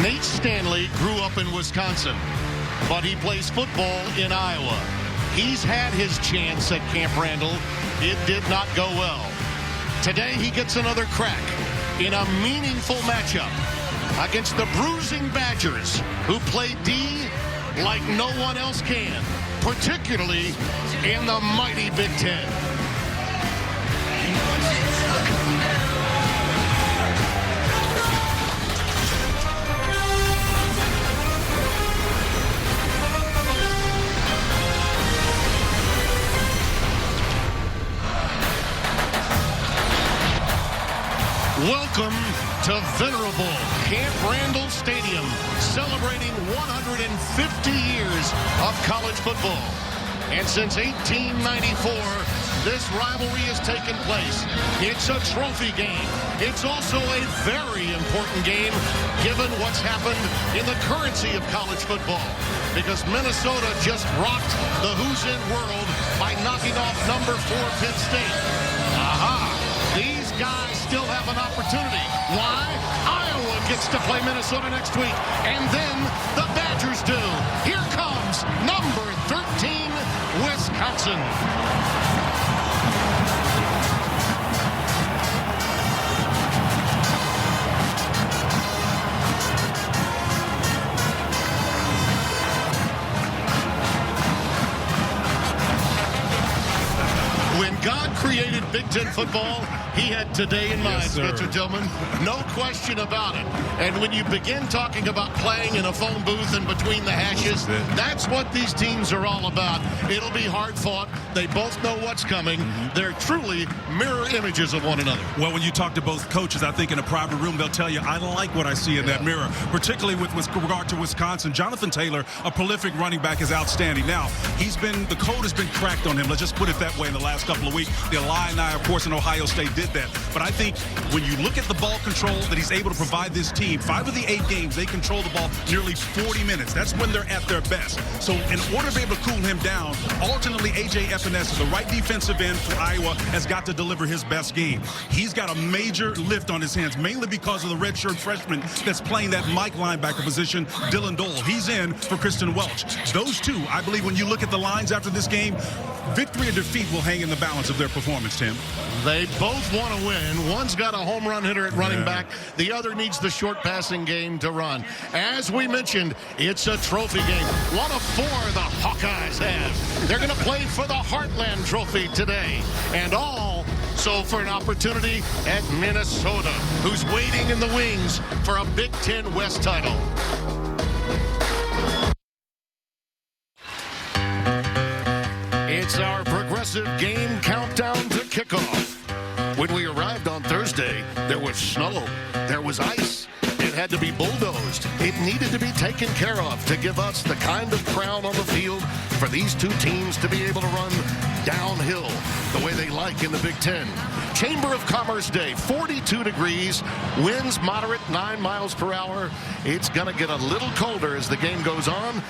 Nate Stanley grew up in Wisconsin, but he plays football in Iowa. He's had his chance at Camp Randall. It did not go well. Today he gets another crack in a meaningful matchup against the bruising Badgers, who play D like no one else can, particularly in the mighty Big Ten. Welcome to venerable Camp Randall Stadium, celebrating 150 years of college football. And since 1894, this rivalry has taken place. It's a trophy game. It's also a very important game, given what's happened in the currency of college football. Because Minnesota just rocked the Who's In world by knocking off number 4 Penn State. Aha! These guys still have an opportunity. Why? Iowa gets to play Minnesota next week. And then the Badgers do. Here comes number 13, Wisconsin. When God created Big Ten football, he had today in mind, Spencer Tillman. No question about it. And when you begin talking about playing in a phone booth and between the hashes, that's what these teams are all about. It'll be hard fought. They both know what's coming. They're truly mirror images of one another. Well, when you talk to both coaches, I think in a private room, they'll tell you, I like what I see in that mirror, particularly with regard to Wisconsin. Jonathan Taylor, a prolific running back, is outstanding. Now, the code has been cracked on him. Let's just put it that way in the last couple of weeks. The Illini, of course, in Ohio State did that. But I think when you look at the ball control that he's able to provide this team, 5 of the 8 games, they control the ball nearly 40 minutes. That's when they're at their best. So in order to be able to cool him down, alternately, A.J. Epinesa, the right defensive end for Iowa, has got to deliver his best game. He's got a major lift on his hands, mainly because of the redshirt freshman that's playing that Mike linebacker position, Dylan Dole. He's in for Kristen Welch. Those two, I believe, when you look at the lines after this game, victory or defeat will hang in the balance of their performance, Tim. They both want to win. One's got a home run hitter at running back. The other needs the short passing game to run. As we mentioned, it's a trophy game. 1 of 4 the Hawkeyes have. They're going to play for the Heartland Trophy today. And all so for an opportunity at Minnesota, who's waiting in the wings for a Big Ten West title. It's our progressive game countdown to kickoff. When we arrived on Thursday, there was snow, there was ice. It had to be bulldozed. It needed to be taken care of to give us the kind of crowd on the field for these two teams to be able to run downhill the way they like in the Big Ten. Chamber of Commerce Day, 42 degrees, winds moderate, 9 miles per hour. It's going to get a little colder as the game goes on.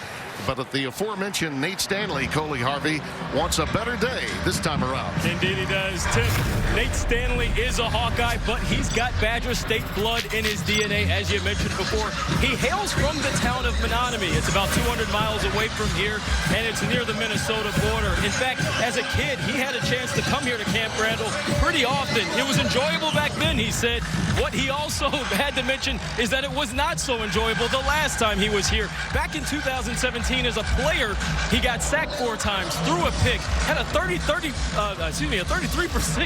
But at the aforementioned Nate Stanley, Coley Harvey, wants a better day this time around. Indeed he does. Tim, Nate Stanley is a Hawkeye, but he's got Badger State blood in his DNA, as you mentioned before. He hails from the town of Menominee. It's about 200 miles away from here, and it's near the Minnesota border. In fact, as a kid, he had a chance to come here to Camp Randall pretty often. It was enjoyable back then, he said. What he also had to mention is that it was not so enjoyable the last time he was here. Back in 2017, as a player, he got sacked 4 times, threw a pick, had a 33%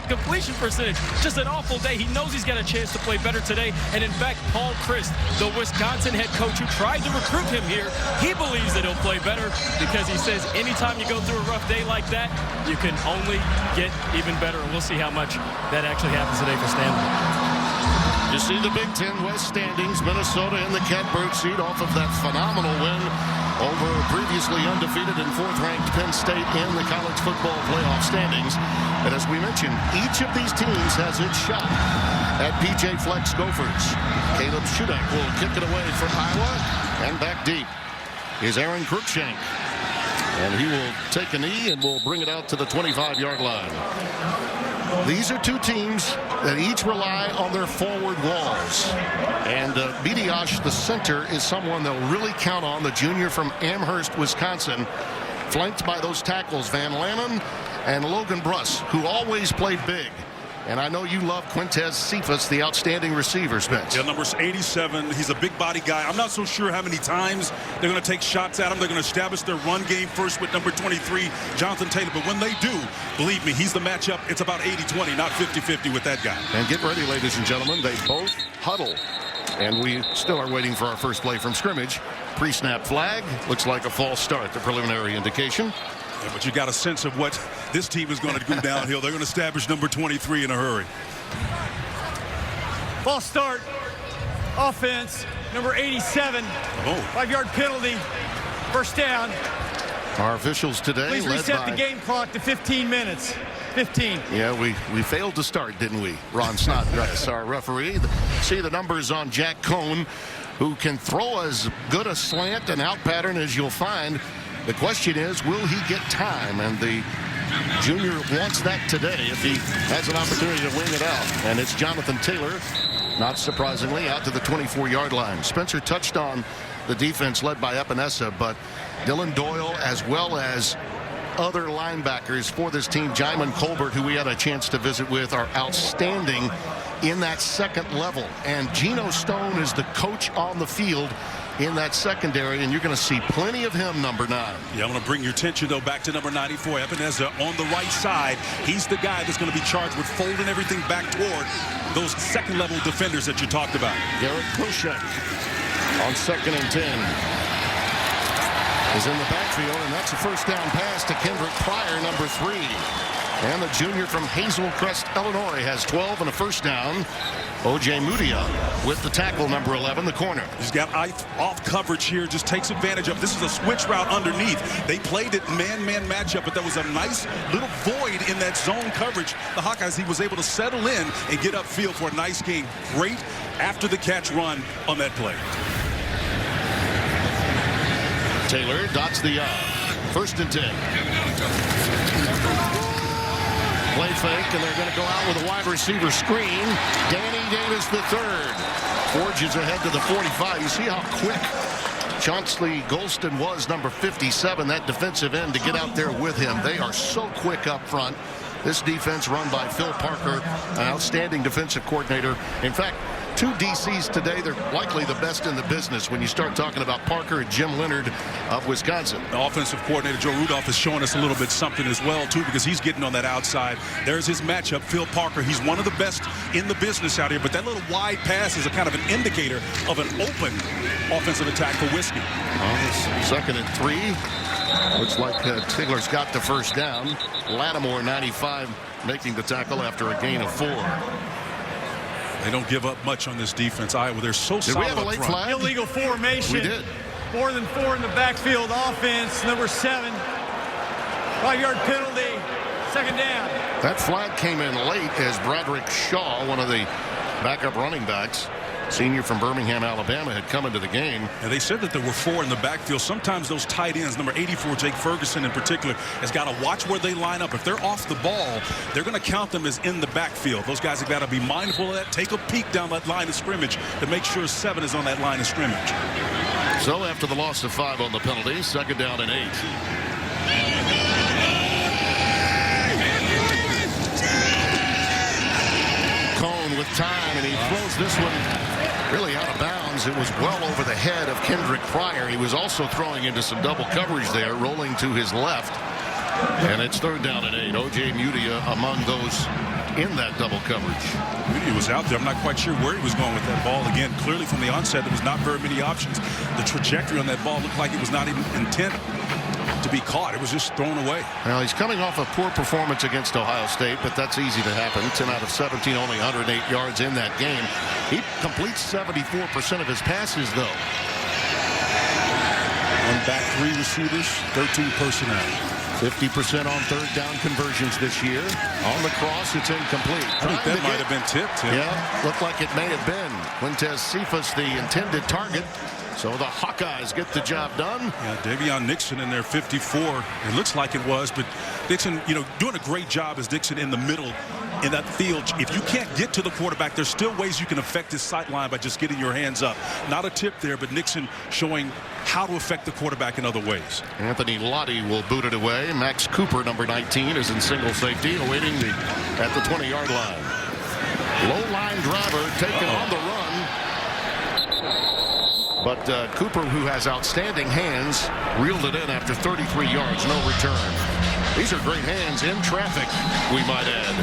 completion percentage. Just an awful day. He knows he's got a chance to play better today. And in fact, Paul Chryst, the Wisconsin head coach who tried to recruit him here, he believes that he'll play better because he says anytime you go through a rough day like that, you can only get even better. And we'll see how much that actually happens today for Stanley. You see the Big Ten West standings, Minnesota in the catbird seat off of that phenomenal win over previously undefeated and 4th-ranked Penn State in the college football playoff standings. And as we mentioned, each of these teams has its shot at PJ Fleck's Gophers. Caleb Shudak will kick it away from Iowa, and back deep is Aaron Cruikshank. And he will take a knee and will bring it out to the 25-yard line. These are two teams that each rely on their forward walls. And Bidiosh, the center, is someone they'll really count on, the junior from Amherst, Wisconsin, flanked by those tackles, Van Lannen and Logan Bruss, who always played big. And I know you love Quintez Cephas, the outstanding receiver, Spence. Yeah, number 87. He's a big body guy. I'm not so sure how many times they're going to take shots at him. They're going to establish their run game first with number 23, Jonathan Taylor. But when they do, believe me, he's the matchup. It's about 80-20, not 50-50 with that guy. And get ready, ladies and gentlemen. They both huddle. And we still are waiting for our first play from scrimmage. Pre-snap flag. Looks like a false start, the preliminary indication. Yeah, but you got a sense of what this team is going to go downhill. They're going to establish number 23 in a hurry. False start. Offense, number 87. 5-yard penalty. First down. Our officials today Please reset the game clock to 15 minutes. 15. Yeah, we failed to start, didn't we? Ron Snodgrass, our referee. See the numbers on Jack Cohn, who can throw as good a slant and out pattern as you'll find. The question is, will he get time? And the junior wants that today if he has an opportunity to wing it out. And it's Jonathan Taylor, not surprisingly, out to the 24-yard line. Spencer touched on the defense led by Epinesa, but Dylan Doyle, as well as other linebackers for this team, Jaimin Colbert, who we had a chance to visit with, are outstanding in that second level. And Geno Stone is the coach on the field in that secondary, and you're going to see plenty of him, number 9. Yeah, I'm going to bring your attention, though, back to number 94, Epinesa, on the right side. He's the guy that's going to be charged with folding everything back toward those second-level defenders that you talked about. Garrett Koshek on 2nd and 10 is in the backfield, and that's a first down pass to Kendrick Pryor, number 3. And the junior from Hazel Crest, Illinois, has 12 and a first down. O.J. Mudia with the tackle, number 11, the corner. He's got off coverage here, just takes advantage of. This is a switch route underneath. They played it man-man matchup, but there was a nice little void in that zone coverage. The Hawkeyes, he was able to settle in and get upfield for a nice gain. Great after-the-catch run on that play. Taylor dots the 1st and 10. Play fake, and they're going to go out with a wide receiver screen. Danny Davis III forges ahead to the 45. You see how quick Chauncey Golston was, number 57, that defensive end, to get out there with him. They are so quick up front. This defense run by Phil Parker, an outstanding defensive coordinator. In fact, 2 DCs today, they're likely the best in the business when you start talking about Parker and Jim Leonard of Wisconsin. The offensive coordinator, Joe Rudolph, is showing us a little bit something as well, too, because he's getting on that outside. There's his matchup, Phil Parker. He's one of the best in the business out here, but that little wide pass is a kind of an indicator of an open offensive attack for Whiskey. 2nd and 3. Looks like Taylor's got the first down. Lattimore, 95, making the tackle after a gain of 4. They don't give up much on this defense. Iowa, they're so solid. Did we have a late flag? Illegal formation. We did. More than 4 in the backfield. Offense, number 7. 5-yard penalty. 2nd down. That flag came in late as Bradrick Shaw, one of the backup running backs, senior from Birmingham, Alabama, had come into the game. And they said that there were 4 in the backfield. Sometimes those tight ends, number 84, Jake Ferguson in particular, has got to watch where they line up. If they're off the ball, they're going to count them as in the backfield. Those guys have got to be mindful of that. Take a peek down that line of scrimmage to make sure 7 is on that line of scrimmage. So after the loss of 5 on the penalty, 2nd down and 8. Cone with time, and he throws this one really out of bounds. It was well over the head of Kendrick Pryor. He was also throwing into some double coverage there, rolling to his left. And it's 3rd down and 8. O.J. Mudia among those in that double coverage. Mudia was out there. I'm not quite sure where he was going with that ball. Again, clearly from the onset, there was not very many options. The trajectory on that ball looked like it was not even intended to be caught. It was just thrown away. Well, he's coming off a poor performance against Ohio State, but that's easy to happen. 10 out of 17, only 108 yards in that game. He completes 74% of his passes, though. One back, 3 receivers, 13 personnel. 50% on 3rd down conversions this year. On the cross, it's incomplete. I think that might have been tipped. Yeah, looked like it may have been. Quintez Cephas, the intended target. So the Hawkeyes get the job done. Yeah, Davion Nixon in there, 54. It looks like it was, but Dixon, doing a great job as Dixon in the middle in that field, if you can't get to the quarterback, there's still ways you can affect his sight line by just getting your hands up. Not a tip there, but Nixon showing how to affect the quarterback in other ways. Anthony Lottie will boot it away. Max Cooper, number 19, is in single safety, awaiting at the 20-yard line. Low line driver taken on the run. But Cooper, who has outstanding hands, reeled it in after 33 yards, no return. These are great hands in traffic, we might add.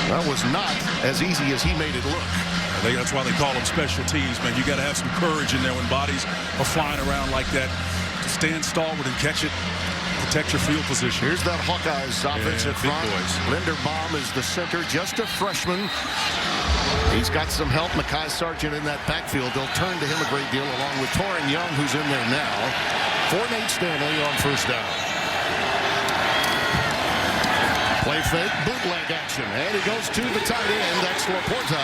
That was not as easy as he made it look. That's why they call them special teams, man. You got to have some courage in there when bodies are flying around like that. To stand stalwart and catch it, protect your field position. Here's that Hawkeyes offensive front. Linderbaum is the center, just a freshman. He's got some help. Mekhi Sargent in that backfield. They'll turn to him a great deal, along with Torrin Young, who's in there now. For Nate Stanley on first down. Play fake, bootleg action, and he goes to the tight end. That's Laporta.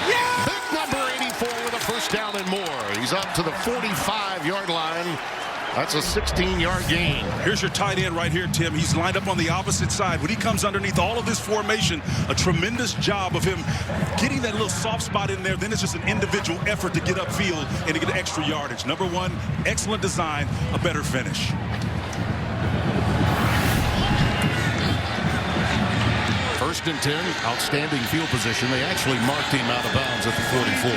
Yeah! Big number 84 with a first down and more. He's up to the 45-yard line. That's a 16-yard gain. Here's your tight end right here, Tim. He's lined up on the opposite side. When he comes underneath all of this formation, a tremendous job of him getting that little soft spot in there. Then it's just an individual effort to get upfield and to get extra yardage. Number one, excellent design, a better finish. First and 10, outstanding field position. They actually marked him out of bounds at the 44.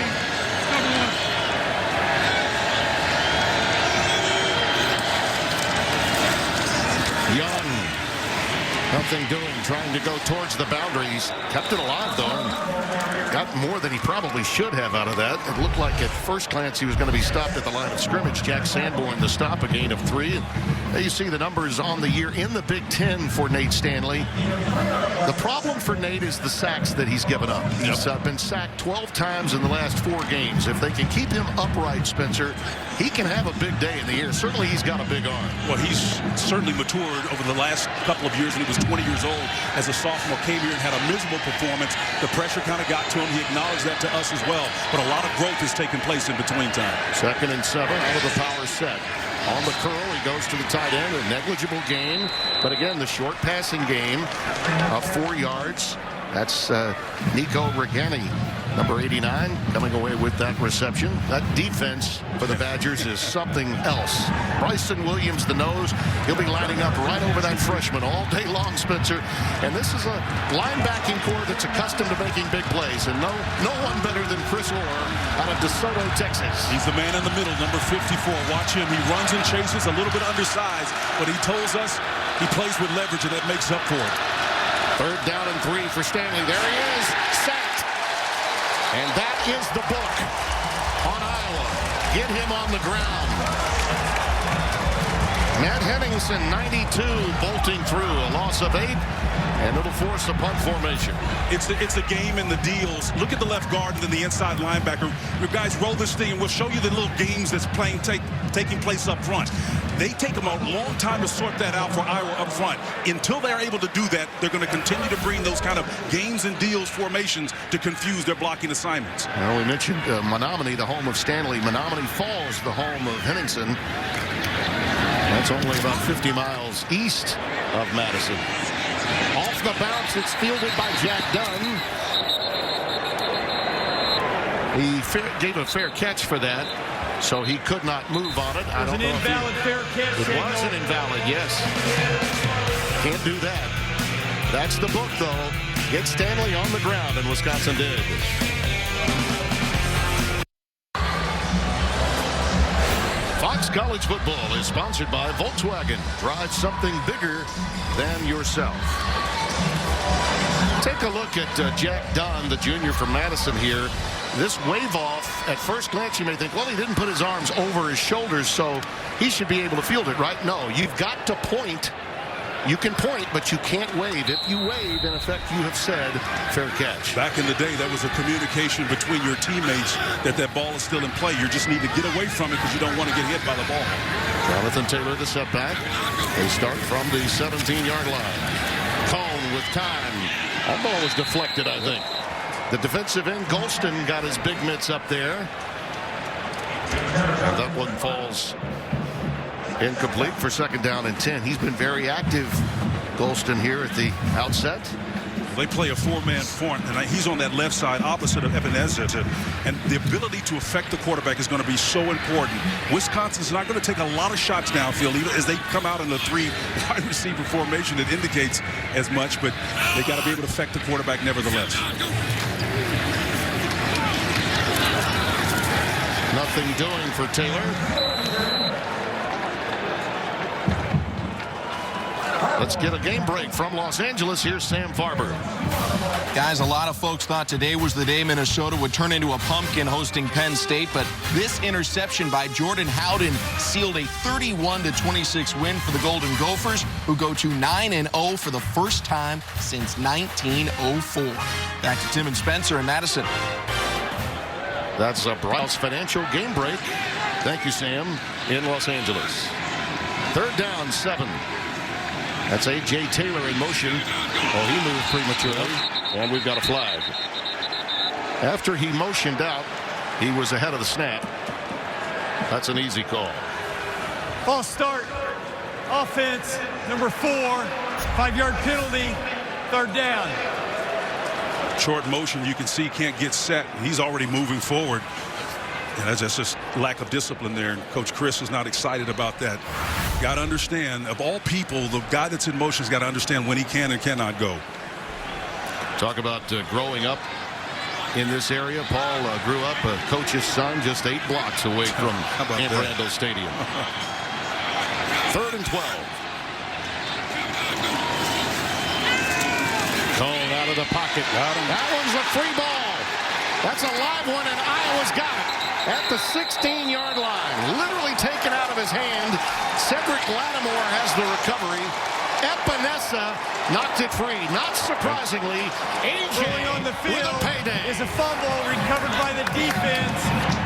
Young, nothing doing, trying to go towards the boundaries. Kept it alive, though, and got more than he probably should have out of that. It looked like at first glance he was going to be stopped at the line of scrimmage. Jack Sanborn to stop, a gain of 3. There you see the numbers on the year in the Big Ten for Nate Stanley. The problem for Nate is the sacks that he's given up. He's been sacked 12 times in the last 4 games. If they can keep him upright, Spencer, he can have a big day in the air. Certainly he's got a big arm. Well, he's certainly matured over the last couple of years, and he was 20 years old as a sophomore, came here and had a miserable performance. The pressure kind of got to him. He acknowledged that to us as well, but a lot of growth has taken place in between time. 2nd and 7 out of the power set. On the curl, he goes to the tight end, a negligible gain. But again, the short passing game of 4 yards. That's Nico Regani, number 89, coming away with that reception. That defense for the Badgers is something else. Bryson Williams, the nose, he'll be lining up right over that freshman all day long, Spencer. And this is a linebacking core that's accustomed to making big plays. And no one better than Chris Orr out of DeSoto, Texas. He's the man in the middle, number 54. Watch him. He runs and chases, a little bit undersized, but he tells us he plays with leverage, and that makes up for it. 3rd down and 3 for Stanley. There he is, sacked. And that is the book on Iowa. Get him on the ground. Matt Henningsen, 92, bolting through. A loss of 8, and it'll force a punt formation. It's a game in the deals. Look at the left guard and then the inside linebacker. Your guys roll this thing, and we'll show you the little games that's taking place up front. They take them a long time to sort that out for Iowa up front. Until they're able to do that, they're going to continue to bring those kind of games and deals formations to confuse their blocking assignments. Well, we mentioned Menominee, the home of Stanley. Menominee Falls, the home of Henningsen. That's only about 50 miles east of Madison. Off the bounce, it's fielded by Jack Dunn. He gave a fair catch for that, so he could not move on it. It was an invalid fair catch. It was an invalid, yes. Can't do that. That's the book, though. Get Stanley on the ground, and Wisconsin did. Fox College Football is sponsored by Volkswagen. Drive something bigger than yourself. Take a look at Jack Dunn, the junior from Madison here. This wave off, at first glance you may think, well, he didn't put his arms over his shoulders, so he should be able to field it, right? No, you've got to point. You can point, but you can't wave. If you wave, in effect, you have said fair catch. Back in the day, that was a communication between your teammates that ball is still in play. You just need to get away from it because you don't want to get hit by the ball. Jonathan Taylor, the setback. They start from the 17-yard line. Cone with time. That ball was deflected, I think. The defensive end, Golston, got his big mitts up there. And that one falls incomplete for 2nd down and 10. He's been very active Golston here at the outset. They play a four-man front, and he's on that left side opposite of Ebenezer. And the ability to affect the quarterback is going to be so important. Wisconsin's not going to take a lot of shots downfield either, as they come out in the 3 wide receiver formation. It indicates as much, but they got to be able to affect the quarterback nevertheless. Nothing doing for Taylor. Let's get a game break from Los Angeles. Here's Sam Farber. Guys, a lot of folks thought today was the day Minnesota would turn into a pumpkin hosting Penn State, but this interception by Jordan Howden sealed a 31-26 win for the Golden Gophers, who go to 9-0 for the first time since 1904. Back to Tim and Spencer in Madison. That's a Browse Financial game break. Thank you, Sam, in Los Angeles. 3rd down, 7. That's A.J. Taylor in motion. Oh, he moved prematurely, and we've got a flag. After he motioned out, he was ahead of the snap. That's an easy call. False start. Offense, number 4. 5-yard penalty. 3rd down. Short motion, you can see can't get set. He's already moving forward. And that's just lack of discipline there. And Coach Chris is not excited about that. Got to understand, of all people, the guy that's in motion has got to understand when he can and cannot go. Talk about growing up in this area. Paul grew up a coach's son just 8 blocks away from Randall Stadium. 3rd and 12. Cone out of the pocket. That one's a free ball. That's a live one, and Iowa's got it. At the 16-yard line, literally taken out of his hand. Cedric Lattimore has the recovery. Epinesa knocked it free. Not surprisingly, A.J. on the field with a payday. Is a fumble recovered by the defense.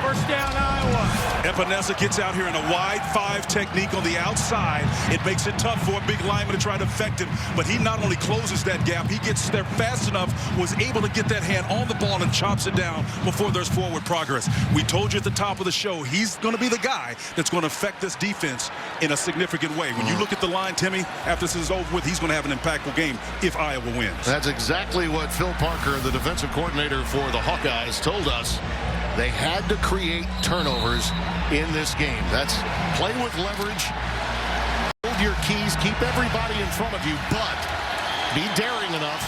1st down, Iowa. Epinesa gets out here in a wide 5 technique on the outside. It makes it tough for a big lineman to try to affect him, but he not only closes that gap, he gets there fast enough, was able to get that hand on the ball and chops it down before there's forward progress. We told you at the top of the show, he's going to be the guy that's going to affect this defense in a significant way. When you look at the line, Timmy, after this is over with, he's going to have an impactful game if Iowa wins. That's exactly what Phil Parker, the defensive coordinator for the Hawkeyes, told us. They had to create turnovers in this game. That's play with leverage, hold your keys, keep everybody in front of you, but be daring enough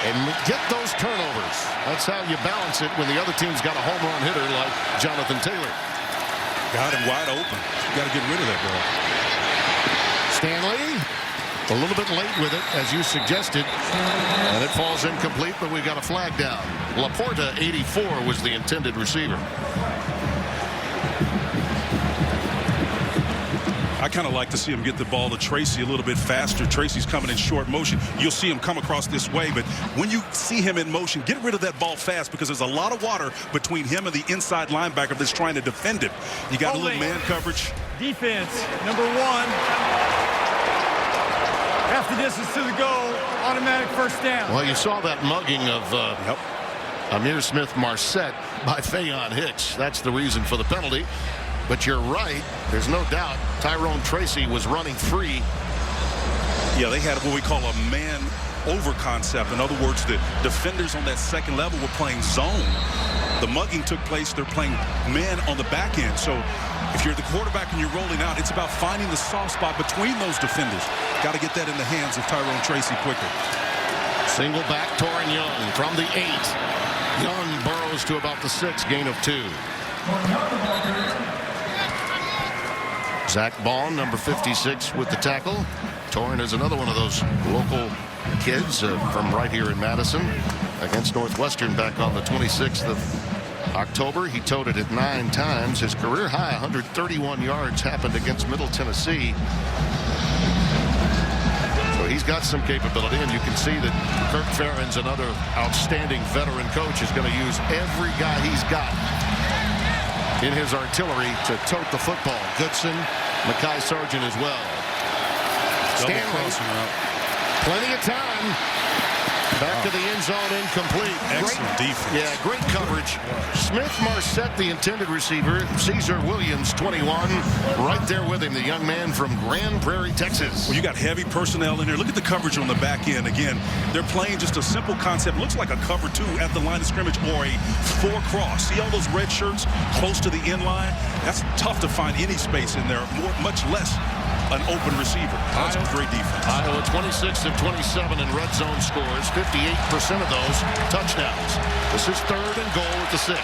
and get those turnovers. That's how you balance it when the other team's got a home run hitter like Jonathan Taylor. Got him wide open. You got to get rid of that ball. Stanley, a little bit late with it, as you suggested, and it falls incomplete, but we got a flag down. Laporta, 84, was the intended receiver. I kind of like to see him get the ball to Tracy a little bit faster. Tracy's coming in short motion. You'll see him come across this way, but when you see him in motion, get rid of that ball fast, because there's a lot of water between him and the inside linebacker that's trying to defend him. You got a little man coverage. Defense, number 1. Half the distance to the goal, automatic 1st down. Well, you saw that mugging of Amir Smith-Marsette by Fayon Hicks. That's the reason for the penalty. But you're right. There's no doubt Tyrone Tracy was running free. Yeah, they had what we call a man over concept. In other words, the defenders on that 2nd level were playing zone. The mugging took place. They're playing man on the back end. So if you're the quarterback and you're rolling out, it's about finding the soft spot between those defenders. Got to get that in the hands of Tyrone Tracy quicker. Single back, Torin Young from the 8. Young burrows to about the 6, gain of 2. Zach Bond, number 56, with the tackle. Torin is another one of those local kids from right here in Madison against Northwestern back on the 26th of October. He toted it 9 times. His career high 131 yards happened against Middle Tennessee. So he's got some capability, and you can see that Kirk Ferentz, another outstanding veteran coach, is going to use every guy he's got in his artillery to tote the football. Goodson, Mekhi Sargent as well. Stanley, plenty of time. Back to the end zone, incomplete. Excellent defense. Yeah, great coverage. Smith-Marsette, the intended receiver. Caesar Williams, 21, right there with him, the young man from Grand Prairie, Texas. Well, you got heavy personnel in there. Look at the coverage on the back end. Again, they're playing just a simple concept. Looks like a cover two at the line of scrimmage or a four cross. See all those red shirts close to the end line? That's tough to find any space in there, much less an open receiver. That's great defense. Iowa 26 of 27 in red zone scores, 58% of those touchdowns. This is 3rd and goal at the 6.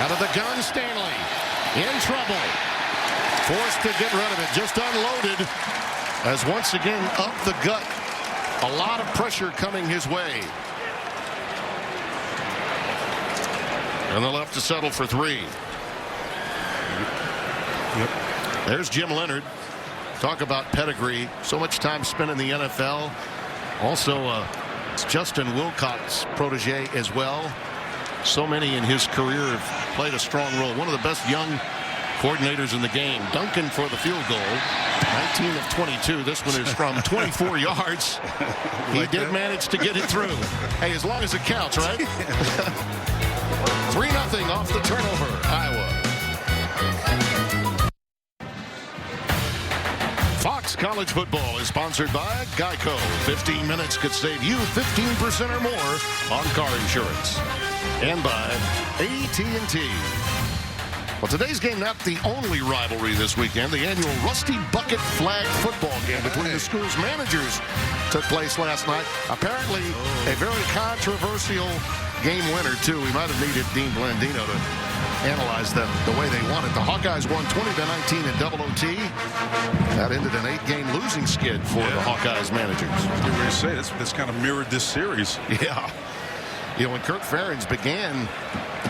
Out of the gun, Stanley in trouble. Forced to get rid of it, just unloaded as once again up the gut. A lot of pressure coming his way. And they'll have to settle for 3. Yep. There's Jim Leonard. Talk about pedigree. So much time spent in the NFL. Also, it's Justin Wilcox's protege as well. So many in his career have played a strong role. One of the best young coordinators in the game. Duncan for the field goal. 19 of 22. This one is from 24 yards. He did manage to get it through. Hey, as long as it counts, right? 3-0 off the turnover, Iowa. Fox College Football is sponsored by Geico. 15 minutes could save you 15% or more on car insurance. And by AT&T. Well, today's game not the only rivalry this weekend. The annual Rusty Bucket Flag football game between the school's managers took place last night. Apparently, a very controversial game winner, too. We might have needed Dean Blandino to analyze that the way they wanted. The Hawkeyes won 20-19 in double OT. That ended an 8-game losing skid for the Hawkeyes managers. You're going to say this kind of mirrored this series. Yeah. You know, when Kirk Ferentz began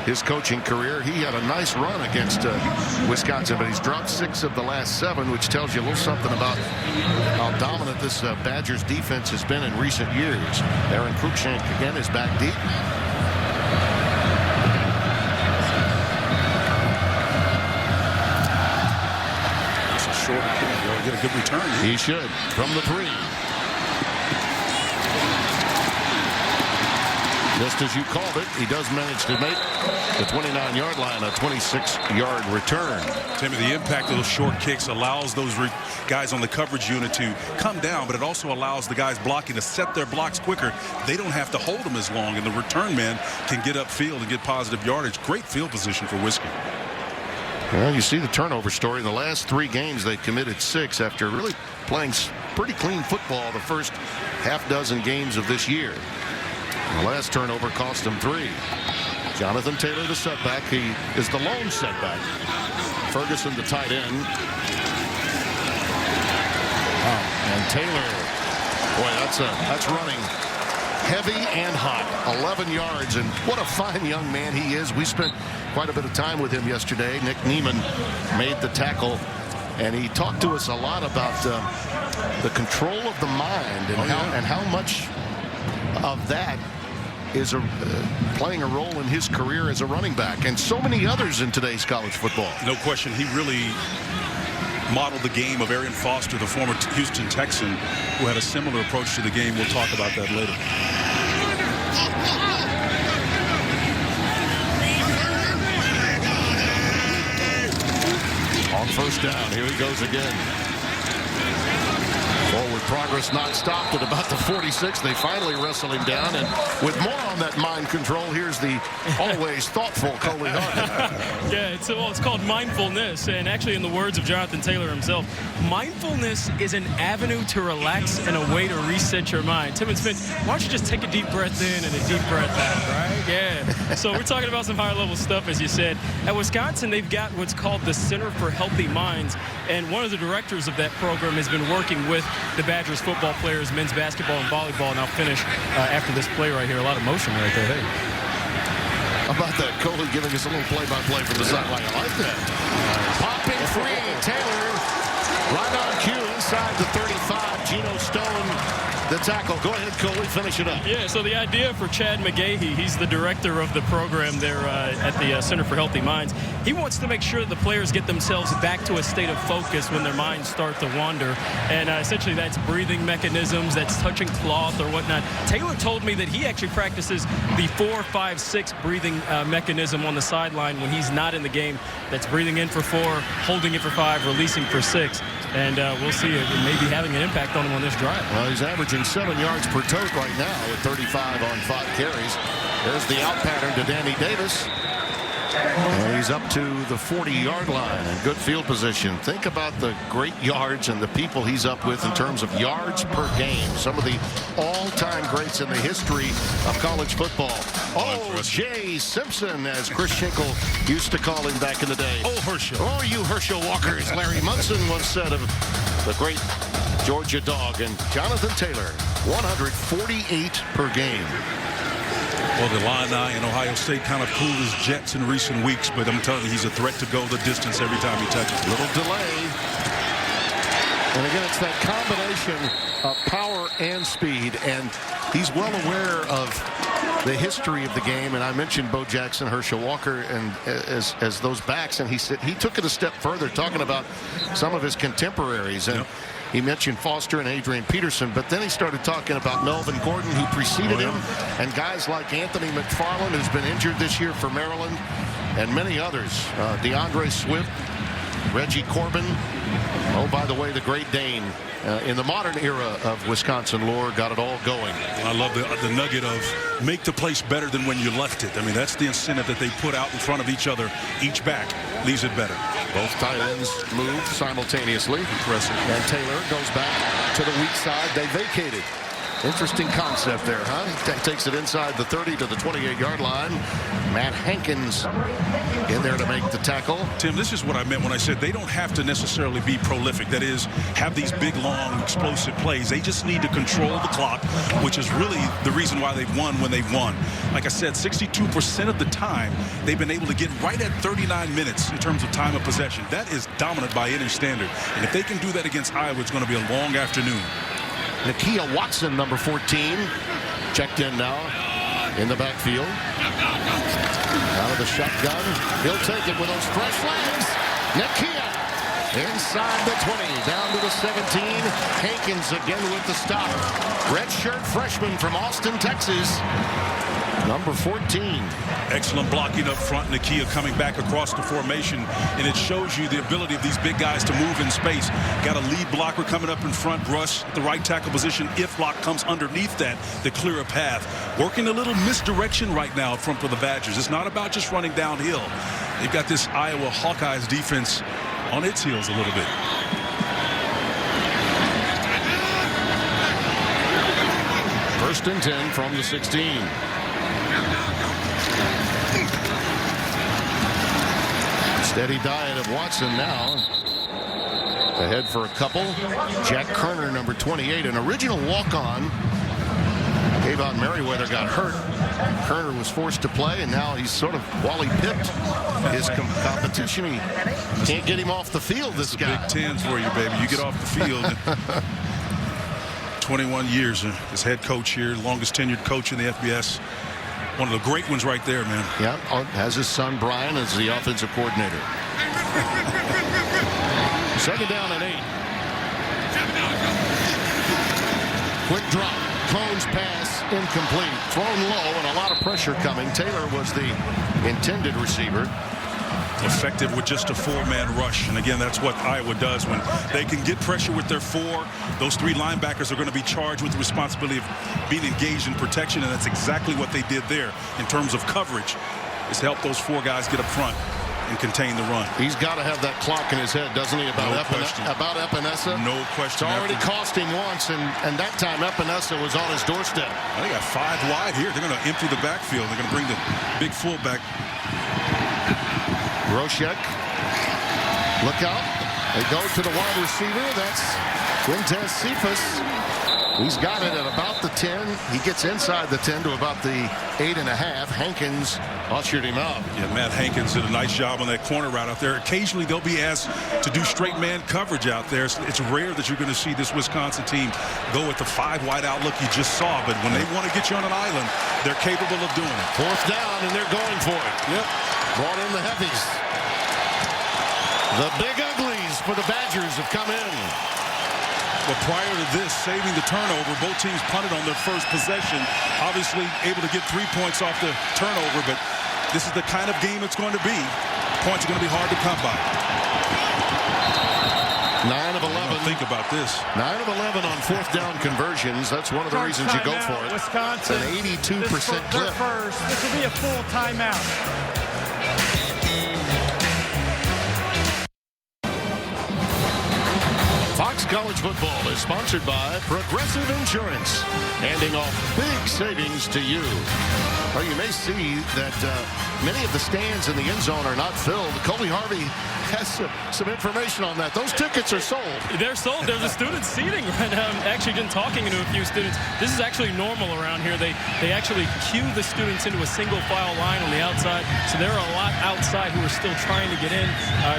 his coaching career, he had a nice run against Wisconsin, but he's dropped 6 of the last 7, which tells you a little something about how dominant this Badgers defense has been in recent years. Aaron Cruikshank again is back deep. It's a short kick. He'll get a good return. He should from the 3. Just as you called it, he does manage to make the 29-yard line a 26-yard return. Timmy, the impact of those short kicks allows those guys on the coverage unit to come down, but it also allows the guys blocking to set their blocks quicker. They don't have to hold them as long, and the return man can get upfield and get positive yardage. Great field position for Whiskey. Well, you see the turnover story. In the last 3 games, they committed 6 after really playing pretty clean football the first half dozen games of this year. The last turnover cost him 3. Jonathan Taylor, the setback. He is the lone setback. Ferguson, the tight end. And Taylor, boy, that's running heavy and hot. 11 yards, and what a fine young man he is. We spent quite a bit of time with him yesterday. Nick Neiman made the tackle, and he talked to us a lot about the control of the mind and how much of that is playing a role in his career as a running back, and so many others in today's college football. No question, he really modeled the game of Arian Foster, the former Houston Texan, who had a similar approach to the game. We'll talk about that later. On first down, here he goes again. Forward progress not stopped at about the 46. They finally wrestle him down, and with more on that mind control, here's the always thoughtful Coley Hart. Yeah, it's called mindfulness, and actually in the words of Jonathan Taylor himself, mindfulness is an avenue to relax and a way to reset your mind. Tim and Smith, why don't you just take a deep breath in and a deep breath out, right? Yeah. So we're talking about some higher level stuff, as you said. At Wisconsin, they've got what's called the Center for Healthy Minds, and one of the directors of that program has been working with the Badgers football players, men's basketball and volleyball, and I'll finish after this play right here. A lot of motion right there. Hey. How about that? Coley giving us a little play-by-play from the sideline. I like that. Popping free, Taylor right on cue inside the 35. Geno Stone, the tackle. Go ahead, Coley, finish it up. Yeah, so the idea for Chad McGahee, he's the director of the program there at the Center for Healthy Minds. He wants to make sure that the players get themselves back to a state of focus when their minds start to wander. And essentially that's breathing mechanisms, that's touching cloth or whatnot. Taylor told me that he actually practices the 4-5-6 breathing mechanism on the sideline when he's not in the game. That's breathing in for 4, holding it for 5, releasing for 6. And we'll see it may be having an impact on him on this drive. Well, he's averaging 7 yards per tote right now with 35 on 5 carries. There's the out pattern to Danny Davis. And he's up to the 40-yard line in good field position. Think about the great yards and the people he's up with in terms of yards per game. Some of the all-time greats in the history of college football. Oh, Jay Simpson, as Chris Schenkel used to call him back in the day. Oh, Herschel. Oh, you Herschel Walkers. Larry Munson once said of the great Georgia Dog. And Jonathan Taylor, 148 per game. Well, the Illini and Ohio State kind of cooled his jets in recent weeks, but I'm telling you, he's a threat to go the distance every time he touches. Little delay. And again, it's that combination of power and speed, and he's well aware of the history of the game. And I mentioned Bo Jackson, Herschel Walker, and as those backs, and he said he took it a step further, talking about some of his contemporaries. And he mentioned Foster and Adrian Peterson, but then he started talking about Melvin Gordon, who preceded him, and guys like Anthony McFarland, who's been injured this year for Maryland, and many others. DeAndre Swift, Reggie Corbin. Oh, by the way, the Great Dane in the modern era of Wisconsin lore got it all going. I love the nugget of make the place better than when you left it. I mean, that's the incentive that they put out in front of each other. Each back leaves it better. Both tight ends moved simultaneously. Impressive. And Taylor goes back to the weak side. They vacated. Interesting concept there, huh? He takes it inside the 30 to the 28-yard line. Matt Hankins in there to make the tackle. Tim, this is what I meant when I said they don't have to necessarily be prolific. That is, have these big, long, explosive plays. They just need to control the clock, which is really the reason why they've won when they've won. Like I said, 62% of the time, they've been able to get right at 39 minutes in terms of time of possession. That is dominant by any standard. And if they can do that against Iowa, it's going to be a long afternoon. Nakia Watson, number 14, checked in now in the backfield. Out of the shotgun. He'll take it with those fresh legs. Nakia inside the 20, down to the 17. Hankins again with the stop. Redshirt freshman from Austin, Texas. Number 14. Excellent blocking up front. Nakia coming back across the formation, and it shows you the ability of these big guys to move in space. Got a lead blocker coming up in front. Rush at the right tackle position. If block comes underneath that, to clear a path. Working a little misdirection right now up front for the Badgers. It's not about just running downhill. They've got this Iowa Hawkeyes defense on its heels a little bit. First and 10 from the 16. Steady diet of Watson now. Ahead for a couple. Jack Kerner, number 28, an original walk-on. Kayvon Merriweather got hurt. Kerner was forced to play, and now he's sort of Wally pipped his competition. He can't get him off the field, this guy. Big Tens for you, baby. You get off the field. 21 years as head coach here, longest tenured coach in the FBS. One of the great ones right there, man. Yeah, has his son Brian as the offensive coordinator. Second down and 8. Quick drop. Cone's pass incomplete. Thrown low and a lot of pressure coming. Taylor was the intended receiver. Effective with just a 4-man rush. And again, that's what Iowa does when they can get pressure with their 4. Those 3 linebackers are going to be charged with the responsibility of being engaged in protection, and that's exactly what they did there in terms of coverage, is help those 4 guys get up front and contain the run. He's got to have that clock in his head, doesn't he, about Epinesa? No question. It's already cost him once, and that time Epinesa was on his doorstep. They got 5 wide here. They're going to empty the backfield. They're going to bring the big fullback. Roshek, look out. They go to the wide receiver. That's Quintez Cephas. He's got it at about the 10. He gets inside the 10 to about the 8.5. Hankins ushered him out. Yeah, Matt Hankins did a nice job on that corner route out there. Occasionally they'll be asked to do straight man coverage out there. It's rare that you're going to see this Wisconsin team go with the 5 wide out look you just saw. But when they want to get you on an island, they're capable of doing it. 4th down, and they're going for it. Yep. Brought in the heavies. The big uglies for the Badgers have come in. Well, prior to this, saving the turnover, both teams punted on their first possession. Obviously able to get 3 points off the turnover, but this is the kind of game it's going to be. Points are going to be hard to come by. 9 of 11. Think about this. 9 of 11 on 4th down conversions. That's one of the reasons you go for it. Wisconsin. It's an 82% clip. This will be a full timeout. Fox College Football is sponsored by Progressive Insurance, handing off big savings to you. Well, you may see that many of the stands in the end zone are not filled. Colby Harvey has some information on that. Those tickets are sold. They're sold. There's a student seating right now. I'm actually been talking to a few students. This is actually normal around here. They actually queue the students into a single file line on the outside. So there are a lot outside who are still trying to get in.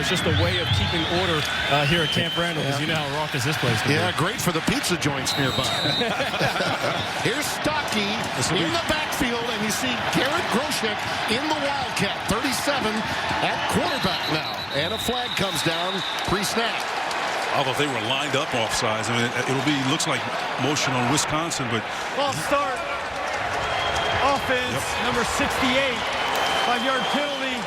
It's just a way of keeping order here at Camp Randall, because you know how raucous this place can be. Yeah, great for the pizza joints nearby. Here's Stocky in the backfield, and you see Garrett Groshek in the Wildcat, 37 at quarterback now. And a flag comes down pre-snap. Although they were lined up offsides, I mean, looks like motion on Wisconsin, but False start. Offense, number 68. 5-yard penalty.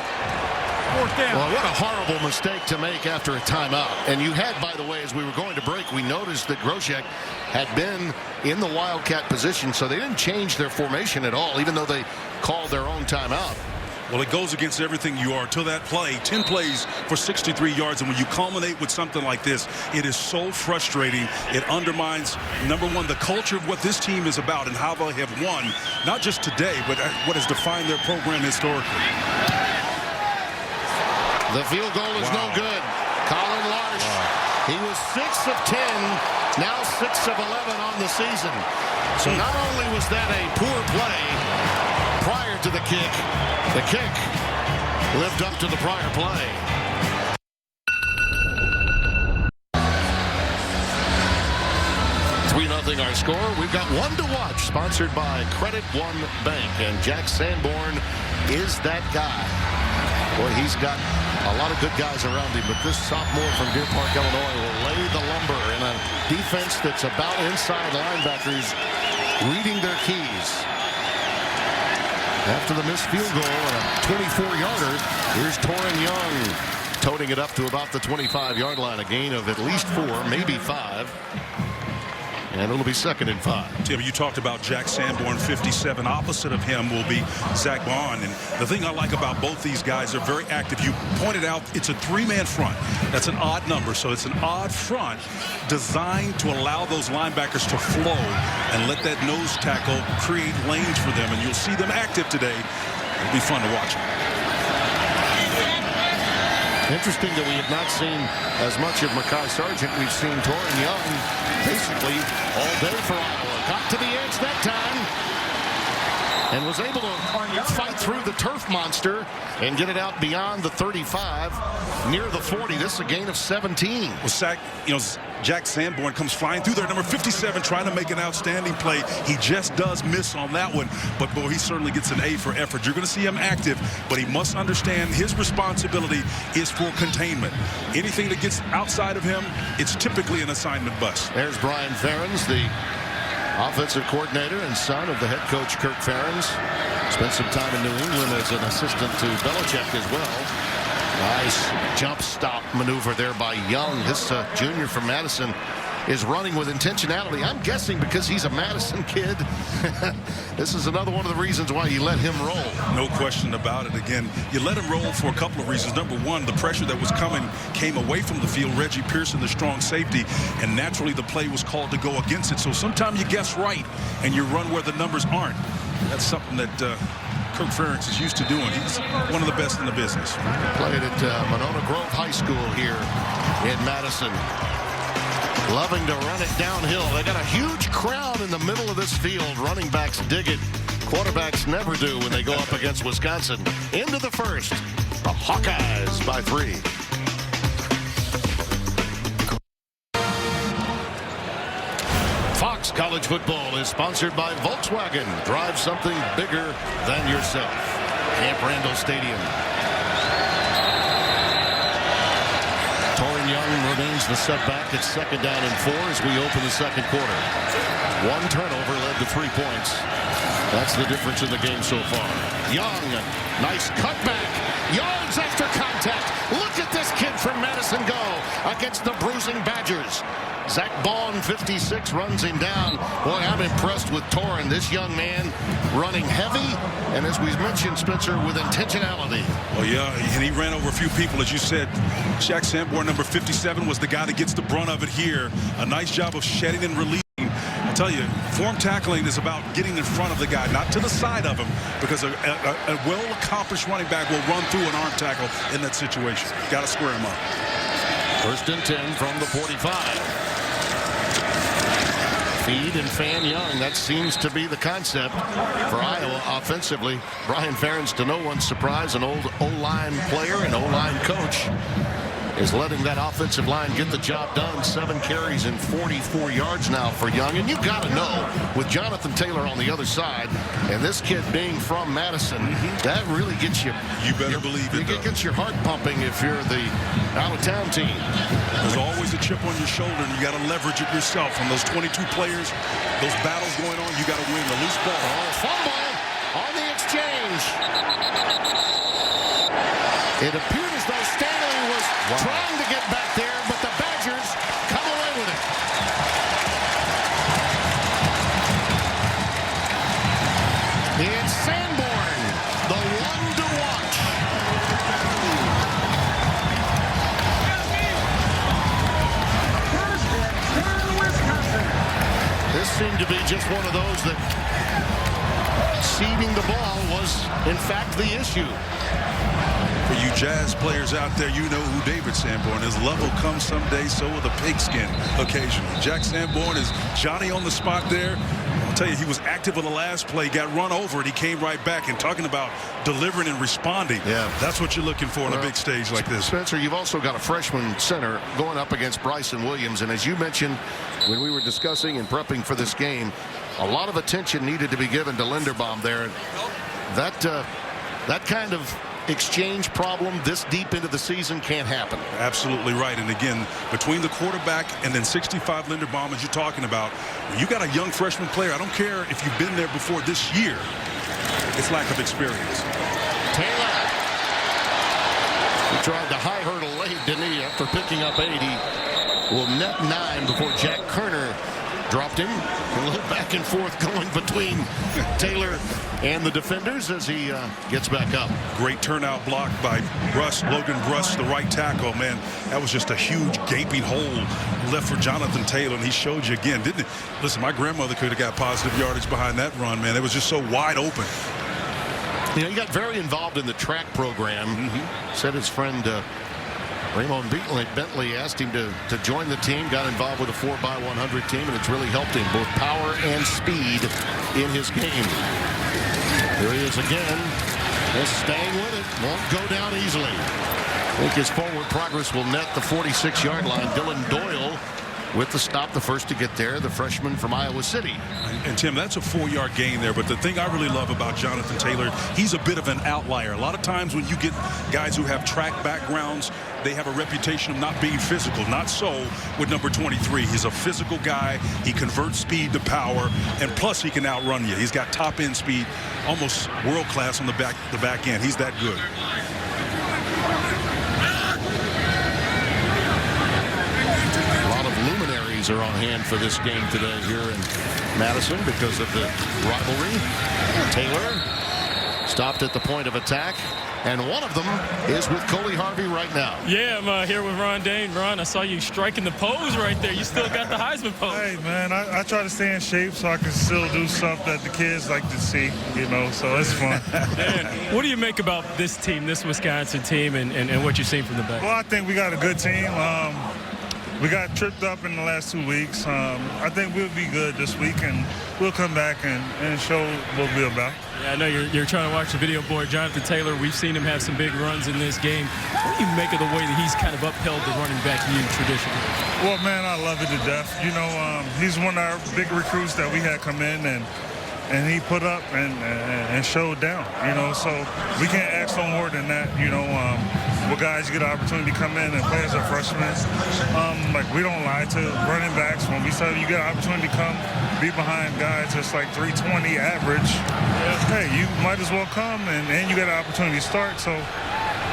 4th down. Well, what a horrible mistake to make after a timeout. And you had, by the way, as we were going to break, we noticed that Groshek had been in the Wildcat position, so they didn't change their formation at all, even though they called their own timeout. well, it goes against everything you are till that play. 10 plays for 63 yards, and when you culminate with something like this, it is so frustrating. It undermines, number one, the culture of what this team is about and how they have won, not just today, but what has defined their program historically. The field goal is no good. Colin Larsh, he was 6 of 10, now 6 of 11 on the season. So not only was that a poor play prior to the kick lived up to the prior play. Nothing our score. We've got one to watch, sponsored by Credit One Bank, and Jack Sanborn is that guy. Boy, he's got a lot of good guys around him, but this sophomore from Deer Park, Illinois will lay the lumber in a defense that's about inside linebackers reading their keys. After the missed field goal and a 24-yarder, here's Torin Young toting it up to about the 25-yard line, a gain of at least 4, maybe 5. And it'll be 2nd and 5. Tim, you talked about Jack Sanborn, 57. Opposite of him will be Zach Bond. And the thing I like about both these guys, they're very active. You pointed out it's a 3-man front. That's an odd number. So it's an odd front designed to allow those linebackers to flow and let that nose tackle create lanes for them. And you'll see them active today. It'll be fun to watch them. Interesting that we have not seen as much of Mekhi Sargent. We've seen Torin Young basically all day for Iowa. Got to the edge that time and was able to fight through the turf monster and get it out beyond the 35, near the 40. This is a gain of 17. Well, Jack Sanborn comes flying through there, number 57, trying to make an outstanding play. He just does miss on that one, but boy, he certainly gets an A for effort. You're going to see him active, but he must understand his responsibility is for containment. Anything that gets outside of him, it's typically an assignment bust. There's Brian Ferentz, the offensive coordinator and son of the head coach Kirk Ferentz. Spent some time in New England as an assistant to Belichick as well. Nice jump stop maneuver there by Young. This junior from Madison is running with intentionality. I'm guessing because he's a Madison kid. This is another one of the reasons why you let him roll. No question about it. Again, you let him roll for a couple of reasons. Number one, the pressure that was coming came away from the field. Reggie Pearson, the strong safety, and naturally the play was called to go against it. So sometimes you guess right and you run where the numbers aren't. That's something that Kirk Ferentz is used to doing. He's one of the best in the business. Played at Monona Grove High School here in Madison. Loving to run it downhill. They got a huge crowd in the middle of this field. Running backs dig it. Quarterbacks never do when they go up against Wisconsin. Into the first. The Hawkeyes by 3. Fox College Football is sponsored by Volkswagen. Drive something bigger than yourself. Camp Randall Stadium. Remains the setback. It's 2nd down and 4 as we open the second quarter. 1 turnover led to 3 points. That's the difference in the game so far. Young, nice cutback. Yards after contact. Look at this kid from Madison go against the bruising Badgers. Zach Bond, 56, runs him down. Boy, I'm impressed with Torin. This young man running heavy, and as we mentioned, Spencer, with intentionality. Oh, yeah, and he ran over a few people, as you said. Shaq Sanborn, number 57, was the guy that gets the brunt of it here. A nice job of shedding and releasing. I'll tell you, form tackling is about getting in front of the guy, not to the side of him, because a well-accomplished running back will run through an arm tackle in that situation. Got to square him up. 1st and 10 from the 45. Feed and fan Young. That seems to be the concept for Iowa offensively. Brian Ferentz, to no one's surprise, an old O-line player and O-line coach, is letting that offensive line get the job done. 7 carries and 44 yards now for Young. And you've got to know, with Jonathan Taylor on the other side, and this kid being from Madison, that really gets you. You better believe it. It gets your heart pumping if you're the out-of-town team. There's always a chip on your shoulder, and you got to leverage it yourself. From those 22 players, those battles going on, you got to win the loose ball. Oh, fumble on the exchange. It appeared as though Stanley was trying to get back there, but the Badgers come away with it. It's Sanborn, the one to watch. This seemed to be just one of those that seeding the ball was, in fact, the issue. For you Jazz players out there, you know who David Sanborn is. Love will come someday, so will the pigskin occasionally. Jack Sanborn is Johnny on the spot there. I'll tell you, he was active on the last play, got run over, and he came right back. And talking about delivering and responding, that's what you're looking for on a big stage like this. Spencer, you've also got a freshman center going up against Bryson Williams. And as you mentioned when we were discussing and prepping for this game, a lot of attention needed to be given to Linderbaum there. That kind of exchange problem this deep into the season can't happen. Absolutely right. And again, between the quarterback and then 65 Linderbaum, as you're talking about, when you got a young freshman player, I don't care if you've been there before this year, it's lack of experience. Taylor. He tried the high hurdle late, didn't he, after picking up 80. Will net 9 before Jack Kerner dropped him. A little back and forth going between Taylor and the defenders as he gets back up. Great turnout block by Logan Bruss, the right tackle. Man, that was just a huge gaping hole left for Jonathan Taylor, and he showed you again, didn't it? Listen, my grandmother could have got positive yardage behind that run, man. It was just so wide open. You know, he got very involved in the track program. Said his friend Raymond Bentley asked him to join the team, got involved with a 4x100 team, and it's really helped him, both power and speed in his game. Here he is again, just staying with it, won't go down easily. I think his forward progress will net the 46-yard line. Dylan Doyle with the stop, the first to get there, the freshman from Iowa City. And Tim, that's a 4-yard gain there, but the thing I really love about Jonathan Taylor, he's a bit of an outlier. A lot of times when you get guys who have track backgrounds, they have a reputation of not being physical. Not so with number 23. He's a physical guy. He converts speed to power, and plus he can outrun you. He's got top-end speed, almost world-class on the back end. He's that good. Luminaries are on hand for this game today here in Madison because of the rivalry. Taylor stopped at the point of attack, and one of them is with Coley Harvey right now. Yeah, I'm here with Ron Dane. Ron, I saw you striking the pose right there. You still got the Heisman pose. Hey, man, I try to stay in shape so I can still do stuff that the kids like to see, you know, so it's fun. Man, what do you make about this team, this Wisconsin team, and what you've seen from the back? Well, I think we got a good team. we got tripped up in the last 2 weeks. I think we'll be good this week, and we'll come back and show what we're about. Yeah, I know you're trying to watch the video board. Jonathan Taylor, we've seen him have some big runs in this game. What do you make of the way that he's kind of upheld the running back unit traditionally? Well, man, I love it to death. You know, he's one of our big recruits that we had come in, and he put up and showed down, you know, so we can't ask no more than that, you know. With guys get an opportunity to come in and play as a freshman, like we don't lie to running backs when we say you get an opportunity to come be behind guys that's like 320 average. Hey, you might as well come and you get an opportunity to start. So,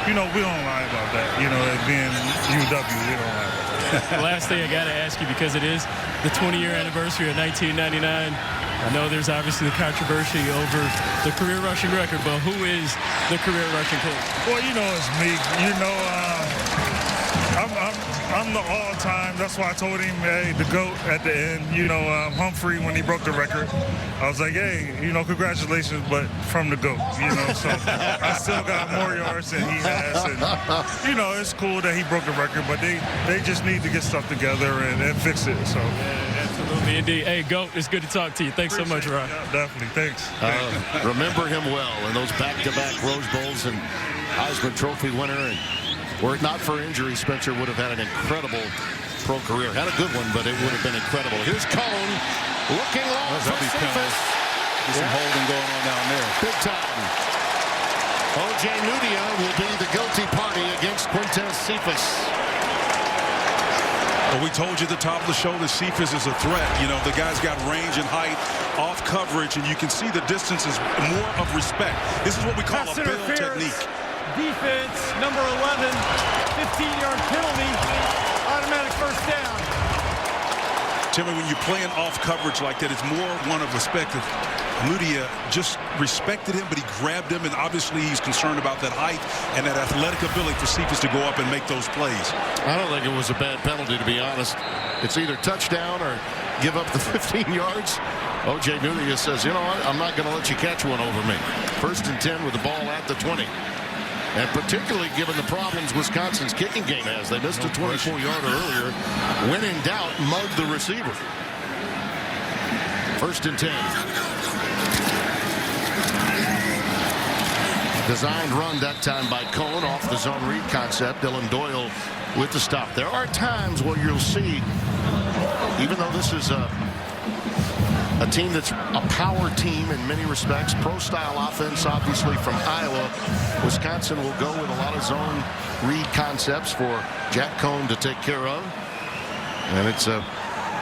you know, we don't lie about that. You know, it being UW, we don't lie about that. Last thing I got to ask you, because it is the 20-year anniversary of 1999. I know there's obviously the controversy over the career rushing record, but who is the career rushing king? Well, you know it's me. You know, I'm the all-time. That's why I told him, hey, the GOAT at the end. You know, Humphrey, when he broke the record, I was like, hey, you know, congratulations, but from the GOAT. You know, so I still got more yards than he has. And, you know, it's cool that he broke the record, but they just need to get stuff together and fix it. So. Absolutely, indeed. Hey, GOAT, it's good to talk to you. Thanks so much, Ron. Yeah, definitely. Thanks. Remember him well in those back-to-back Rose Bowls and Heisman Trophy winner. And were it not for injury, Spencer would have had an incredible pro career. Had a good one, but it would have been incredible. Here's Cone looking long for Cephas. There's some holding going on down there. Big time. O.J. Nudia will be the guilty party against Quintez Cephas. Well, we told you at the top of the show that Cephas is a threat. You know, the guy's got range and height, off coverage, and you can see the distance is more of respect. This is what we call a build technique. Defense, number 11, 15-yard penalty, automatic first down. Timmy, when you're playing off coverage like that, it's more one of respect. Nudia just respected him, but he grabbed him, and obviously he's concerned about that height and that athletic ability for Cephas to go up and make those plays. I don't think it was a bad penalty, to be honest. It's either touchdown or give up the 15 yards. O.J. Nudia says, you know what, I'm not going to let you catch one over me. 1st and 10 with the ball at the 20. And particularly given the problems Wisconsin's kicking game has. They missed a 24-yarder earlier. When in doubt, mug the receiver. 1st and 10. Designed run that time by Cone off the zone read concept. Dylan Doyle with the stop. There are times where you'll see, even though this is a team that's a power team in many respects, pro-style offense, obviously from Iowa, Wisconsin will go with a lot of zone read concepts for Jack Cone to take care of. And it's a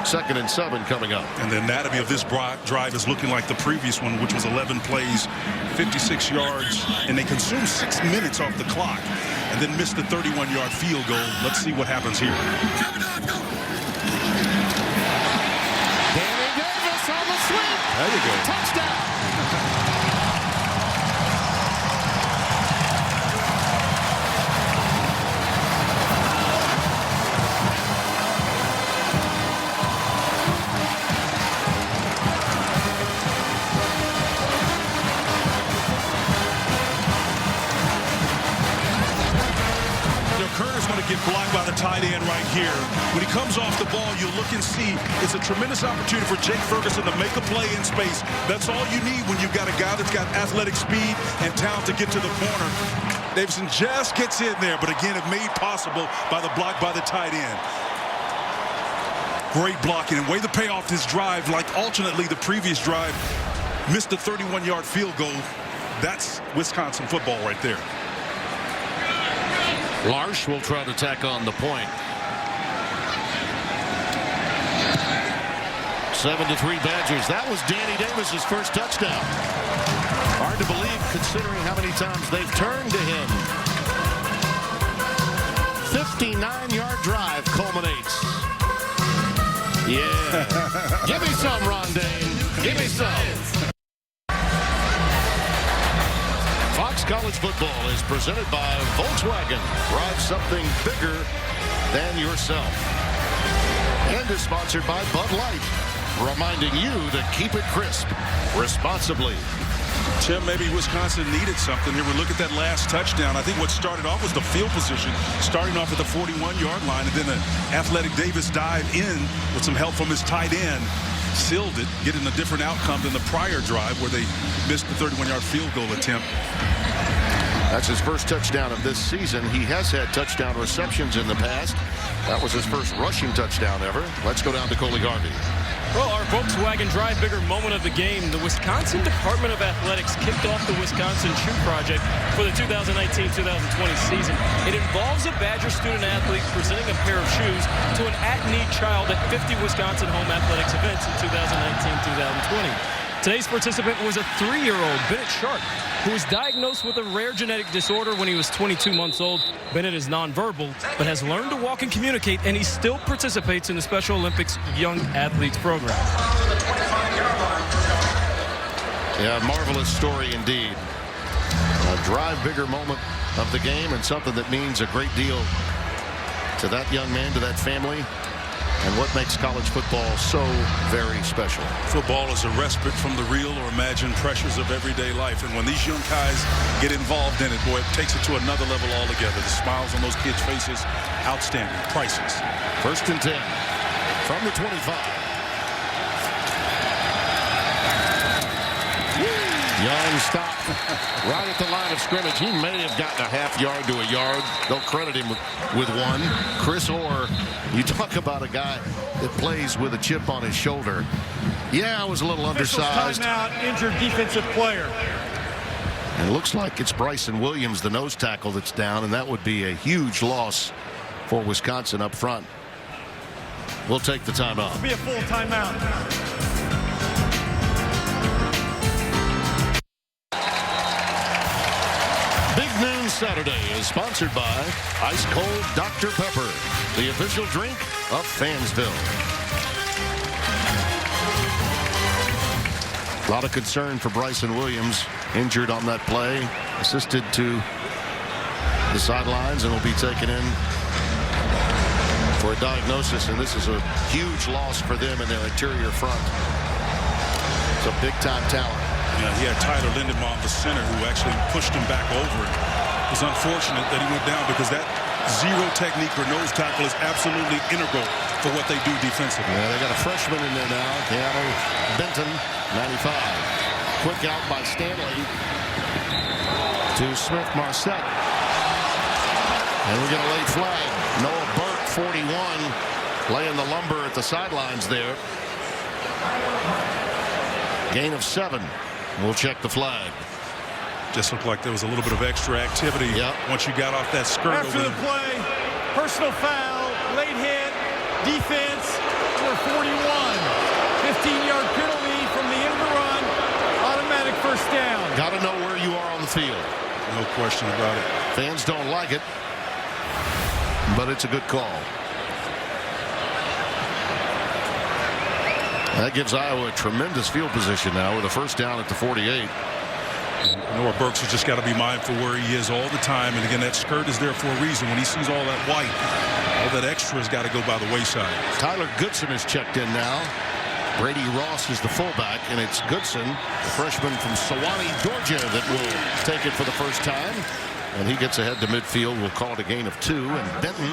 2nd and 7 coming up. And the anatomy of this drive is looking like the previous one, which was 11 plays, 56 yards, and they consumed 6 minutes off the clock and then missed the 31-yard field goal. Let's see what happens here. Danny Davis on the sweep. There you go. Touchdown. Get blocked by the tight end right here. When he comes off the ball, you look and see it's a tremendous opportunity for Jake Ferguson to make a play in space. That's all you need when you've got a guy that's got athletic speed and talent to get to the corner. Davison just gets in there, but again, it made possible by the block by the tight end. Great blocking, and way to pay off this drive, like alternately the previous drive, missed the 31-yard field goal. That's Wisconsin football right there. Larsh will try to tack on the point. 7-3 Badgers. That was Danny Davis's first touchdown. Hard to believe considering how many times they've turned to him. 59-yard drive culminates. Yeah. Give me some, Rondane. Give me some. College football is presented by Volkswagen. Drive something bigger than yourself. And is sponsored by Bud Light, reminding you to keep it crisp responsibly. Tim, maybe Wisconsin needed something here. We look at that last touchdown. I think what started off was the field position, starting off at the 41-yard line, and then an athletic Davis dive in with some help from his tight end. Sealed it, getting a different outcome than the prior drive where they missed the 31-yard field goal attempt. That's his first touchdown of this season. He has had touchdown receptions in the past. That was his first rushing touchdown ever. Let's go down to Coley Harvey. Well, our Volkswagen Drive Bigger moment of the game, the Wisconsin Department of Athletics kicked off the Wisconsin Shoe Project for the 2019-2020 season. It involves a Badger student-athlete presenting a pair of shoes to an at-need child at 50 Wisconsin home athletics events in 2019-2020. Today's participant was a 3-year-old, Bennett Sharp, who was diagnosed with a rare genetic disorder when he was 22 months old. Bennett is nonverbal, but has learned to walk and communicate, and he still participates in the Special Olympics Young Athletes program. Yeah, marvelous story indeed. A drive bigger moment of the game, and something that means a great deal to that young man, to that family, and what makes college football so very special. Football is a respite from the real or imagined pressures of everyday life. And when these young guys get involved in it, boy, it takes it to another level altogether. The smiles on those kids' faces, outstanding, priceless. 1st and 10 from the 25. Young stop right at the line of scrimmage. He may have gotten a half yard to a yard. They'll credit him with one. Chris Orr, you talk about a guy that plays with a chip on his shoulder. Yeah, I was a little undersized. Timeout, injured defensive player. And it looks like it's Bryson Williams, the nose tackle, that's down, and that would be a huge loss for Wisconsin up front. We'll take the timeout. It'll be a full timeout. Noon Saturday is sponsored by Ice Cold Dr. Pepper, the official drink of Fansville. A lot of concern for Bryson Williams, injured on that play, assisted to the sidelines, and will be taken in for a diagnosis. And this is a huge loss for them in their interior front. It's a big-time talent. Yeah, he had Tyler Lindenbaum, the center, who actually pushed him back over. It was unfortunate that he went down because that zero technique or nose tackle is absolutely integral for what they do defensively. Yeah, they got a freshman in there now, Keanu Benton, 95. Quick out by Stanley to Smith-Marsette. And we get a late flag. Noah Burke, 41, laying the lumber at the sidelines there. Gain of 7. We'll check the flag. Just looked like there was a little bit of extra activity once you got off that skirt. After the play, personal foul, late hit, defense, number 41. 15-yard penalty from the end of the run, automatic first down. Got to know where you are on the field. No question about it. Fans don't like it, but it's a good call. That gives Iowa a tremendous field position now with a first down at the 48. Noah Burks has just got to be mindful where he is all the time. And again, that skirt is there for a reason. When he sees all that white, all that extra has got to go by the wayside. Tyler Goodson is checked in now. Brady Ross is the fullback, and it's Goodson, the freshman from Sewanee, Georgia, that will take it for the first time. And he gets ahead to midfield. We'll call it a gain of 2. And Benton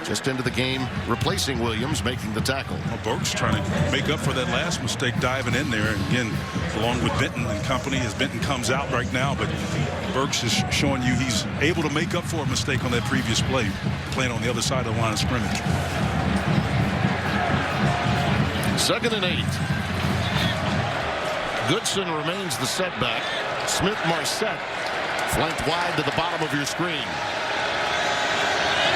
just into the game, replacing Williams, making the tackle. Well, Burks trying to make up for that last mistake, diving in there. And again, along with Benton and company, as Benton comes out right now. But Burks is showing you he's able to make up for a mistake on that previous play, playing on the other side of the line of scrimmage. 2nd and 8. Goodson remains the setback. Smith-Marsette flanked wide to the bottom of your screen.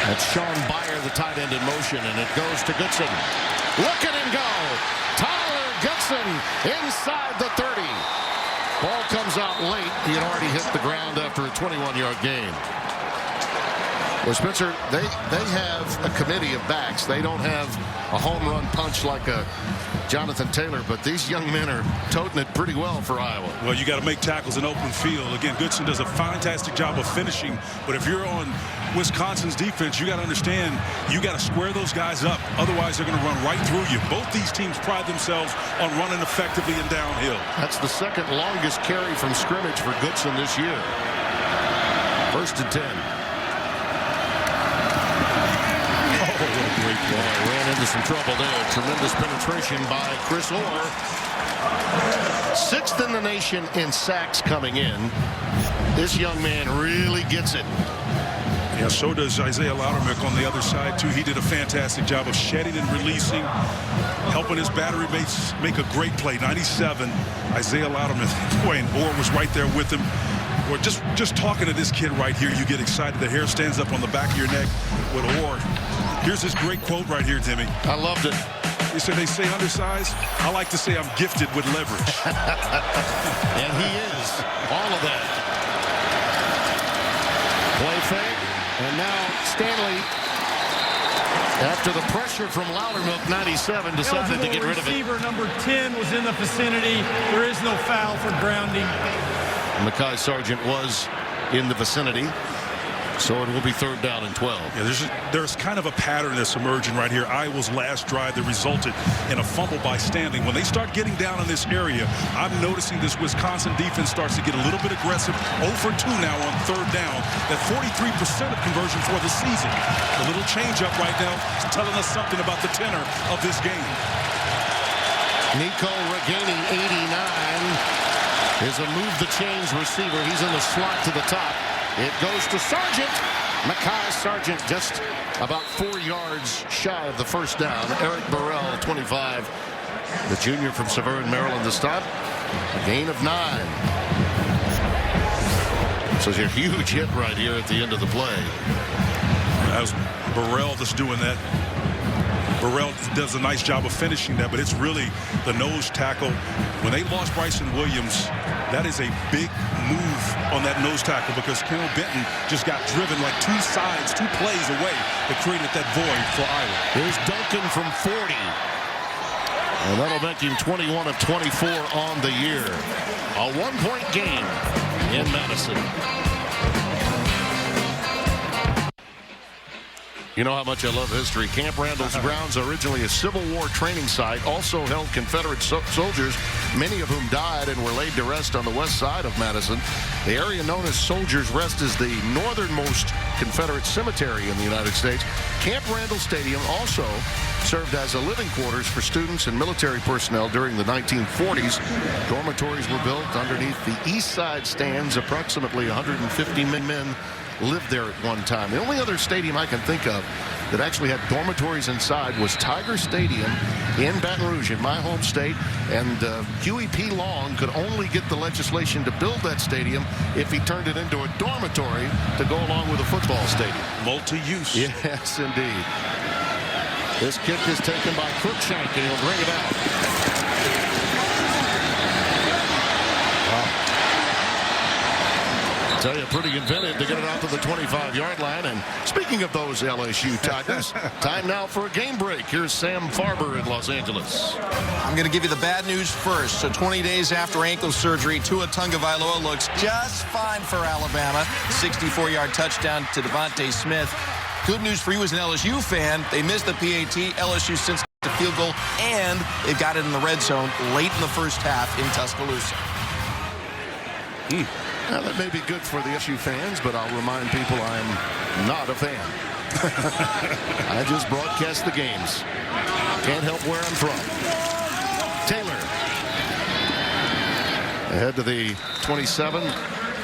That's Sean Byer, the tight end, in motion, and it goes to Goodson. Look at him go! Tyler Goodson inside the 30. Ball comes out late. He had already hit the ground after a 21-yard gain. Well, Spencer, they have a committee of backs. They don't have a home run punch like a Jonathan Taylor, but these young men are toting it pretty well for Iowa. Well, you got to make tackles in open field. Again, Goodson does a fantastic job of finishing, but if you're on Wisconsin's defense, you got to understand you got to square those guys up. Otherwise, they're going to run right through you. Both these teams pride themselves on running effectively and downhill. That's the second longest carry from scrimmage for Goodson this year. 1st and 10. Oh, what a great play. Ran into some trouble there. Tremendous penetration by Chris Orr. 6th in the nation in sacks coming in. This young man really gets it. Yeah, so does Isaiah Loudermilk on the other side, too. He did a fantastic job of shedding and releasing, helping his battery mates make a great play. 97, Isaiah Loudermilk. Boy, and Orr was right there with him. Or just talking to this kid right here, you get excited. The hair stands up on the back of your neck with Orr. Here's this great quote right here, Timmy. I loved it. He said, they say undersized. I like to say I'm gifted with leverage. And he is. All of that. Play fake. And now Stanley, after the pressure from Loudermilk, 97, decided to get rid of it. Receiver number 10 was in the vicinity. There is no foul for grounding. Mekhi Sargent was in the vicinity. So it will be 3rd down and 12. Yeah, there's kind of a pattern that's emerging right here. Iowa's last drive that resulted in a fumble by Stanley. When they start getting down in this area, I'm noticing this Wisconsin defense starts to get a little bit aggressive. 0 for 2 now on 3rd down. That 43% of conversion for the season. A little change up right now is telling us something about the tenor of this game. Nico regaining 89 is a move the chains receiver. He's in the slot to the top. It goes to Sargent. Mekhi Sargent just about 4 yards shy of the 1st down. Eric Burrell, 25. The junior from Severn, Maryland, the stop. A gain of 9. So it's a huge hit right here at the end of the play. That was Burrell that's doing that. Burrell does a nice job of finishing that, but it's really the nose tackle. When they lost Bryson Williams, that is a big move on that nose tackle because Carroll Benton just got driven like 2 sides, 2 plays away that created that void for Iowa. Here's Duncan from 40. And that'll make him 21 of 24 on the year. A 1-point game in Madison. You know how much I love history. Camp Randall's grounds, originally a Civil War training site, also held Confederate soldiers, many of whom died and were laid to rest on the west side of Madison. The area known as Soldiers Rest is the northernmost Confederate cemetery in the United States. Camp Randall Stadium also served as a living quarters for students and military personnel during the 1940s. Dormitories were built underneath the east side stands. Approximately 150 men lived there at one time. The only other stadium I can think of that actually had dormitories inside was Tiger Stadium in Baton Rouge, in my home state. And Huey P. Long could only get the legislation to build that stadium if he turned it into a dormitory to go along with a football stadium. Multi-use. Yes, indeed. This kick is taken by Cruikshank, and he'll bring it out. Tell you, pretty inventive to get it out to the 25-yard line. And speaking of those LSU Tigers, time now for a game break. Here's Sam Farber in Los Angeles. I'm going to give you the bad news first. So 20 days after ankle surgery, Tua Tagovailoa looks just fine for Alabama. 64-yard touchdown to Devontae Smith. Good news for you as an LSU fan. They missed the PAT. LSU since the field goal, and they got it in the red zone late in the first half in Tuscaloosa. Now, that may be good for the LSU fans, but I'll remind people I'm not a fan. I just broadcast the games. Can't help where I'm from. Taylor. Ahead to the 27.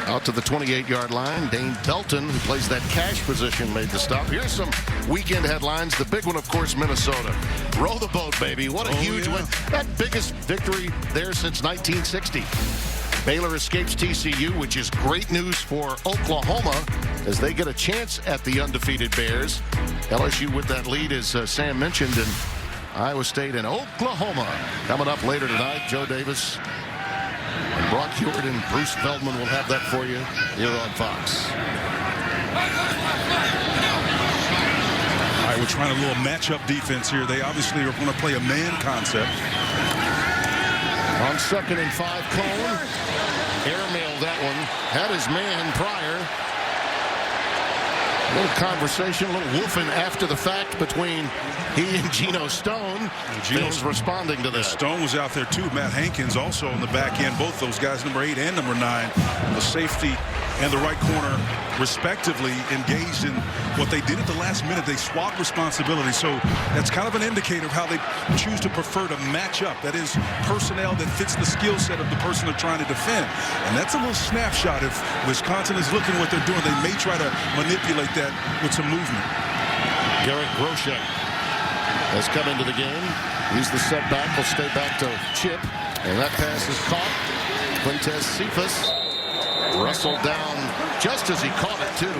Out to the 28-yard line. Dane Belton, who plays that cash position, made the stop. Here's some weekend headlines. The big one, of course, Minnesota. Row the boat, baby. What a huge win. That biggest victory there since 1960. Baylor escapes TCU, which is great news for Oklahoma as they get a chance at the undefeated Bears. LSU with that lead, as Sam mentioned, and Iowa State and Oklahoma coming up later tonight. Joe Davis and Brock Hewitt and Bruce Feldman will have that for you here on Fox. All right, we're trying a little matchup defense here. They obviously are going to play a man concept. On 2nd and 5, Cone airmailed that one. Had his man prior. A little conversation, a little woofing after the fact between he and Geno Stone. Gino's responding to that. Stone was out there too. Matt Hankins also on the back end. Both those guys, number 8 and number 9, the safety and the right corner, respectively, engaged in what they did at the last minute. They swapped responsibility. So that's kind of an indicator of how they choose to prefer to match up. That is personnel that fits the skill set of the person they're trying to defend. And that's a little snapshot. If Wisconsin is looking what they're doing, they may try to manipulate that with some movement. Garrett Groshek has come into the game. He's the setback. Will stay back to Chip. And that pass is caught. Quintez Cephas wrestled down just as he caught it, too,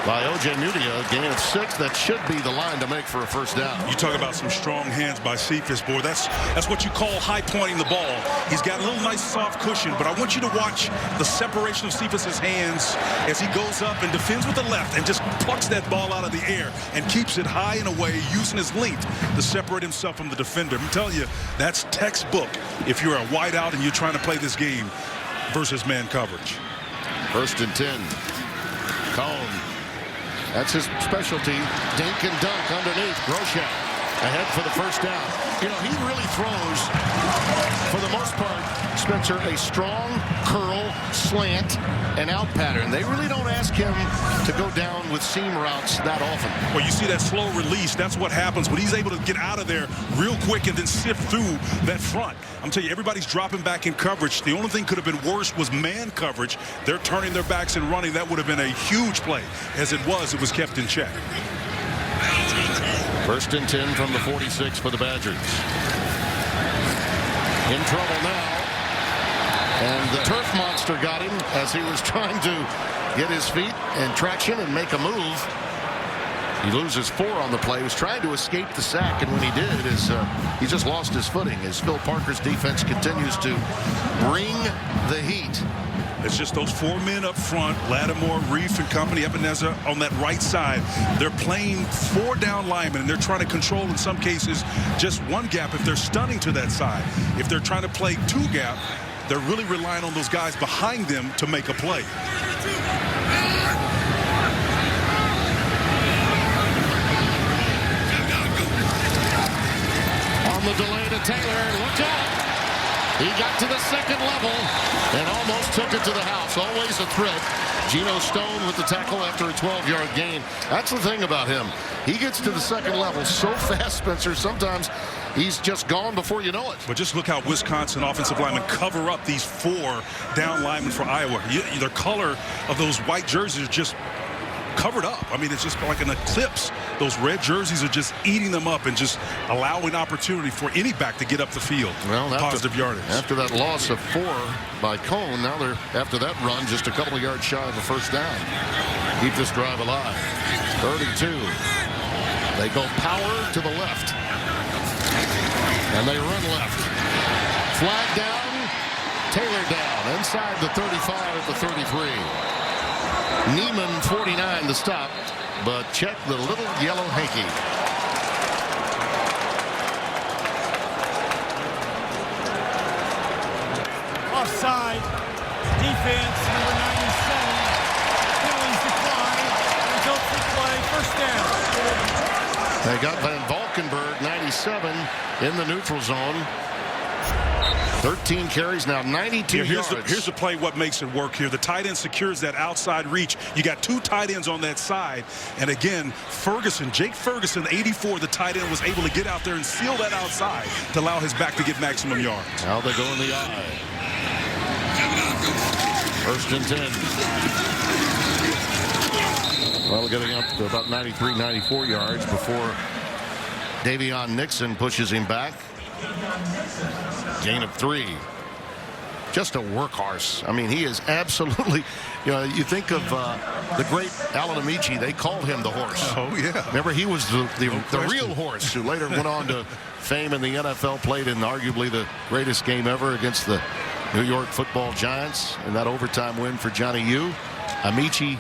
by O.J. Mudia. Gain of 6. That should be the line to make for a first down. You talk about some strong hands by Cephas, boy. That's what you call high pointing the ball. He's got a little nice soft cushion, but I want you to watch the separation of Cephas's hands as he goes up and defends with the left and just plucks that ball out of the air and keeps it high and away, using his length to separate himself from the defender. I'm telling you, that's textbook if you're a wideout and you're trying to play this game versus man coverage. 1st and 10. Cone. That's his specialty. Dink and dunk underneath. Groshek ahead for the first down. You know, he really throws, for the most part, Spencer, a strong curl, slant, and out pattern. They really don't ask him to go down with seam routes that often. Well, you see that slow release. That's what happens when he's able to get out of there real quick and then sift through that front. I'm telling you, everybody's dropping back in coverage. The only thing could have been worse was man coverage. They're turning their backs and running. That would have been a huge play. As it was kept in check. 1st and 10 from the 46 for the Badgers. In trouble now. And the turf monster got him as he was trying to get his feet and traction and make a move. He loses 4 on the play. He was trying to escape the sack, and when he did, he just lost his footing as Phil Parker's defense continues to bring the heat. It's just those 4 men up front, Lattimore, Reef, and company, Ebenezer on that right side. They're playing 4 down linemen, and they're trying to control, in some cases, just 1 gap if they're stunning to that side. If they're trying to play 2 gap, they're really relying on those guys behind them to make a play. On the delay to Taylor, look out! He got to the 2nd level and almost took it to the house. Always a threat. Geno Stone with the tackle after a 12-yard gain. That's the thing about him. He gets to the 2nd level so fast, Spencer, sometimes he's just gone before you know it. But just look how Wisconsin offensive linemen cover up these 4 down linemen for Iowa. The color of those white jerseys are just covered up. I mean, it's just like an eclipse. Those red jerseys are just eating them up and just allowing opportunity for any back to get up the field. Well, positive yardage. After that loss of 4 by Cone, now they're, after that run, just a couple of yards shy of a first down. Keep this drive alive. 32. They go power to the left. And they run left. Flag down. Taylor down. Inside the 35 at the 33. Neiman 49 to stop, but check the little yellow hanky. Offside. Defense, number 97. Penalties decline. Results play. First down. They got Van Valkenburg, 97, in the neutral zone. 13 carries now, 92 yards. Here's the play, what makes it work here. The tight end secures that outside reach. You got 2 tight ends on that side. And again, Jake Ferguson, 84, the tight end, was able to get out there and seal that outside to allow his back to get maximum yards. Now they go in the eye. 1st and 10. Well, getting up to about 93, 94 yards before Davion Nixon pushes him back. Gain of 3. Just a workhorse. I mean, he is absolutely, you think of the great Alan Amici, they called him the horse. Oh, yeah. Remember, he was the real horse who later went on to fame in the NFL, played in arguably the greatest game ever against the New York Football Giants in that overtime win for Johnny U. Amici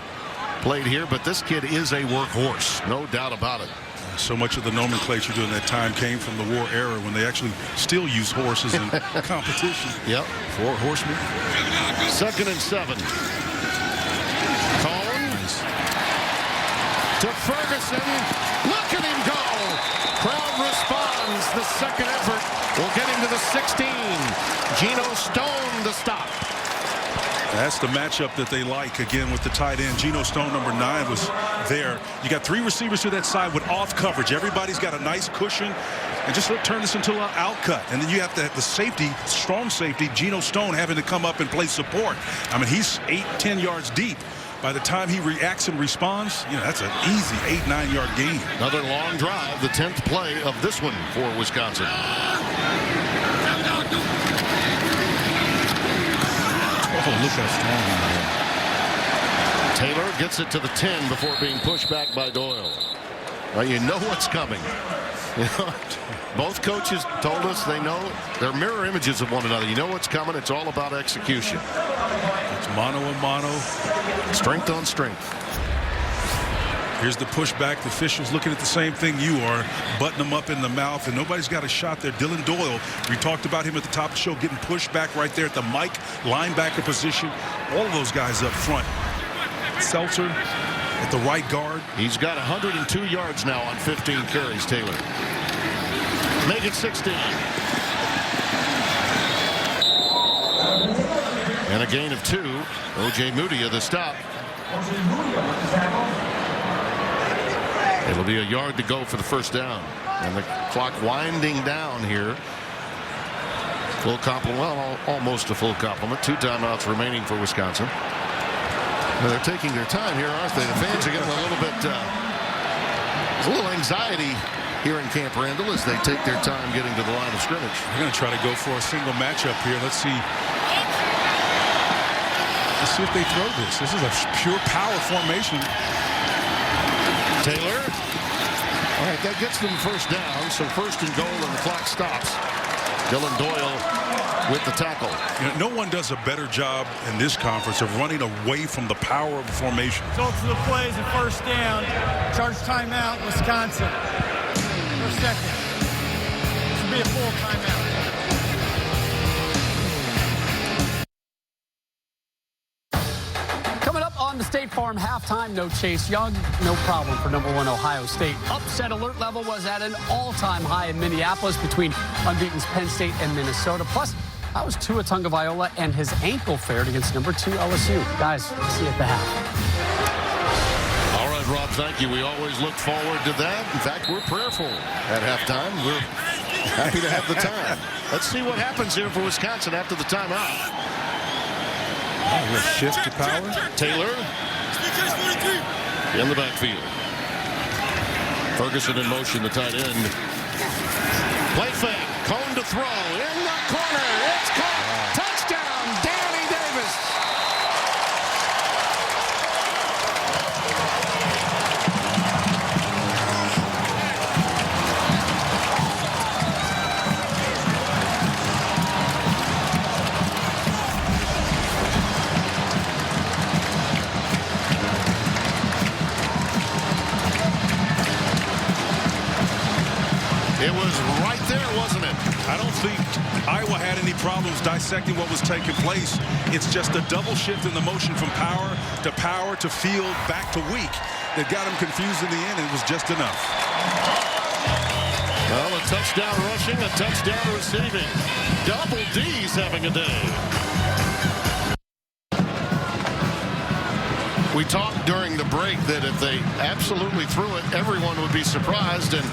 played here, but this kid is a workhorse, no doubt about it. So much of the nomenclature during that time came from the war era when they actually still use horses in competition. Yep. 4 horsemen. 2nd and 7. Cone to Ferguson. Look at him go. Crowd responds. The second effort will get him to the 16. Geno Stone the stop. That's the matchup that they like, again, with the tight end. Geno Stone, number 9, was there. You got 3 receivers to that side with off coverage. Everybody's got a nice cushion. And just turn this into an out cut. And then you have to have the safety, strong safety, Geno Stone, having to come up and play support. I mean, he's 8-10 yards deep. By the time he reacts and responds, you know, that's an easy 8-9 yard gain. Another long drive, the 10th play of this one for Wisconsin. Oh, look how strong he is. Taylor gets it to the 10 before being pushed back by Doyle. Well, you know what's coming. You know, both coaches told us they know they're mirror images of one another. You know what's coming. It's all about execution. It's mano a mano. Strength on strength. Here's the pushback. The officials looking at the same thing you are, butting them up in the mouth, and nobody's got a shot there. Dylan Doyle, we talked about him at the top of the show, getting pushed back right there at the Mike linebacker position. All of those guys up front. Seltzer at the right guard. He's got 102 yards now on 15 carries, Taylor. Make it 16. And a gain of 2. O.J. Moody at the stop. It'll be a yard to go for the first down. And the clock winding down here. Full complement, well, almost a full complement. 2 timeouts remaining for Wisconsin. Well, they're taking their time here, aren't they? The fans are getting a little bit, there's a little anxiety here in Camp Randall as they take their time getting to the line of scrimmage. They're going to try to go for a single matchup here. Let's see. Let's see if they throw this. This is a pure power formation. Taylor. All right, that gets them first down. So 1st and goal, and the clock stops. Dylan Doyle with the tackle. You know, no one does a better job in this conference of running away from the power of a formation. Results of the plays and first down. Charge timeout, Wisconsin. For second. Should be a full timeout. Coming up on the State Farm halftime, no Chase Young, no problem for number 1 Ohio State. Upset alert level was at an all-time high in Minneapolis between unbeaten Penn State and Minnesota. Plus, that was Tua Tagovailoa and his ankle fared against number 2 LSU. Guys, see you at the half. All right, Rob, thank you. We always look forward to that. In fact, we're prayerful at halftime. We're happy to have the time. Let's see what happens here for Wisconsin after the timeout. Oh, shift to power. Taylor in the backfield. Ferguson in motion, the tight end. Play fake. Cone to throw. In the corner. It's caught. Touchdown, Danny Davis. It was right there, wasn't it? I don't think Iowa had any problems dissecting what was taking place. It's just a double shift in the motion from power to field back to weak that got him confused in the end. It was just enough. Well, a touchdown rushing, a touchdown receiving. Double D's having a day. We talked during the break that if they absolutely threw it, everyone would be surprised, and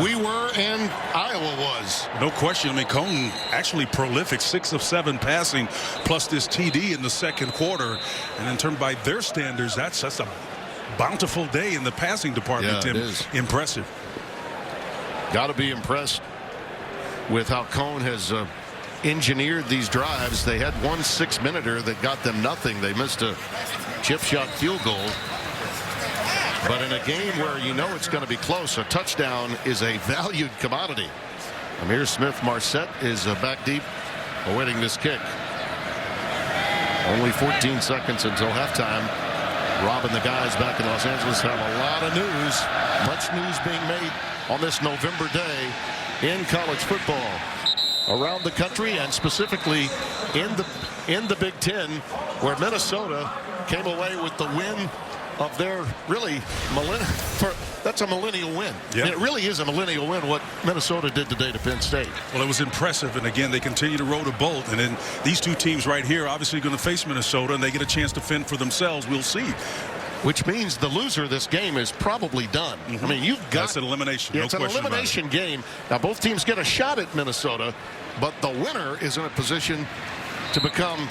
we were, and Iowa was. No question. I mean, Cone actually prolific, 6 of 7 passing, plus this TD in the second quarter. And in terms by their standards, that's a bountiful day in the passing department, Tim. It is. Impressive. Got to be impressed with how Cone has engineered these drives. They had one 6-minute that got them nothing. They missed a chip shot field goal. But in a game where you know it's going to be close, a touchdown is a valued commodity. Amir Smith-Marsette is back deep awaiting this kick. Only 14 seconds until halftime. Rob and the guys back in Los Angeles have a lot of news. Much news being made on this November day in college football around the country, and specifically in the Big Ten, where Minnesota came away with the win of their that's a millennial win. Yep. It really is a millennial win what Minnesota did today to Penn State. Well, it was impressive, and again, they continue to roll the boat. And then these two teams right here obviously going to face Minnesota, and they get a chance to fend for themselves. We'll see. Which means the loser of this game is probably done. I mean, you've got... That's an elimination. Yeah, No it's an question elimination game. Now, both teams get a shot at Minnesota, but the winner is in a position to become,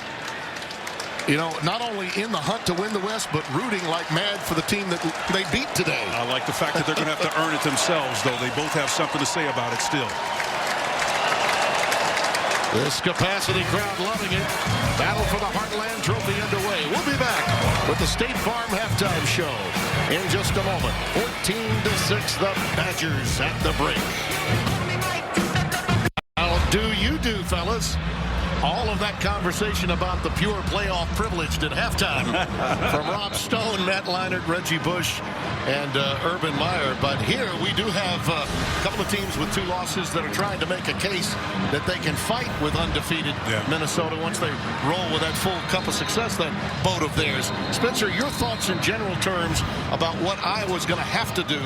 you know, not only in the hunt to win the West, but rooting like mad for the team that they beat today. I like the fact that they're going to have to earn it themselves, though. They both have something to say about it still. This capacity crowd loving it. Battle for the Heartland Trophy underway. We'll be back with the State Farm halftime show in just a moment. 14-6, the Badgers at the break. How do you do, fellas? All of that conversation about the pure playoff privileged at halftime from Rob Stone, Matt Leinart, Reggie Bush, and Urban Meyer. But here we do have a couple of teams with 2 losses that are trying to make a case that they can fight with undefeated Minnesota once they roll with that full cup of success, that boat of theirs. Spencer, your thoughts in general terms about what Iowa's going to have to do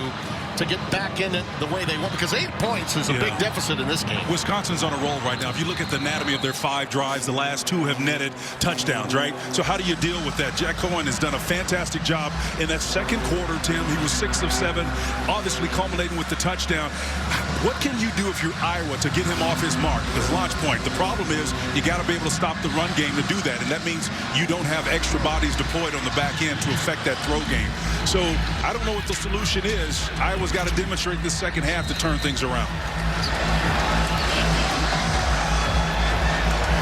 to get back in it the way they want, because 8 points is a big deficit in this game. Wisconsin's on a roll right now. If you look at the anatomy of their 5 drives, the last 2 have netted touchdowns, right? So how do you deal with that? Jack Cohen has done a fantastic job in that second quarter, Tim. He was 6 of 7, obviously culminating with the touchdown. What can you do if you're Iowa to get him off his mark, his launch point? The problem is you got to be able to stop the run game to do that, and that means you don't have extra bodies deployed on the back end to affect that throw game. So I don't know what the solution is. Iowa's got to demonstrate this second half to turn things around.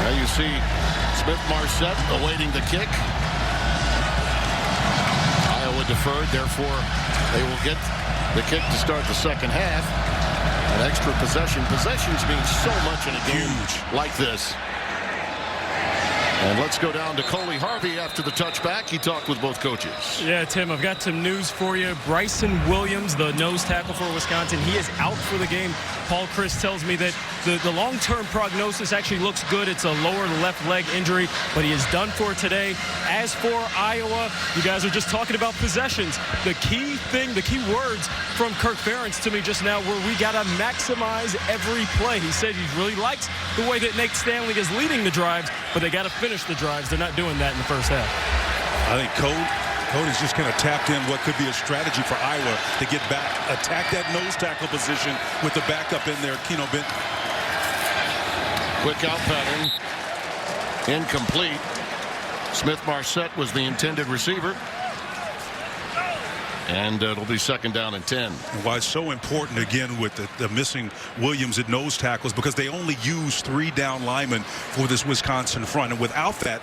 Now you see Smith-Marsette awaiting the kick. Iowa deferred, therefore they will get the kick to start the second half. An extra possession. Possessions mean so much in a game like this. And let's go down to Coley Harvey after the touchback. He talked with both coaches. Yeah, Tim, I've got some news for you. Bryson Williams, the nose tackle for Wisconsin, he is out for the game. Paul Chris tells me that the long-term prognosis actually looks good. It's a lower left leg injury, but he is done for today. As for Iowa, you guys are just talking about possessions. The key thing, the key words from Kirk Ferentz to me just now were we got to maximize every play. He said he really likes the way that Nate Stanley is leading the drives, but they got to finish the drives. They're not doing that in the first half. I think Cody's just kind of tapped in what could be a strategy for Iowa to get back, attack that nose tackle position with the backup in there, Keno Benton. Quick out pattern. Incomplete. Smith-Marsette was the intended receiver. And it'll be 2nd down and 10. And why it's so important, again, with the missing Williams at nose tackles, because they only use 3 down linemen for this Wisconsin front. And without that,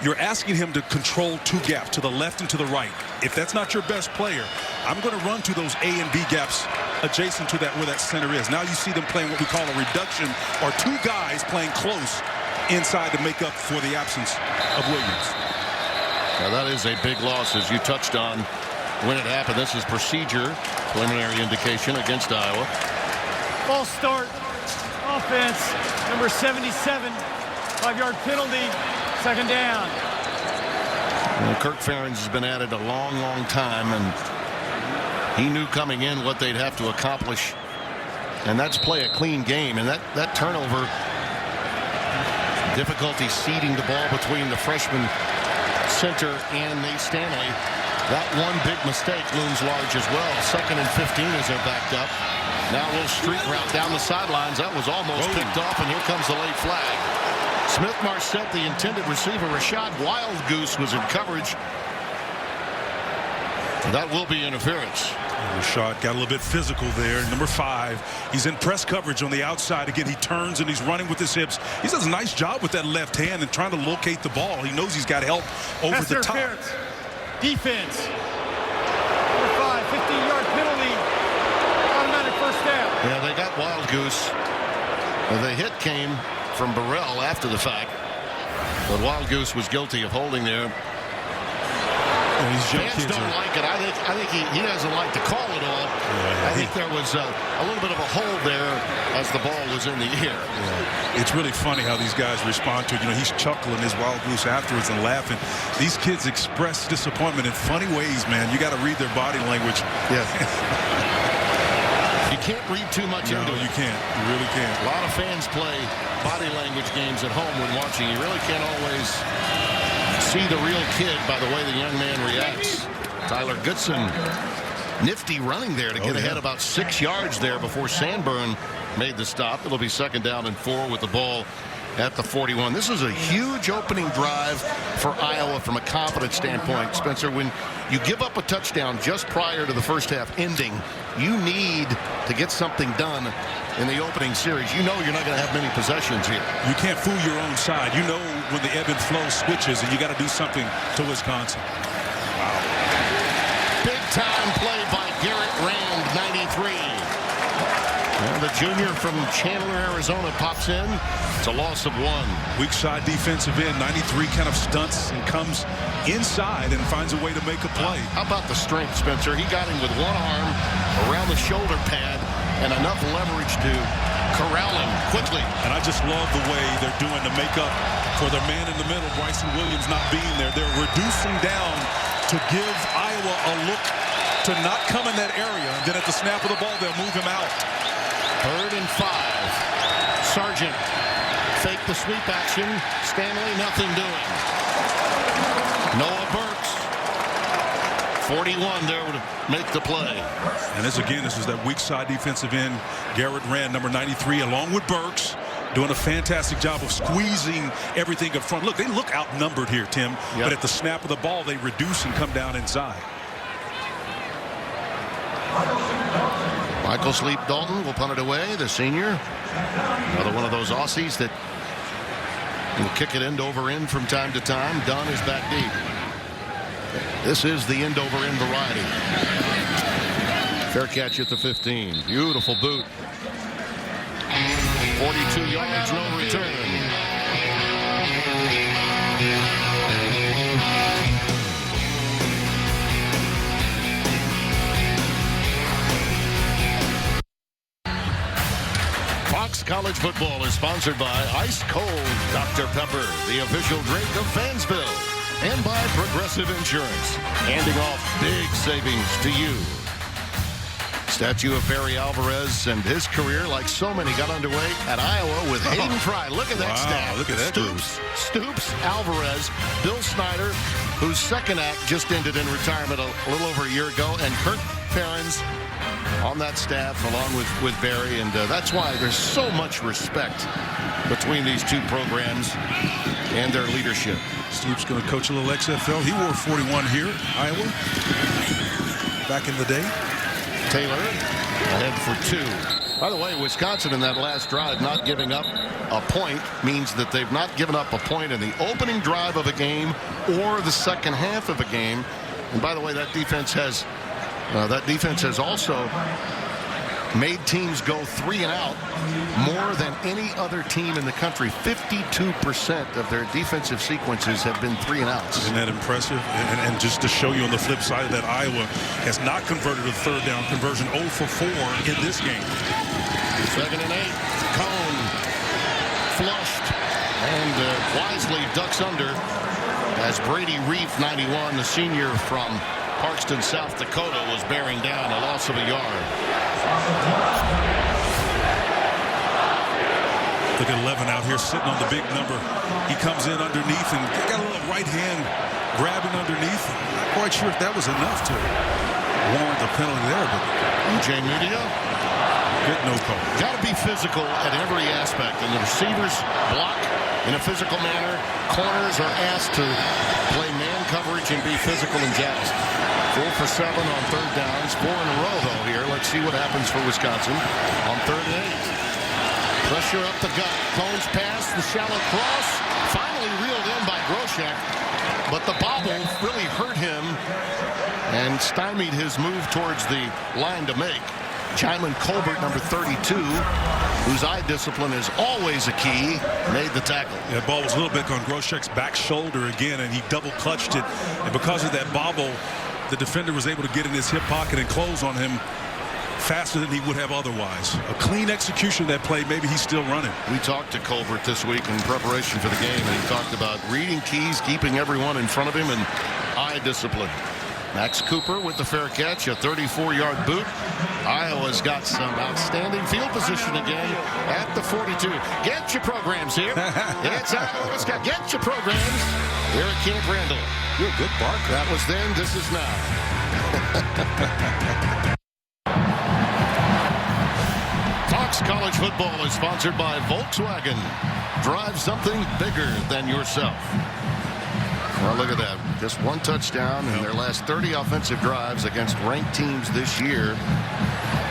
you're asking him to control 2 gaps, to the left and to the right. If that's not your best player, I'm going to run to those A and B gaps adjacent to that where that center is. Now you see them playing what we call a reduction, or 2 guys playing close inside to make up for the absence of Williams. Now that is a big loss, as you touched on. When it happened, this is procedure, preliminary indication against Iowa. False start. Offense, number 77. 5-yard penalty. 2nd down. Well, Kirk Ferentz has been at it a long, long time, and he knew coming in what they'd have to accomplish, and that's play a clean game. And that turnover, difficulty seeding the ball between the freshman center and Nate Stanley. That one big mistake looms large as well. 2nd and 15 as they're backed up. Now a little street route down the sidelines. That was almost picked off, and here comes the late flag. Smith-Marsette, the intended receiver. Rashad Wildgoose was in coverage. That will be interference. Rashad got a little bit physical there. Number 5, he's in press coverage on the outside. Again, he turns and he's running with his hips. He does a nice job with that left hand and trying to locate the ball. He knows he's got help over the top. Defense. Number 5, 15-yard penalty. Automatic 1st down. Yeah, they got Wildgoose. The hit came from Burrell after the fact, but Wildgoose was guilty of holding there. And these young Fans kids don't like it. I think he doesn't like to call it all. I think there was a little bit of a hold there as the ball was in the air. It's really funny how these guys respond to it. You know, he's chuckling his wild goose afterwards and laughing. These kids express disappointment in funny ways, man. You got to read their body language. Yeah. You can't read too much into it. No, you can't. You really can't. A lot of fans play body language games at home when watching. You really can't always see the real kid by the way the young man reacts. Tyler Goodson, nifty running there to get ahead about 6 yards there before Sanborn made the stop. It'll be 2nd down and 4 with the ball at the 41. This is a huge opening drive for Iowa from a confidence standpoint. Spencer, when you give up a touchdown just prior to the first half ending, you need to get something done in the opening series. You know you're not going to have many possessions here. You can't fool your own side. You know when the ebb and flow switches, and you got to do something to Wisconsin. Big time play by Garrett Rand, 93. And the junior from Chandler, Arizona pops in. It's a loss of 1. Weak side defensive end, 93 kind of stunts and comes inside and finds a way to make a play. How about the strength, Spencer? He got him with one arm around the shoulder pad and enough leverage to corral him quickly. And I just love the way they're doing to make up for their man in the middle, Bryson Williams, not being there. They're reducing down to give Iowa a look to not come in that area. And then at the snap of the ball, they'll move him out. 3rd and 5. Sargent fake the sweep action. Stanley, nothing doing. Noah Burks, 41 there to make the play. And this is that weak side defensive end, Garrett Rand, number 93, along with Burks, doing a fantastic job of squeezing everything up front. Look, they look outnumbered here, Tim. Yep. But at the snap of the ball, they reduce and come down inside. Michael Sleep Dalton will punt it away, the senior. Another one of those Aussies that will kick it end over end from time to time. Dunn is back deep. This is the end over end variety. Fair catch at the 15. Beautiful boot. 42 yards, no return. Fox College Football is sponsored by Ice Cold Dr. Pepper, the official drink of Fansville, and by Progressive Insurance, handing off big savings to you. Statue of Barry Alvarez and his career, like so many, got underway at Iowa with Hayden Fry. Look at that stat. Look at that. Stoops, Alvarez, Bill Snyder, whose second act just ended in retirement a little over a year ago, and Kurt Ferentz on that staff along with Barry. And that's why there's so much respect between these two programs and their leadership. Stoops going to coach a little XFL. He wore 41 here, Iowa, back in the day. Taylor ahead for 2. By the way, Wisconsin in that last drive not giving up a point means that they've not given up a point in the opening drive of a game or the second half of a game. And by the way, that defense has also made teams go 3 and out more than any other team in the country. 52% of their defensive sequences have been 3 and outs. Isn't that impressive? And just to show you on the flip side of that, Iowa has not converted a 3rd down conversion, 0 for 4 in this game. 2nd and 8. Cone flushed and wisely ducks under as Brady Reef, 91, the senior from Parkston, South Dakota, was bearing down, a loss of a yard. Look at 11 out here sitting on the big number. He comes in underneath and got a little right hand grabbing underneath. Not quite sure if that was enough to warrant the penalty there. But Jay Media, good no call. Got to be physical at every aspect, and the receivers block in a physical manner. Corners are asked to play man coverage and be physical and jazzed. 4 for 7 on 3rd downs. 4 in a row, though, here. Let's see what happens for Wisconsin on 3rd and 8. Pressure up the gut. Cone's pass, the shallow cross. Finally reeled in by Groshek, but the bobble really hurt him and stymied his move towards the line to make. Jyman Colbert, number 32, whose eye discipline is always a key, made the tackle. That ball was a little bit on Groshek's back shoulder again, and he double clutched it. And because of that bobble, the defender was able to get in his hip pocket and close on him faster than he would have otherwise. A clean execution of that play. Maybe he's still running. We talked to Colbert this week in preparation for the game, and he talked about reading keys, keeping everyone in front of him, and eye discipline. Max Cooper with the fair catch, a 34-yard boot. Iowa's got some outstanding field position again at the 42. Get your programs here. It's Iowa's got get your programs here at Camp Randall. You're a good barker. That was then, this is now. Fox College Football is sponsored by Volkswagen. Drive something bigger than yourself. Well, look at that. Just one touchdown in their last 30 offensive drives against ranked teams this year.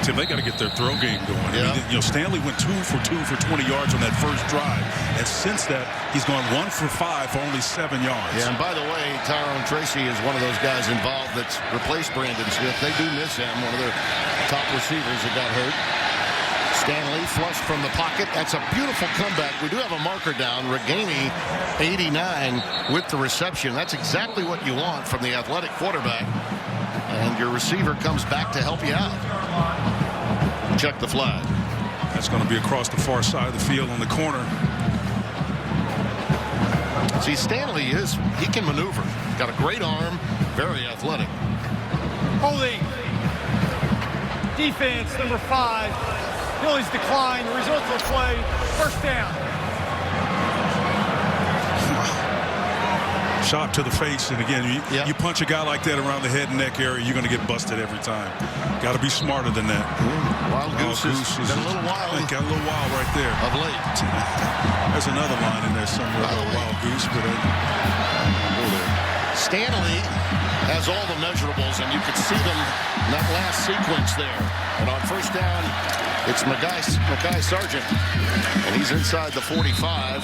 Tim, they got to get their throw game going. Yeah. I mean, Stanley went 2 for 2 for 20 yards on that first drive. And since that, he's gone 1 for 5 for only 7 yards. Yeah, and by the way, Tyrone Tracy is one of those guys involved that's replaced Brandon Smith. They do miss him, one of their top receivers that got hurt. Stanley flushed from the pocket. That's a beautiful comeback. We do have a marker down. Reganey, 89, with the reception. That's exactly what you want from the athletic quarterback. And your receiver comes back to help you out. Check the flag. That's going to be across the far side of the field on the corner. See, Stanley he can maneuver. Got a great arm, very athletic. Holding. Defense, number 5. Phillies decline. The result of the play, first down. Shot to the face, and again, you punch a guy like that around the head and neck area, you're going to get busted every time. Got to be smarter than that. Wild Goose is a little wild. Got a little wild right there. Of late. There's another line in there somewhere, Wild Goose. But Stanley has all the measurables, and you could see them in that last sequence there. And on first down, it's Mekhi Sargent, and he's inside the 45,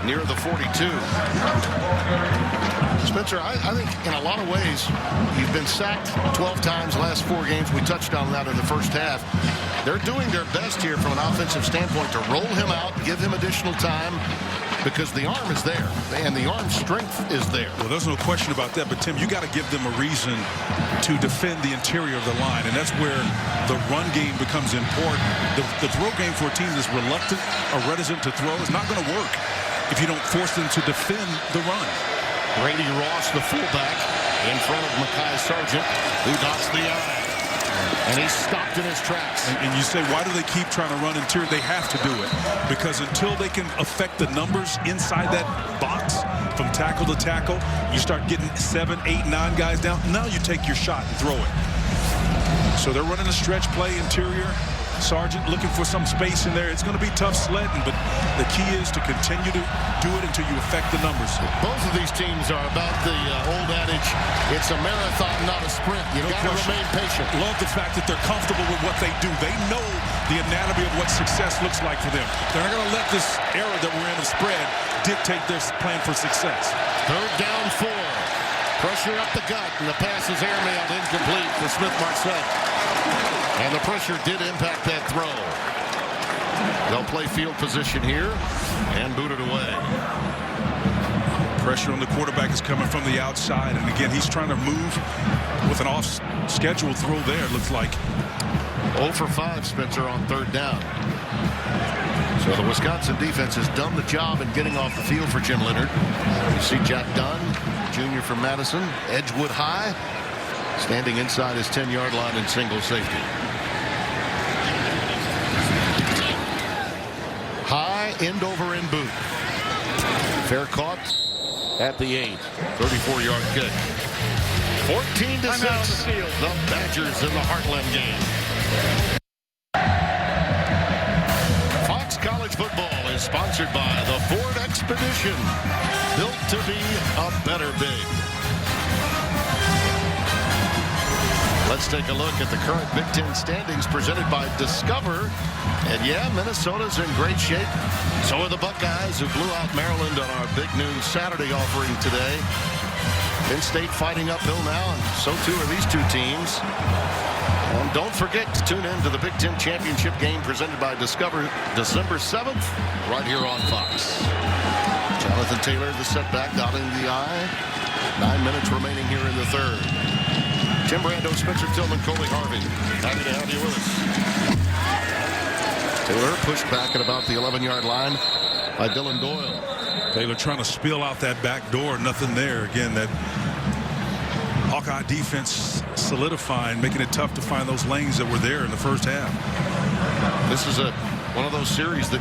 near the 42. Spencer, I think in a lot of ways, you've been sacked 12 times last 4 games. We touched on that in the first half. They're doing their best here from an offensive standpoint to roll him out, give him additional time, because the arm is there, and the arm strength is there. Well, there's no question about that, but Tim, you got to give them a reason to defend the interior of the line, and that's where the run game becomes important. The throw game for a team that's reluctant or reticent to throw is not going to work if you don't force them to defend the run. Brady Ross, the fullback, in front of Mekhi Sargent, who dots the I. And he's stopped in his tracks. And you say, why do they keep trying to run interior? They have to do it. Because until they can affect the numbers inside that box from tackle to tackle, you start getting 7, 8, 9 guys down. Now you take your shot and throw it. So they're running a stretch play interior. Sargent looking for some space in there. It's going to be tough sledding, but the key is to continue to do it until you affect the numbers. Both of these teams are about the old adage, it's a marathon, not a sprint. You got to remain patient. Love the fact that they're comfortable with what they do. They know the anatomy of what success looks like for them. They're not going to let this era that we're in of spread dictate their plan for success. Third down 4. Pressure up the gut, and the pass is airmailed incomplete for Smith-Marsette. And the pressure did impact that throw. They'll play field position here and boot it away. Pressure on the quarterback is coming from the outside, and again, he's trying to move with an off-schedule throw there, it looks like. 0 for 5, Spencer, on third down. So the Wisconsin defense has done the job in getting off the field for Jim Leonhard. You see Jack Dunn, junior from Madison, Edgewood High, standing inside his 10-yard line in single safety. High, end over end boot. Fair caught at the 8. 34-yard kick. 14-6. The Badgers in the Heartland game. Fox College Football is sponsored by the Ford Expedition. Built to be a better big. Let's take a look at the current Big Ten standings presented by Discover. And yeah, Minnesota's in great shape. So are the Buckeyes, who blew out Maryland on our big noon Saturday offering today. Penn State fighting uphill now, and so too are these two teams. And don't forget to tune in to the Big Ten Championship game presented by Discover December 7th, right here on Fox. Jonathan Taylor, the setback, dotting the I. 9 minutes remaining here in the third. Tim Brando, Spencer Tillman, Coley Harvey. Happy to have you with us. Taylor pushed back at about the 11-yard line by Dylan Doyle. Taylor trying to spill out that back door. Nothing there. Again, that Hawkeye defense solidifying, making it tough to find those lanes that were there in the first half. This is one of those series that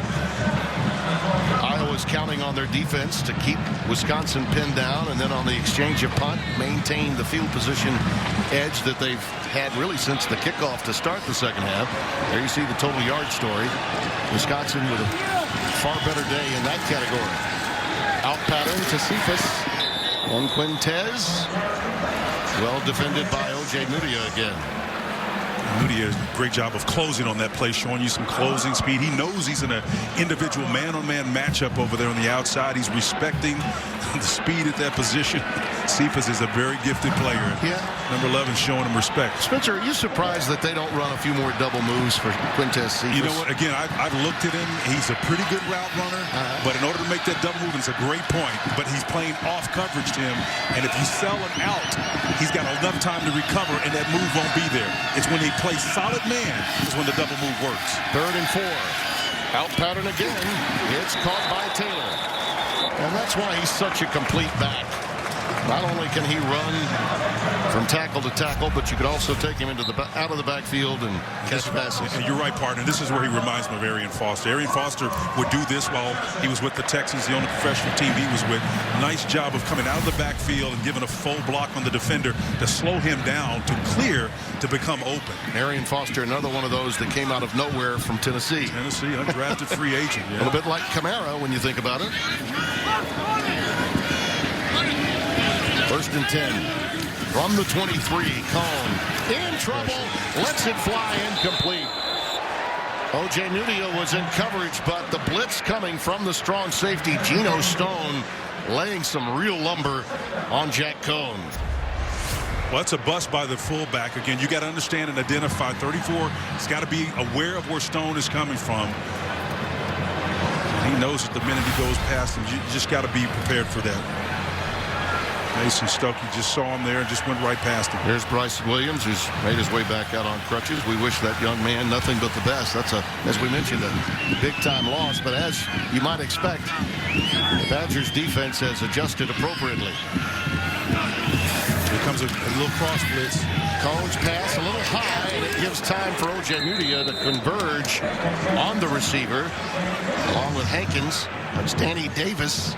Iowa's counting on their defense to keep Wisconsin pinned down, and then on the exchange of punt, maintain the field position edge that they've had really since the kickoff to start the second half. There you see the total yard story. Wisconsin with a far better day in that category. Out pattern to Cephas and Quintez. Well defended by O.J. Mudia again. Mudia, great job of closing on that play, showing you some closing speed. He knows he's in an individual man-on-man matchup over there on the outside. He's respecting the speed at that position. Cephas is a very gifted player. Yeah. Number 11 showing him respect. Spencer, are you surprised that they don't run a few more double moves for Quintez Cephas? You know what? Again, I've looked at him. He's a pretty good route runner, but in order to make that double move, it's a great point. But he's playing off coverage to him, and if you sell him out, he's got enough time to recover, and that move won't be there. It's when he plays solid man is when the double move works. 3rd and 4. Out pattern again. It's caught by Taylor. And that's why he's such a complete back. Not only can he run from tackle to tackle, but you could also take him into out of the backfield and catch passes. And you're right, partner. This is where he reminds me of Arian Foster. Arian Foster would do this while he was with the Texans, the only professional team he was with. Nice job of coming out of the backfield and giving a full block on the defender to slow him down, to clear, to become open. Arian Foster, another one of those that came out of nowhere from Tennessee. Tennessee, undrafted free agent. Yeah. A little bit like Kamara when you think about it. 1st and 10. From the 23, Cone in trouble, lets it fly incomplete. O.J. Mudia was in coverage, but the blitz coming from the strong safety, Geno Stone, laying some real lumber on Jack Cone. Well, that's a bust by the fullback. Again, you got to understand and identify. 34, he's got to be aware of where Stone is coming from. He knows that the minute he goes past him, you just got to be prepared for that. Mason Stokey just saw him there and just went right past him. There's Bryce Williams, who's made his way back out on crutches. We wish that young man nothing but the best. That's, as we mentioned, a big-time loss. But as you might expect, the Badgers' defense has adjusted appropriately. Here comes a little cross blitz. Cone's pass a little high, and it gives time for O.J. Mudia to converge on the receiver, along with Hankins. That's Danny Davis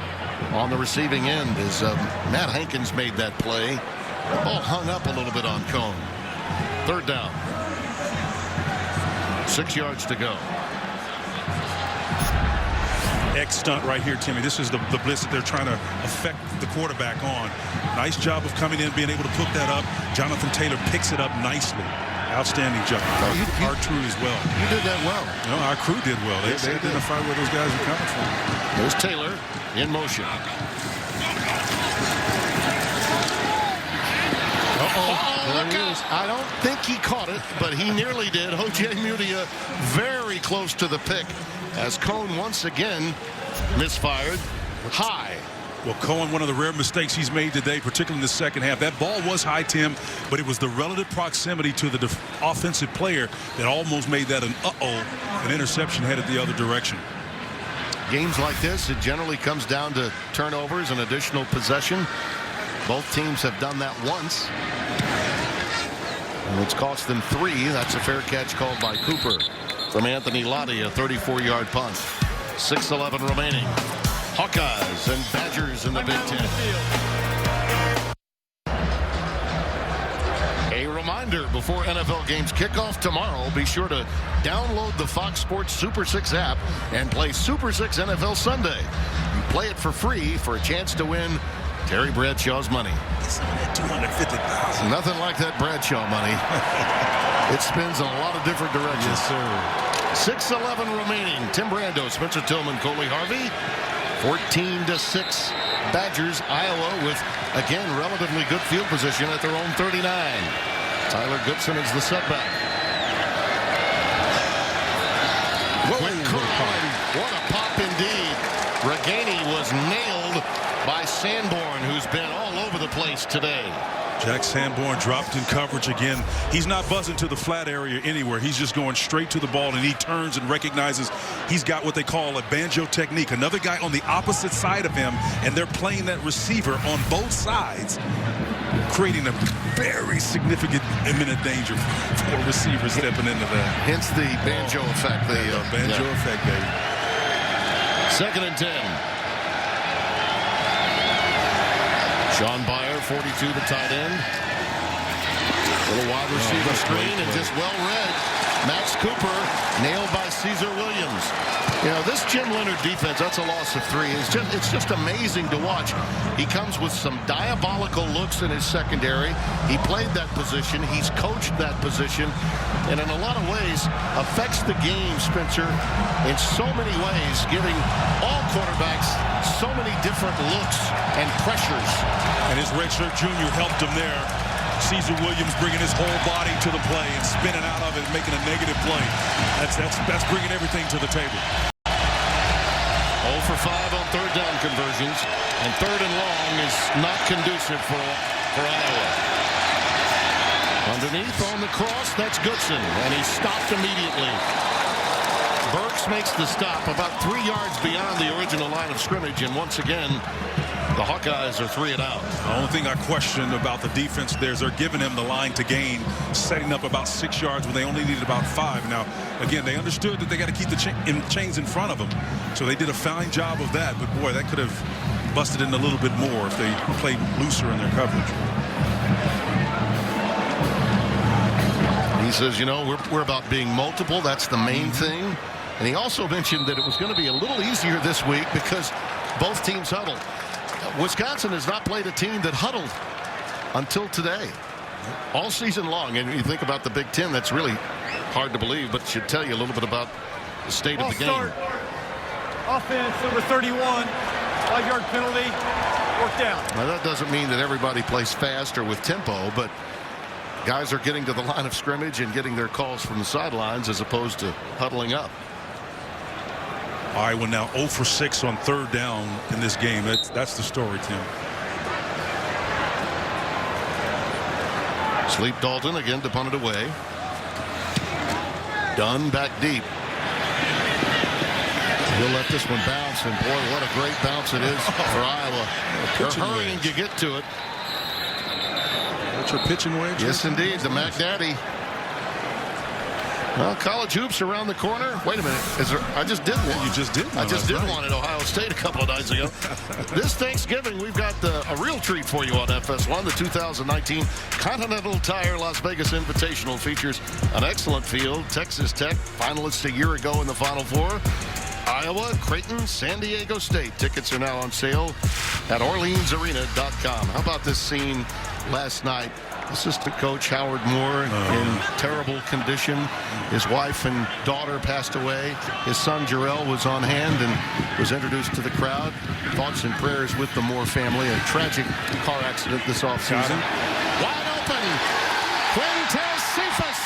on the receiving end as Matt Hankins made that play. The ball hung up a little bit on Cone. 3rd down. 6 yards to go. X stunt right here, Timmy. This is the blitz that they're trying to affect the quarterback on. Nice job of coming in, being able to put that up. Jonathan Taylor picks it up nicely. Outstanding job. Our crew as well. You did that well. No, our crew did well. They identified where those guys are coming from. There's Taylor in motion. Look out. I don't think he caught it, but he nearly did. O.J. Mudia very close to the pick as Cone once again misfired high. Well, Cohen, one of the rare mistakes he's made today, particularly in the second half. That ball was high, Tim, but it was the relative proximity to the offensive player that almost made that an interception headed the other direction. Games like this, it generally comes down to turnovers and additional possession. Both teams have done that once. And it's cost them 3. That's a fair catch called by Cooper from Anthony Lottie, a 34-yard punt. 6:11 remaining. Hawkeyes and Badgers in the Big Ten. A reminder before NFL games kick off tomorrow, be sure to download the Fox Sports Super 6 app and play Super 6 NFL Sunday. You play it for free for a chance to win Terry Bradshaw's money. $250,000. Nothing like that Bradshaw money. It spins in a lot of different directions. Yes, sir. 6:11 remaining. Tim Brando, Spencer Tillman, Coley Harvey. 14-6 Badgers. Iowa with, again, relatively good field position at their own 39. Tyler Goodson is the setback. What a pop indeed. Reganey was nailed by Sanborn, who's been all over the place today. Jack Sanborn dropped in coverage again. He's not buzzing to the flat area anywhere. He's just going straight to the ball, and he turns and recognizes he's got what they call a banjo technique. Another guy on the opposite side of him, and they're playing that receiver on both sides, creating a very significant imminent danger for a receiver stepping into that. Hence the banjo effect. The banjo effect, baby. 2nd and 10. Sean Byer, 42, the tight end. Little wide receiver screen and just well read. Max Cooper nailed by Caesar Williams. You know, this Jim Leonard defense, that's a loss of 3. It's just amazing to watch. He comes with some diabolical looks in his secondary. He played that position. He's coached that position. And in a lot of ways, affects the game, Spencer, in so many ways, giving all quarterbacks so many different looks and pressures. And his redshirt junior helped him there. Caesar Williams bringing his whole body to the play and spinning out of it, making a negative play. That's bringing everything to the table. 0 for 5 on 3rd down conversions, and 3rd and long is not conducive for Iowa. Underneath on the cross, that's Goodson, and he's stopped immediately. Burks makes the stop about 3 yards beyond the original line of scrimmage, and once again, the Hawkeyes are 3 and out. The only thing I question about the defense there is they're giving him the line to gain, setting up about 6 yards when they only needed about 5. Now, again, they understood that they got to keep the chains in front of them. So they did a fine job of that. But, boy, that could have busted in a little bit more if they played looser in their coverage. He says, you know, we're about being multiple. That's the main thing. And he also mentioned that it was going to be a little easier this week because both teams huddled. Wisconsin has not played a team that huddled until today, all season long. And you think about the Big Ten, that's really hard to believe, but it should tell you a little bit about the state of the game. Offense, number 31, 5-yard penalty, work down. Now, that doesn't mean that everybody plays fast or with tempo, but guys are getting to the line of scrimmage and getting their calls from the sidelines as opposed to huddling up. Iowa now 0 for 6 on 3rd down in this game. That's the story, Tim. Sleep Dalton again to punt it away. Dunn back deep. He'll let this one bounce, and boy, what a great bounce it is for Iowa. They're hurrying to get to it. That's your pitching wedge? Yes, indeed. The Mac Daddy. Well, college hoops around the corner. Wait a minute. I just did one. You just did one. I just did one at Ohio State a couple of nights ago. This Thanksgiving, we've got a real treat for you on FS1. The 2019 Continental Tire Las Vegas Invitational features an excellent field. Texas Tech, finalists a year ago in the Final Four. Iowa, Creighton, San Diego State. Tickets are now on sale at OrleansArena.com. How about this scene last night? Assistant coach Howard Moore in terrible condition. His wife and daughter passed away. His son Jarrell was on hand and was introduced to the crowd. Thoughts and prayers with the Moore family. A tragic car accident this offseason. Wide open. Quintez Cephas.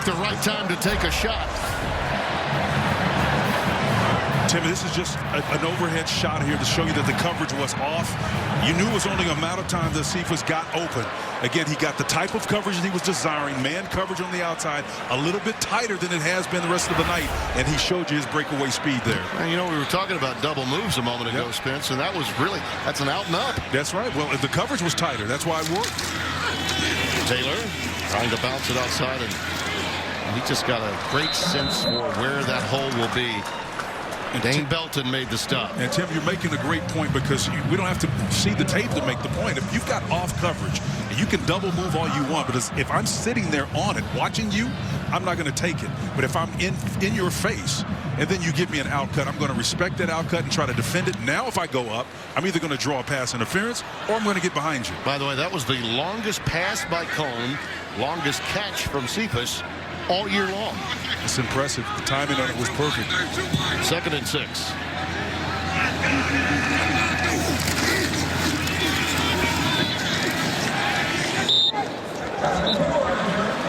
The right time to take a shot. Timmy, this is just an overhead shot here to show you that the coverage was off. You knew it was only a matter of time that Cephas got open. Again, he got the type of coverage that he was desiring, man coverage on the outside, a little bit tighter than it has been the rest of the night, and he showed you his breakaway speed there. And you know, we were talking about double moves a moment ago, Spence, and that's an out and up. That's right. Well, if the coverage was tighter, that's why it worked. Taylor trying to bounce it outside, and he just got a great sense for where that hole will be. And Dane Belton made the stop. And Tim, you're making a great point because we don't have to see the tape to make the point. If you've got off coverage, and you can double move all you want, but if I'm sitting there on it watching you, I'm not going to take it. But if I'm in your face and then you give me an out cut, I'm going to respect that out cut and try to defend it. Now if I go up, I'm either going to draw a pass interference or I'm going to get behind you. By the way, that was the longest pass by Cone, longest catch from Cephas all year long. It's impressive. The timing on it was perfect. 2nd and 6.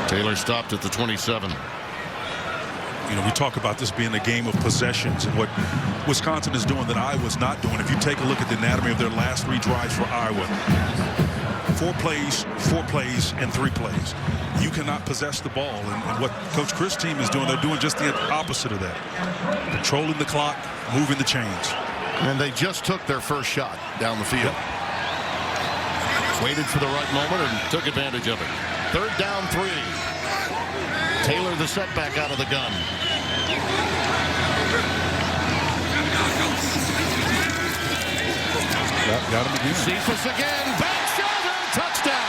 Taylor stopped at the 27. You know, we talk about this being a game of possessions and what Wisconsin is doing that Iowa's not doing. If you take a look at the anatomy of their last 3 drives for Iowa, 4 plays, and 3 plays. You cannot possess the ball. And what Coach Chris' team is doing, they're doing just the opposite of that. Controlling the clock, moving the chains. And they just took their first shot down the field. Yep. Waited for the right moment and took advantage of it. 3rd down 3. Taylor the setback out of the gun. Got him again. Cephas again. Back shoulder. Touchdown.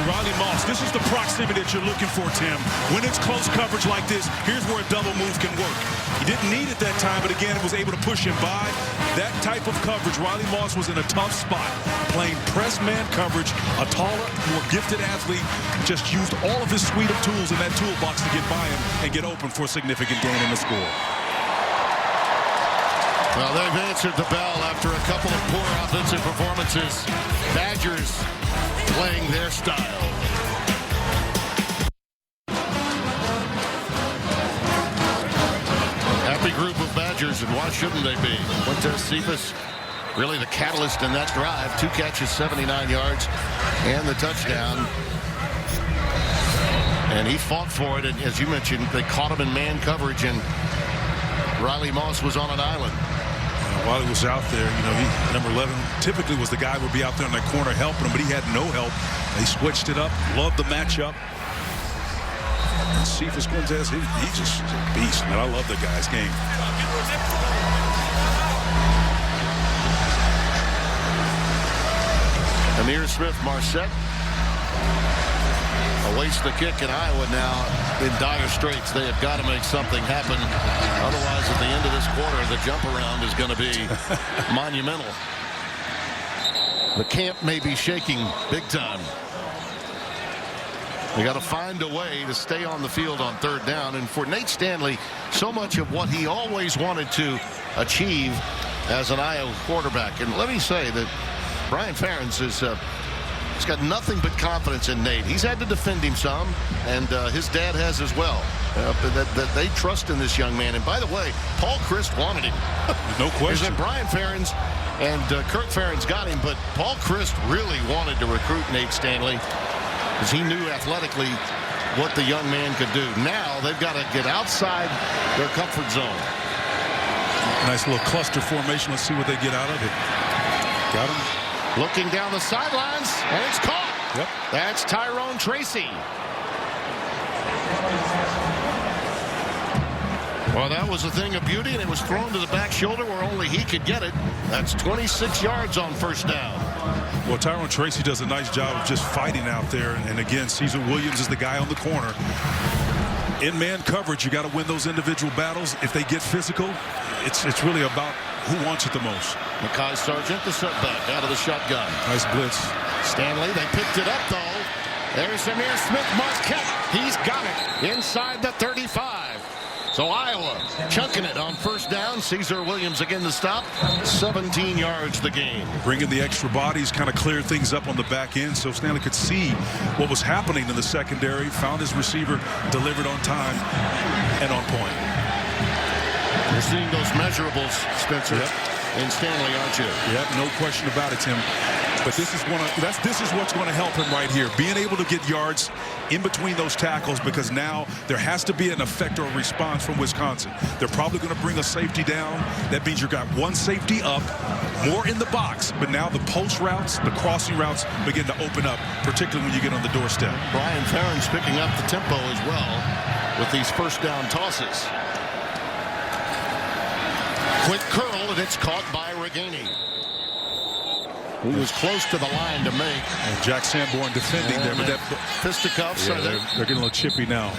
Riley Moss, this is the proximity that you're looking for, Tim. When it's close coverage like this, here's where a double move can work. He didn't need it that time, but again, was able to push him by. That type of coverage, Riley Moss was in a tough spot, playing press man coverage. A taller, more gifted athlete just used all of his suite of tools in that toolbox to get by him and get open for a significant gain in the score. Well, they've answered the bell after a couple of poor offensive performances. Badgers playing their style. Happy group of Badgers, and why shouldn't they be? Quintez Cephas, really the catalyst in that drive. 2 catches, 79 yards, and the touchdown. And he fought for it, and as you mentioned, they caught him in man coverage, and Riley Moss was on an island. While he was out there, you know, number 11 typically was the guy who would be out there in that corner helping him, but he had no help. They switched it up, loved the matchup. And Cephas Quintez, he's just a beast, man. I love the guy's game. Amir Smith-Marsette awaits the kick, and Iowa now in dire straits. They have got to make something happen. Otherwise, at the end of this quarter, the jump around is going to be monumental. The camp may be shaking big time. They got to find a way to stay on the field on 3rd down. And for Nate Stanley, so much of what he always wanted to achieve as an Iowa quarterback. And let me say that Brian Ferentz is he's got nothing but confidence in Nate. He's had to defend him some, and his dad has as well. That they trust in this young man. And by the way, Paul Chryst wanted him. No question. That Brian Ferentz and Kirk Ferentz got him, but Paul Chryst really wanted to recruit Nate Stanley because he knew athletically what the young man could do. Now they've got to get outside their comfort zone. Nice little cluster formation. Let's see what they get out of it. Got him. Looking down the sidelines, and it's caught. Yep. That's Tyrone Tracy. Well, that was a thing of beauty, and it was thrown to the back shoulder where only he could get it. That's 26 yards on 1st down. Well, Tyrone Tracy does a nice job of just fighting out there. And again, Caesar Williams is the guy on the corner. In man coverage, you got to win those individual battles. If they get physical, it's really about who wants it the most. Mekhi Sargent, the setback out of the shotgun. Nice blitz. Stanley, they picked it up, though. There's Amir Smith-Marsette. He's got it inside the 35. So Iowa chunking it on 1st down. Caesar Williams again to stop. 17 yards the gain. Bringing the extra bodies kind of cleared things up on the back end so Stanley could see what was happening in the secondary. Found his receiver, delivered on time and on point. You're seeing those measurables, Spencer, in Stanley, aren't you? Yep, no question about it, Tim. But this is what's going to help him right here. Being able to get yards in between those tackles, because now there has to be an effect or a response from Wisconsin. They're probably going to bring a safety down. That means you've got one safety up, more in the box. But now the post routes, the crossing routes begin to open up, particularly when you get on the doorstep. Brian Ferentz picking up the tempo as well with these first down tosses. Quick curl, and it's caught by Reganey, who was close to the line to make. And Jack Sanborn defending there, but that fisticuffs. Yeah, they're getting a little chippy now.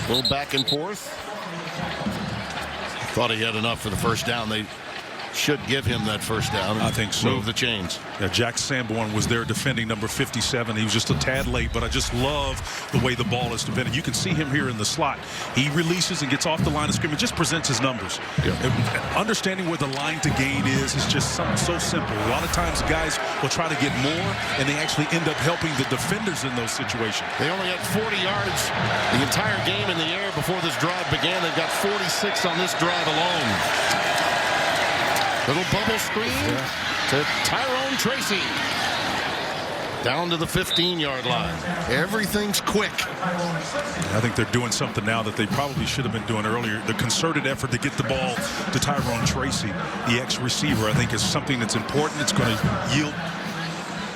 A little back and forth. Thought he had enough for the first down. They should give him that first down. I think so. Move the chains. Yeah, Jack Sanborn was there defending number 57. He was just a tad late, but I just love the way the ball is defended. You can see him here in the slot. He releases and gets off the line of scrimmage, just presents his numbers. Yeah. Understanding where the line to gain is just something so simple. A lot of times guys will try to get more, and they actually end up helping the defenders in those situations. They only had 40 yards the entire game in the air before this drive began. They've got 46 on this drive alone. Little bubble screen to Tyrone Tracy. Down to the 15-yard line. Everything's quick. I think they're doing something now that they probably should have been doing earlier. The concerted effort to get the ball to Tyrone Tracy, the ex-receiver, I think is something that's important. It's going to yield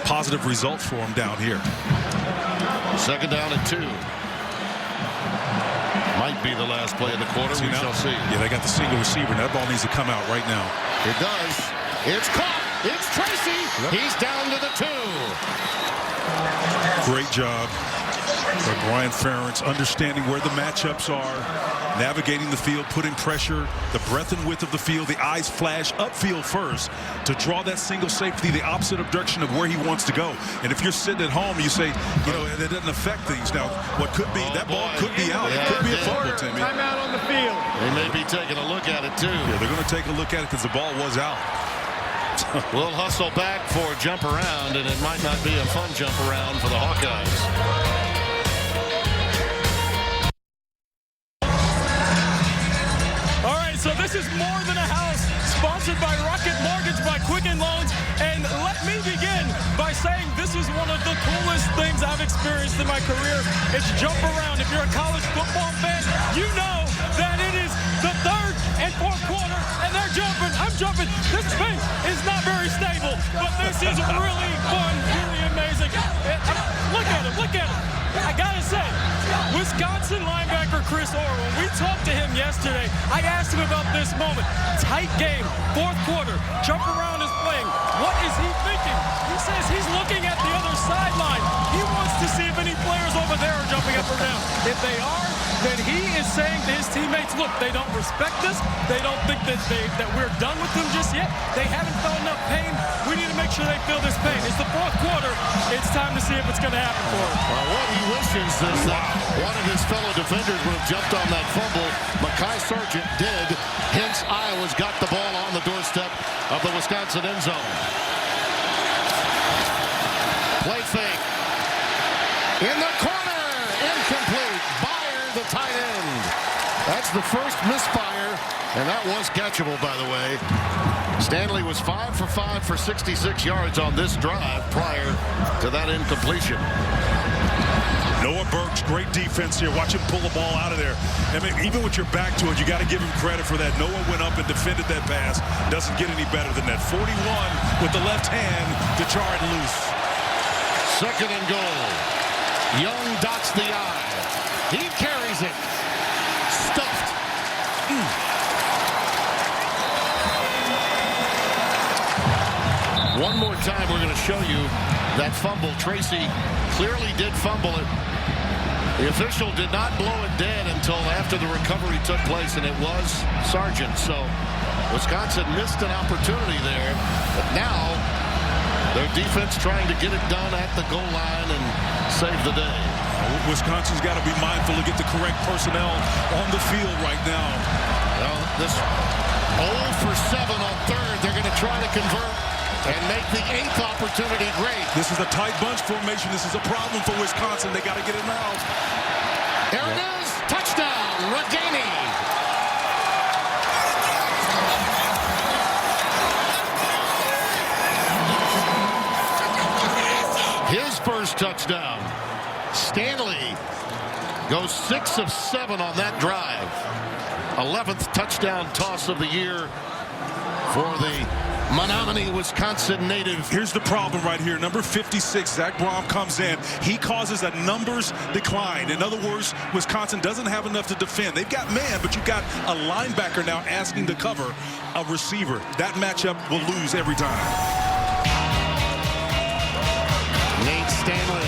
positive results for him down here. Second down and 2. Might be the last play of the quarter. We shall see. Yeah, they got the single receiver. That ball needs to come out right now. It does. It's caught. It's Tracy. Yep. He's down to the 2. Great job by Brian Ferentz, understanding where the matchups are, navigating the field, putting pressure, the breadth and width of the field, the eyes flash upfield first to draw that single safety the opposite direction of where he wants to go. And if you're sitting at home, you say, you know, that doesn't affect things. Now, what could be, that ball could be out. Yeah, it could be a fumble, Timmy. Timeout on the field. They may be taking a look at it, too. Yeah, they're going to take a look at it because the ball was out. We'll hustle back for a jump around, and it might not be a fun jump around for the Hawkeyes. All right, so this is More Than a House, sponsored by Rocket Mortgage by Quicken Loans. And let me begin by saying this is one of the coolest things I've experienced in my career. It's jump around. If you're a college football fan, you know that it is the third and fourth quarter, and they're jumping. I'm jumping. This thing is not very stable, but this is really fun, really amazing. Look at him, look at him. I gotta say, Wisconsin linebacker Chris Orr, when we talked to him yesterday, I asked him about this moment. Tight game, fourth quarter, jump around is playing. What is he thinking? He says he's looking at the other sideline. He wants to see if any players over there are jumping up or down. If they are, then he is saying to his teammates, look, they don't respect us. They don't think that we're done with them just yet. They haven't felt enough pain. We need to make sure they feel this pain. It's the fourth quarter. It's time to see if it's going to happen for him. Well, what he wishes is that one of his fellow defenders would have jumped on that fumble. Mekhi Sargent did. Hence, Iowa's got the ball on the doorstep of the Wisconsin end zone. Play fake. In the corner. Incomplete. Bayer, the tight end. That's the first misfire, and that was catchable, by the way. Stanley was 5 for 5 for 66 yards on this drive prior to that incompletion. Noah Burks, great defense here. Watch him pull the ball out of there. I mean, even with your back to it, you got to give him credit for that. Noah went up and defended that pass. Doesn't get any better than that. 41 with the left hand to jar it loose. Second and goal. Young dots the I. He carries it. Stuffed. One more time, we're going to show you that fumble. Tracy clearly did fumble it. The official did not blow it dead until after the recovery took place, and it was Sargent. So Wisconsin missed an opportunity there, but now their defense trying to get it done at the goal line and save the day. Wisconsin's got to be mindful to get the correct personnel on the field right now. Well, this 0 for 7 on third. They're going to try to convert and make the 8th opportunity great. This is a tight bunch formation. This is a problem for Wisconsin. They got to get it out. There it is. Touchdown, Reganey. Stanley goes 6 of 7 on that drive. 11th touchdown toss of the year for the Menominee, Wisconsin native. Here's the problem right here. Number 56, Zach Brom, comes in. He causes a numbers decline. In other words, Wisconsin doesn't have enough to defend. They've got man, but you've got a linebacker now asking to cover a receiver. That matchup will lose every time. Nate Stanley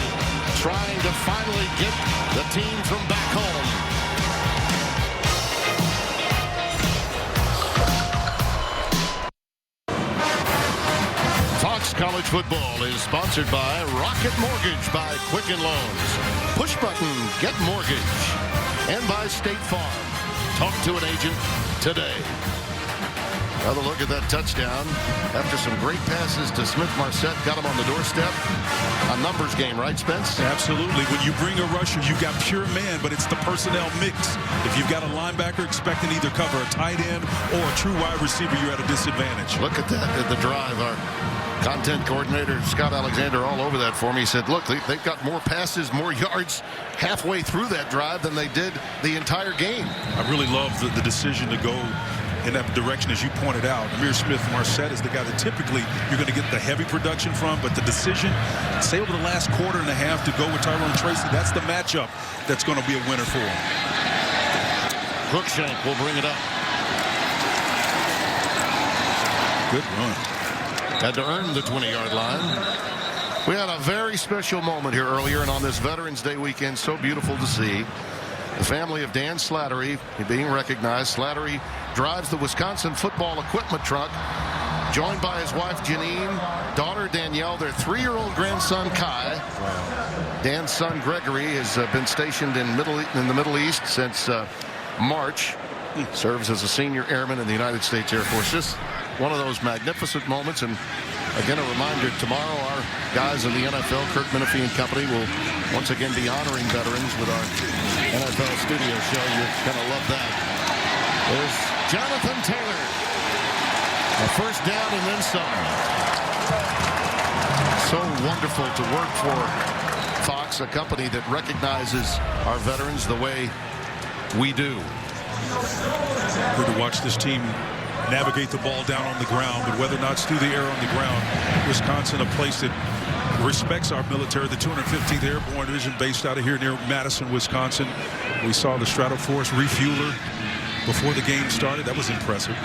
trying to finally get the team from back home. Fox College Football is sponsored by Rocket Mortgage by Quicken Loans, Push Button Get Mortgage, and by State Farm. Talk to an agent today. Another look at that touchdown. After some great passes to Smith-Marsette, got him on the doorstep. A numbers game, right, Spence? Absolutely. When you bring a rusher, you've got pure man, but it's the personnel mix. If you've got a linebacker expecting either cover a tight end or a true wide receiver, you're at a disadvantage. Look at that at the drive. Our content coordinator, Scott Alexander, all over that for me. He said, look, they've got more passes, more yards halfway through that drive than they did the entire game. I really love the decision to go in that direction, as you pointed out. Smith-Marsette is the guy that typically you're going to get the heavy production from, but the decision, say over the last quarter and a half, to go with Tyrone Tracy, that's the matchup that's going to be a winner for him. Crookshank will bring it up. Good run. Had to earn the 20-yard line. We had a very special moment here earlier, and on this Veterans Day weekend, so beautiful to see. The family of Dan Slattery being recognized. Slattery drives the Wisconsin football equipment truck, joined by his wife Janine, daughter Danielle, their 3-year-old grandson Kai. Dan's son Gregory has been stationed in the Middle East since March. Serves as a senior airman in the United States Air Force. Just one of those magnificent moments. And again, a reminder, tomorrow our guys in the NFL, Kirk Menefee and company, will once again be honoring veterans with our NFL studio show. You're going to love that. There's Jonathan Taylor. A first down and then some. So wonderful to work for Fox, a company that recognizes our veterans the way we do. Good to watch this team navigate the ball down on the ground, but whether or not it's through the air on the ground, Wisconsin, a place that respects our military, the 215th Airborne Division, based out of here near Madison, Wisconsin. We saw the Stratoforce refueler before the game started. That was impressive.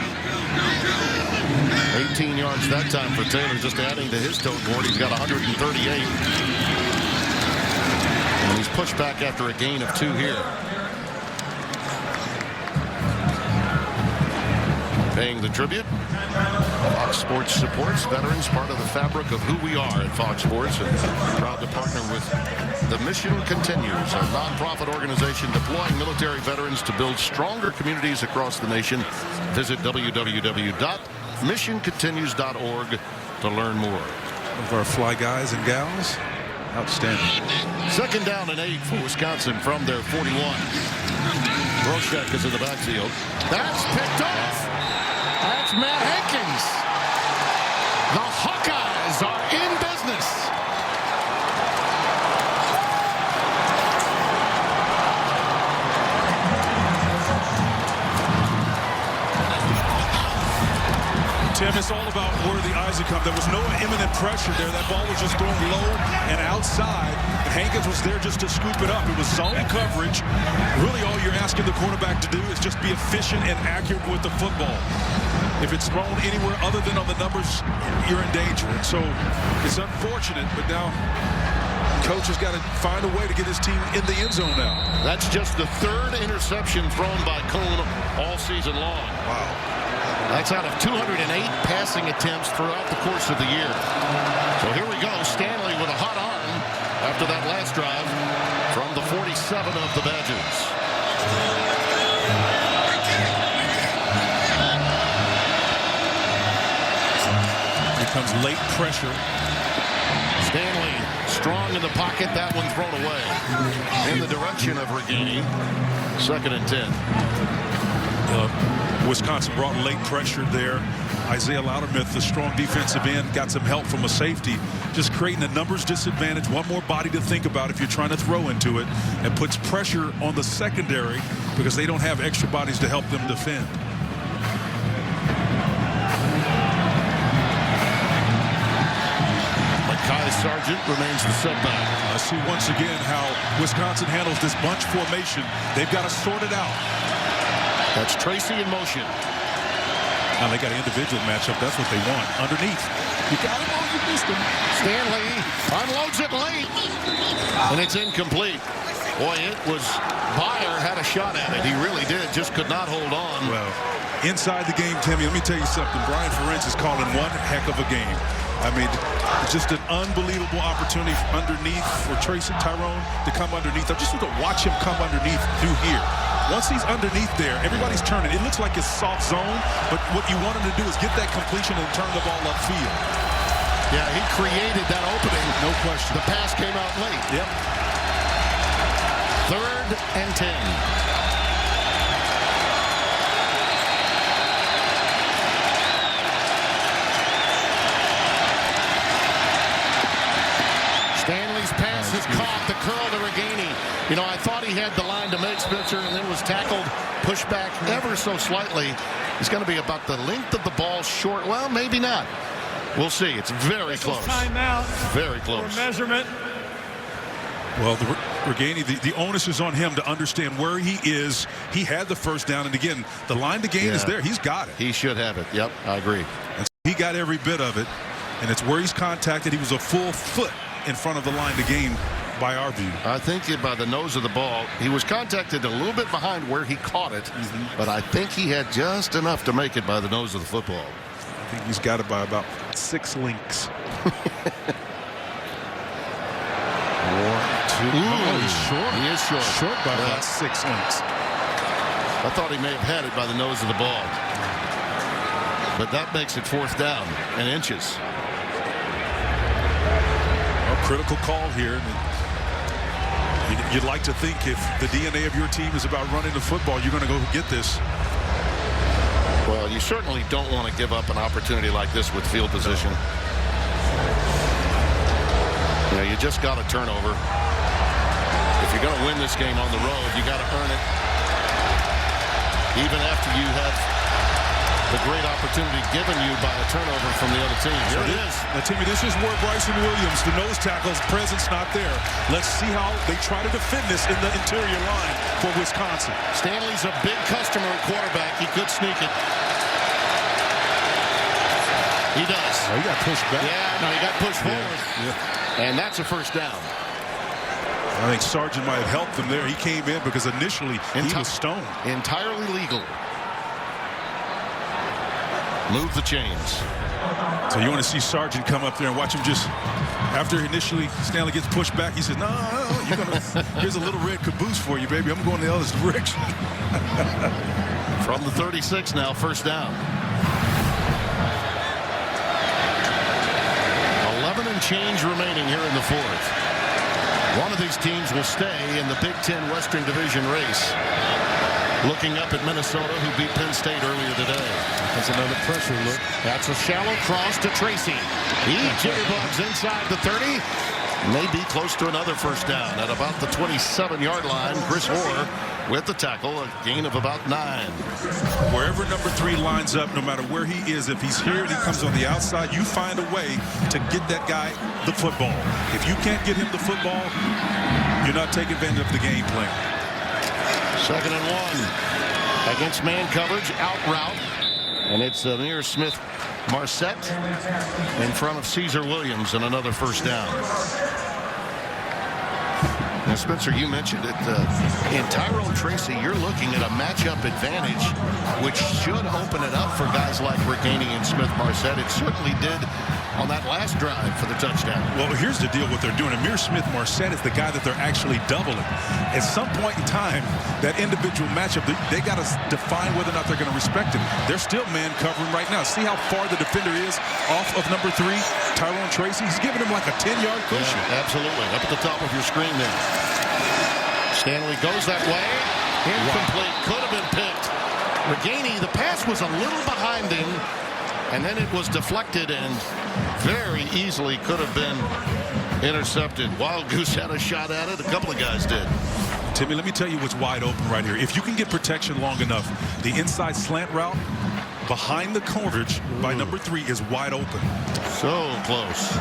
18 yards that time for Taylor, just adding to his tote board. He's got 138. And he's pushed back after a gain of 2 here. Paying the tribute. Fox Sports supports veterans, part of the fabric of who we are at Fox Sports, and proud to partner with The Mission Continues, a nonprofit organization deploying military veterans to build stronger communities across the nation. Visit www.missioncontinues.org to learn more. Of our fly guys and gals, outstanding. Second down and 8 for Wisconsin from their 41. Broshek is in the backfield. That's picked off. That's Matt Hankins. The Hawkeyes are in business. Tim, it's all about where the eyes have come. There was no imminent pressure there. That ball was just thrown low and outside. And Hankins was there just to scoop it up. It was zone coverage. Really, all you're asking the quarterback to do is just be efficient and accurate with the football. If it's thrown anywhere other than on the numbers, you're in danger. And so it's unfortunate, but now coach has got to find a way to get his team in the end zone now. That's just the 3rd interception thrown by Cone all season long. Wow. That's out of 208 passing attempts throughout the course of the year. So here we go. Stanley with a hot arm after that last drive from the 47 of the Badgers. Here comes late pressure. Stanley strong in the pocket. That one thrown away in the direction of Regini. 2nd and 10. Wisconsin brought late pressure there. Isaiah Loudermilk, the strong defensive end, got some help from a safety, just creating a numbers disadvantage, one more body to think about if you're trying to throw into it, and puts pressure on the secondary because they don't have extra bodies to help them defend. Sargent remains the setback. I see once again how Wisconsin handles this bunch formation. They've got to sort it out. That's Tracy in motion. Now they got an individual matchup. That's what they want. Underneath. You got him. Oh, you missed him. Stanley unloads it late. And it's incomplete. Boy, it was Byer had a shot at it. He really did. Just could not hold on. Well, inside the game, Timmy, let me tell you something. Brian Ferentz is calling one heck of a game. I mean, just an unbelievable opportunity underneath for Tracy Tyrone to come underneath. I just want to watch him come underneath through here. Once he's underneath there, everybody's turning. It looks like it's soft zone, but what you want him to do is get that completion and turn the ball upfield. Yeah, he created that opening. No question. The pass came out late. Yep. 3rd and 10. Stanley's pass is caught. The curl to Reganey. You know, I thought he had the line to make, Spencer, and then was tackled, pushed back ever so slightly. It's going to be about the length of the ball short. Well, maybe not. We'll see. It's very close. Timeout. Very close. For measurement. Well, Reganey, the onus is on him to understand where he is. He had the first down, and again, the line to gain is there. He's got it. He should have it. Yep, I agree. And so he got every bit of it, and it's where he's contacted. He was a full foot in front of the line to gain by our view. I think by the nose of the ball, he was contacted a little bit behind where he caught it, but I think he had just enough to make it by the nose of the football. I think he's got it by about 6 links. 1, 2. Oh, he's short. He is short. Short by about 6 links. I thought he may have had it by the nose of the ball. But that makes it 4th down and inches. A critical call here. You'd like to think if the DNA of your team is about running the football, you're going to go get this. Well, you certainly don't want to give up an opportunity like this with field position. You know, you just got a turnover. If you're going to win this game on the road, you got to earn it. Even after you have the great opportunity given you by a turnover from the other team. Here it is. Now, Timmy, this is where Bryson Williams, the nose tackle's presence not there. Let's see how they try to defend this in the interior line for Wisconsin. Stanley's a big customer at quarterback. He could sneak it. He does. Oh, he got pushed back. Yeah, no, he got pushed forward. Yeah. And that's a 1st down. I think Sargent might have helped him there. He came in because initially he was stoned. Entirely legal. Move the chains. So you want to see Sargent come up there and watch him just, after initially Stanley gets pushed back, he says, no, you're gonna, here's a little red caboose for you, baby. I'm going the other direction. From the 36 now, 1st down. 11 and change remaining here in the 4th. One of these teams will stay in the Big Ten Western Division race. Looking up at Minnesota, who beat Penn State earlier today. That's another pressure look. That's a shallow cross to Tracy. He jitterbugs inside the 30. May be close to another 1st down at about the 27-yard line. Chris Orr with the tackle, a gain of about 9. Wherever number 3 lines up, no matter where he is, if he's here and he comes on the outside, you find a way to get that guy the football. If you can't get him the football, you're not taking advantage of the game plan. 2nd and 1 against man coverage, out route, and it's near Smith-Marsette in front of Caesar Williams, and another 1st down. Now, Spencer, you mentioned it. In Tyrone Tracy, you're looking at a matchup advantage, which should open it up for guys like Reganey and Smith-Marsette. It certainly did on that last drive for the touchdown. Well, here's the deal what they're doing. Amir Smith-Marsette is the guy that they're actually doubling. At some point in time, that individual matchup, they got to define whether or not they're going to respect it. They're still man covering right now. See how far the defender is off of number 3, Tyrone Tracy? He's giving him like a 10-yard cushion. Yeah, absolutely. Up at the top of your screen there. Stanley goes that way. Incomplete. Could have been picked. Reganey, the pass was a little behind him. And then it was deflected and very easily could have been intercepted. Wild Goose had a shot at it. A couple of guys did. Timmy, let me tell you what's wide open right here. If you can get protection long enough, the inside slant route behind the coverage by number 3 is wide open. So close.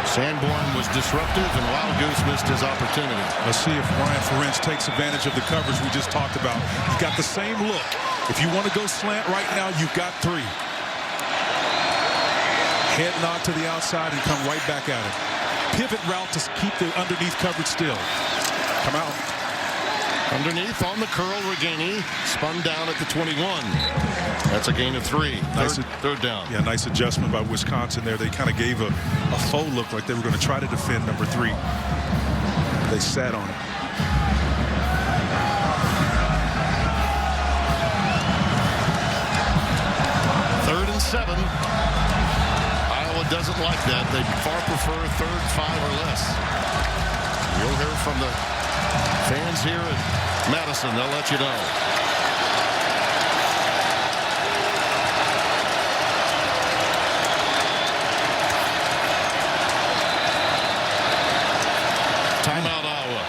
Sanborn was disruptive, and Wild Goose missed his opportunity. Let's see if Brian Ferencz takes advantage of the coverage we just talked about. He's got the same look. If you want to go slant right now, you've got 3. Head nod to the outside and come right back at it. Pivot route to keep the underneath coverage still. Come out. Underneath on the curl, Reganey spun down at the 21. That's a gain of 3. Third down. Yeah, nice adjustment by Wisconsin there. They kind of gave a faux look like they were going to try to defend number 3. They sat on it. Third and 7. Iowa doesn't like that. They far prefer 3rd, 5 or less. You'll hear from the fans here at Madison. They'll let you know. Timeout, Iowa.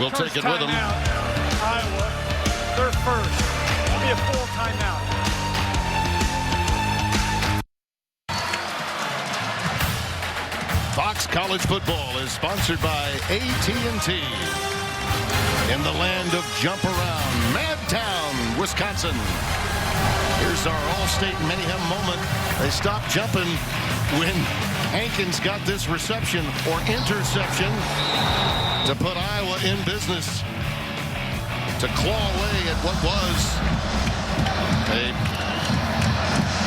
We'll take it with them. Iowa, their first. It'll be a full timeout. Fox College Football is sponsored by AT&T. In the land of jump around, Madtown, Wisconsin. Here's our all-state mayhem moment. They stopped jumping when Hankins got this reception or interception to put Iowa in business to claw away at what was a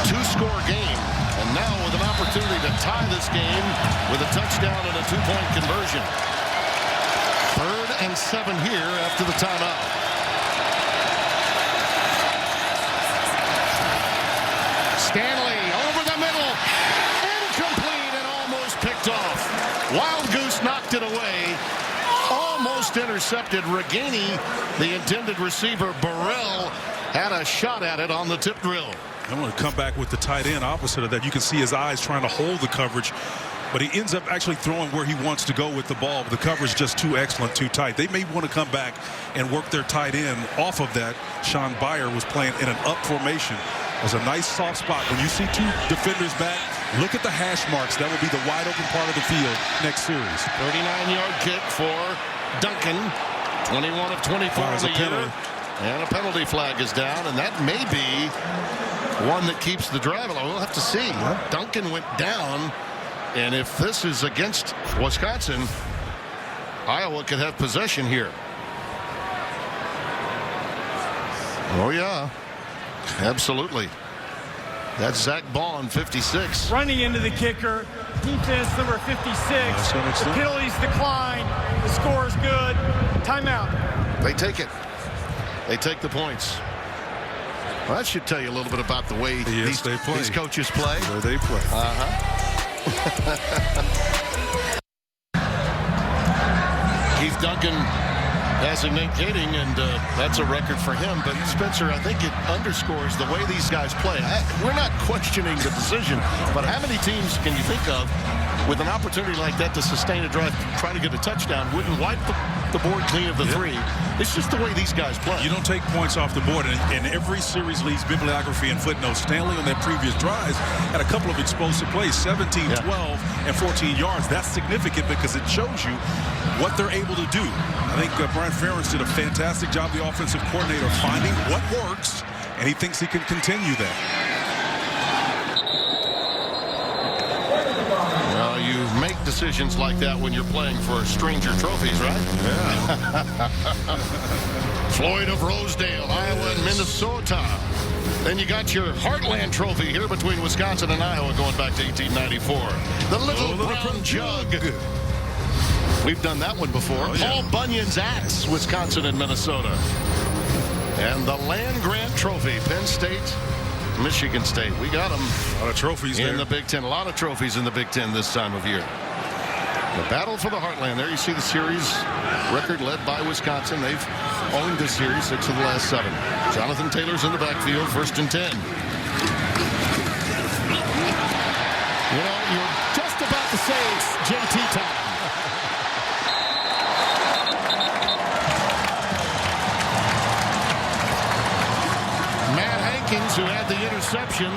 2-score game. And now with an opportunity to tie this game with a touchdown and a 2-point conversion. 3rd and 7 here after the timeout. Stanley over the middle. Incomplete and almost picked off. Wild Goose knocked it away. Almost intercepted. Reganey, the intended receiver, Burrell, had a shot at it on the tip drill. I want to come back with the tight end opposite of that. You can see his eyes trying to hold the coverage, but he ends up actually throwing where he wants to go with the ball. But the coverage is just too excellent, too tight. They may want to come back and work their tight end off of that. Sean Beyer was playing in an up formation. There's a nice soft spot. When you see 2 defenders back, look at the hash marks. That will be the wide open part of the field next series. 39-yard kick for Duncan. 21 of 24 in the year. And a penalty flag is down, and that may be one that keeps the drive along. We'll have to see. Duncan went down, and if this is against Wisconsin, Iowa could have possession here. Oh, yeah. Absolutely. That's Zach Bond, 56. Running into the kicker. Defense number 56. The penalties decline. The score is good. Timeout. They take it. They take the points. Well, that should tell you a little bit about the way these coaches play. Where they play. Keith Duncan designating, and that's a record for him. But Spencer, I think it underscores the way these guys play. We're not questioning the decision, but how many teams can you think of with an opportunity like that to sustain a drive, try to get a touchdown, wouldn't wipe the board clean of the 3? It's just the way these guys play. You don't take points off the board. And every series leads bibliography and footnotes. Stanley on their previous drives had a couple of explosive plays, 17, 12, and 14 yards. That's significant because it shows you what they're able to do. I think Brian Ferencz did a fantastic job, the offensive coordinator, finding what works, and he thinks he can continue that. Well, you make decisions like that when you're playing for stranger trophies, right? Yeah. Floyd of Rosedale, Iowa and Minnesota. Then you got your Heartland Trophy here between Wisconsin and Iowa going back to 1894. The Little Brown Jug. We've done that one before. Paul Bunyan's Axe, Wisconsin and Minnesota. And the Land Grant Trophy, Penn State, Michigan State. We got them. A lot of trophies in there. the Big Ten. A lot of trophies in the Big Ten this time of year. The battle for the heartland. There you see the series record led by Wisconsin. They've owned this series 6 of the last 7. Jonathan Taylor's in the backfield, 1st and 10. You know, you're just about to say it's JT time. Matt Hankins, who had the interception,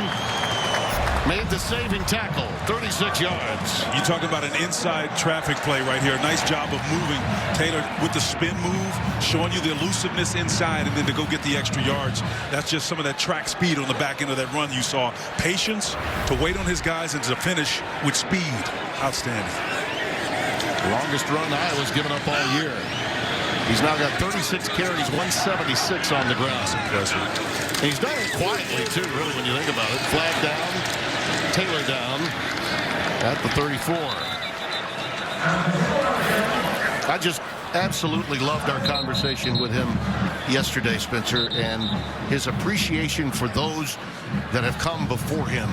made the saving tackle, 36 yards. You talk about an inside traffic play right here. Nice job of moving Taylor with the spin move, showing you the elusiveness inside, and then to go get the extra yards. That's just some of that track speed on the back end of that run you saw. Patience to wait on his guys and to finish with speed. Outstanding. Longest run Iowa's given up all year. He's now got 36 carries, 176 on the ground. That's impressive. And he's done it quietly, too, really, when you think about it. Flag down, Taylor down at the 34. I just absolutely loved our conversation with him yesterday, Spencer, and his appreciation for those that have come before him.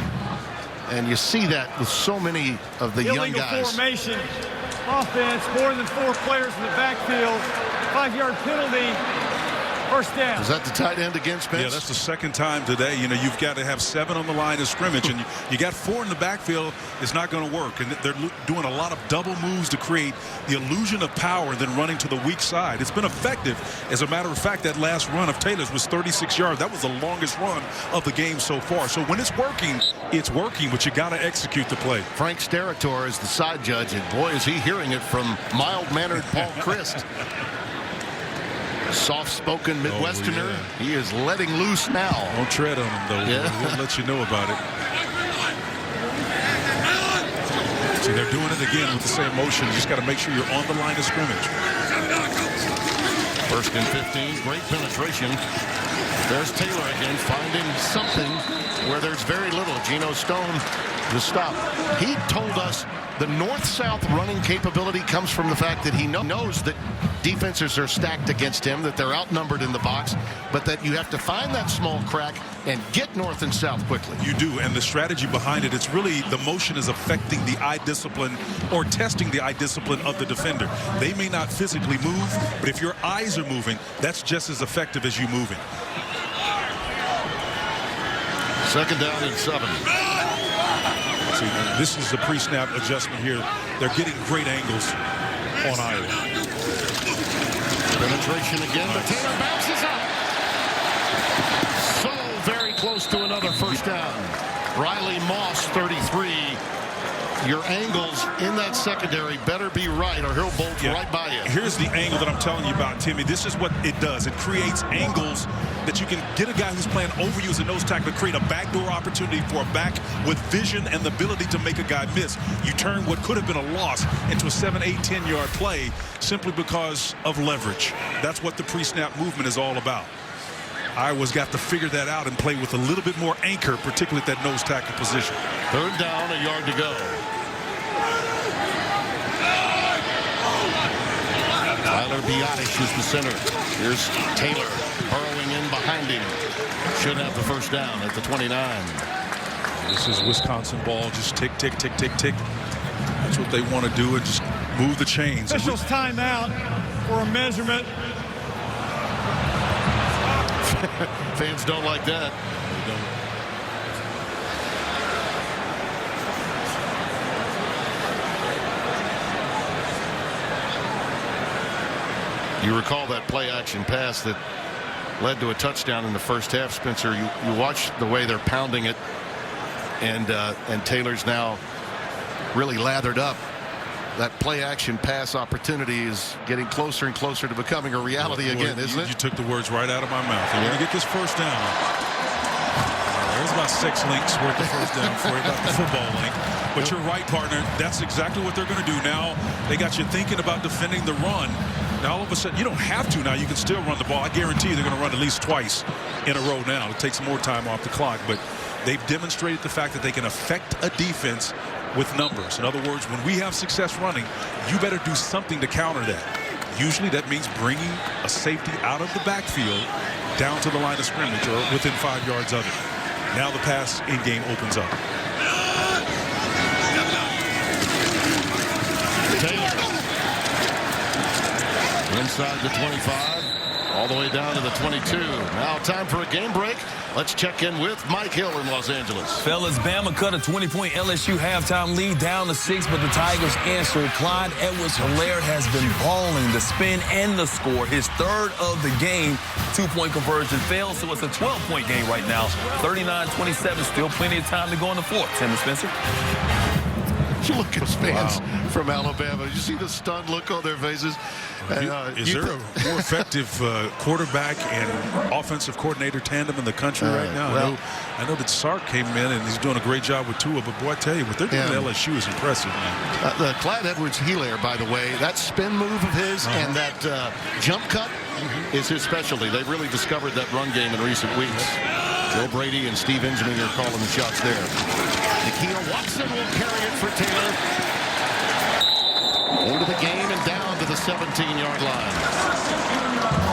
And you see that with so many of the young guys. Illegal formation, offense, more than 4 players in the backfield, 5-yard penalty. First down. Is that the tight end again, Spence? Yeah, that's the second time today. You know, you've got to have 7 on the line of scrimmage, and you got 4 in the backfield. It's not going to work. And they're doing a lot of double moves to create the illusion of power and then running to the weak side. It's been effective. As a matter of fact, that last run of Taylor's was 36 yards. That was the longest run of the game so far. So when it's working, but you got to execute the play. Frank Sterator is the side judge, and boy, is he hearing it from mild-mannered Paul Christ. Soft-spoken Midwesterner. Oh, yeah. He is letting loose now. Don't tread on him, though. Yeah. We'll let you know about it. See, they're doing it again with the same motion. You just got to make sure you're on the line of scrimmage. 1st and 15. Great penetration. There's Taylor again, finding something where there's very little. Geno Stone, the stop. He told us the north-south running capability comes from the fact that he knows that defenses are stacked against him, that they're outnumbered in the box, but that you have to find that small crack and get north and south quickly. You do, and the strategy behind it, it's really the motion is affecting the eye discipline or testing the eye discipline of the defender. They may not physically move, but if your eyes are moving, that's just as effective as you moving. 2nd down and 7. See, this is the pre-snap adjustment here. They're getting great angles on Iowa. Penetration again, but Taylor bounces up. So very close to another first down. Riley Moss, 33. Your angles in that secondary better be right or he'll bolt right by you. Here's the angle that I'm telling you about, Timmy. This is what it does. It creates angles that you can get a guy who's playing over you as a nose tackle to create a backdoor opportunity for a back with vision and the ability to make a guy miss. You turn what could have been a loss into a 7, 8, 10-yard play simply because of leverage. That's what the pre-snap movement is all about. Iowa's got to figure that out and play with a little bit more anchor, particularly at that nose tackle position. 3rd down, a yard to go. Tyler Biotish is the center. Here's Taylor burrowing in behind him. Should have the first down at the 29. This is Wisconsin ball. Just tick, tick, tick, tick, tick. That's what they want to do, and just move the chains. Officials timeout for a measurement. Fans don't like that. You recall that play-action pass that led to a touchdown in the first half, Spencer. You watch the way they're pounding it, and Taylor's now really lathered up. That play-action pass opportunity is getting closer and closer to becoming a reality again, isn't it? You took the words right out of my mouth. They're going to get this first down. There's about 6 links worth of first down for you, about the football link. But you're right, partner. That's exactly what they're going to do. Now they got you thinking about defending the run. Now all of a sudden, you don't have to now. You can still run the ball. I guarantee you they're going to run at least twice in a row now. It takes more time off the clock. But they've demonstrated the fact that they can affect a defense with numbers. In other words, when we have success running, you better do something to counter that. Usually that means bringing a safety out of the backfield down to the line of scrimmage or within 5 yards of it. Now the pass in game opens up. Taylor. Inside the 25, all the way down to the 22. Now time for a game break. Let's check in with Mike Hill in Los Angeles. Fellas, Bama cut a 20-point LSU halftime lead down to 6, but the Tigers answered. Clyde Edwards-Helaire has been balling the spin and the score. His third of the game, 2-point conversion failed, so it's a 12-point game right now. 39-27, still plenty of time to go in the fourth. Tim and Spencer. You look at fans from Alabama. You see the stunned look on their faces. Is there a more effective quarterback and offensive coordinator tandem in the country right now? Well, I know that Sark came in and he's doing a great job with Tua, but boy, I tell you, what they're doing at LSU is impressive, man. The Clyde Edwards-Helaire, by the way, that spin move of his and that jump cut is his specialty. They've really discovered that run game in recent weeks. Joe Brady and Steve Ingeman are calling the shots there. Nikhil Watson will carry it for Taylor. Into the game and down to the 17-yard line.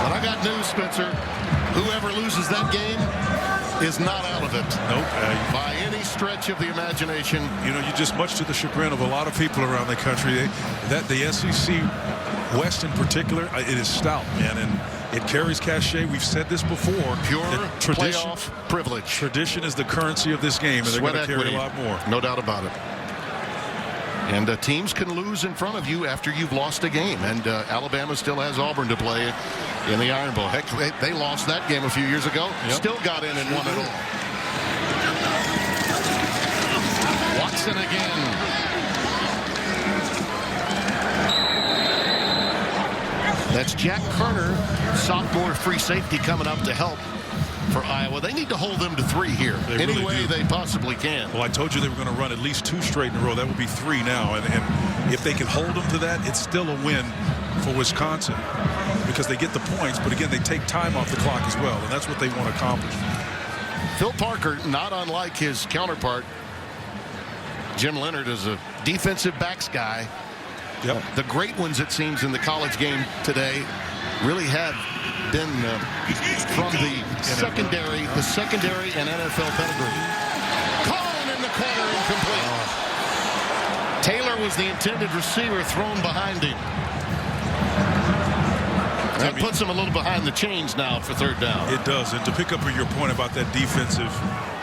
But I got news, Spencer. Whoever loses that game is not out of it. Nope. By any stretch of the imagination. You know, you just much to the chagrin of a lot of people around the country. The SEC West in particular, it is stout, man, and it carries cachet. We've said this before. Pure tradition, playoff privilege. Tradition is the currency of this game, and they're going to carry a lot more. No doubt about it. And teams can lose in front of you after you've lost a game. And Alabama still has Auburn to play in the Iron Bowl. Heck, they lost that game a few years ago. Yep. Still got in and won it all. Watson again. That's Jack Kerner, sophomore free safety, coming up to help for Iowa. They need to hold them to 3 here any way they possibly can. Well, I told you they were going to run at least 2 straight in a row. That would be 3 now. And if they can hold them to that, it's still a win for Wisconsin because they get the points. But, again, they take time off the clock as well, and that's what they want to accomplish. Phil Parker, not unlike his counterpart, Jim Leonard, is a defensive backs guy. Yep. The great ones, it seems, in the college game today really have been from the secondary and NFL pedigree. Cohen in the corner, incomplete. Taylor was the intended receiver, thrown behind him. That puts him a little behind the chains now for third down. It does. And to pick up on your point about that defensive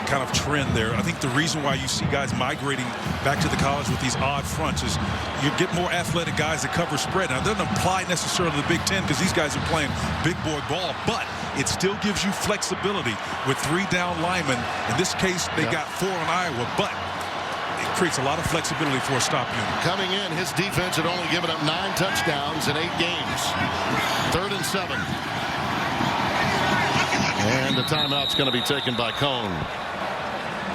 kind of trend there, I think the reason why you see guys migrating back to the college with these odd fronts is you get more athletic guys that cover spread. Now, it doesn't apply necessarily to the Big Ten because these guys are playing big boy ball, but it still gives you flexibility with 3 down linemen. In this case, they got 4 on Iowa, but it creates a lot of flexibility for a stop unit. Coming in, his defense had only given up 9 touchdowns in 8 games. 3rd and 7. And the timeout's going to be taken by Cohn.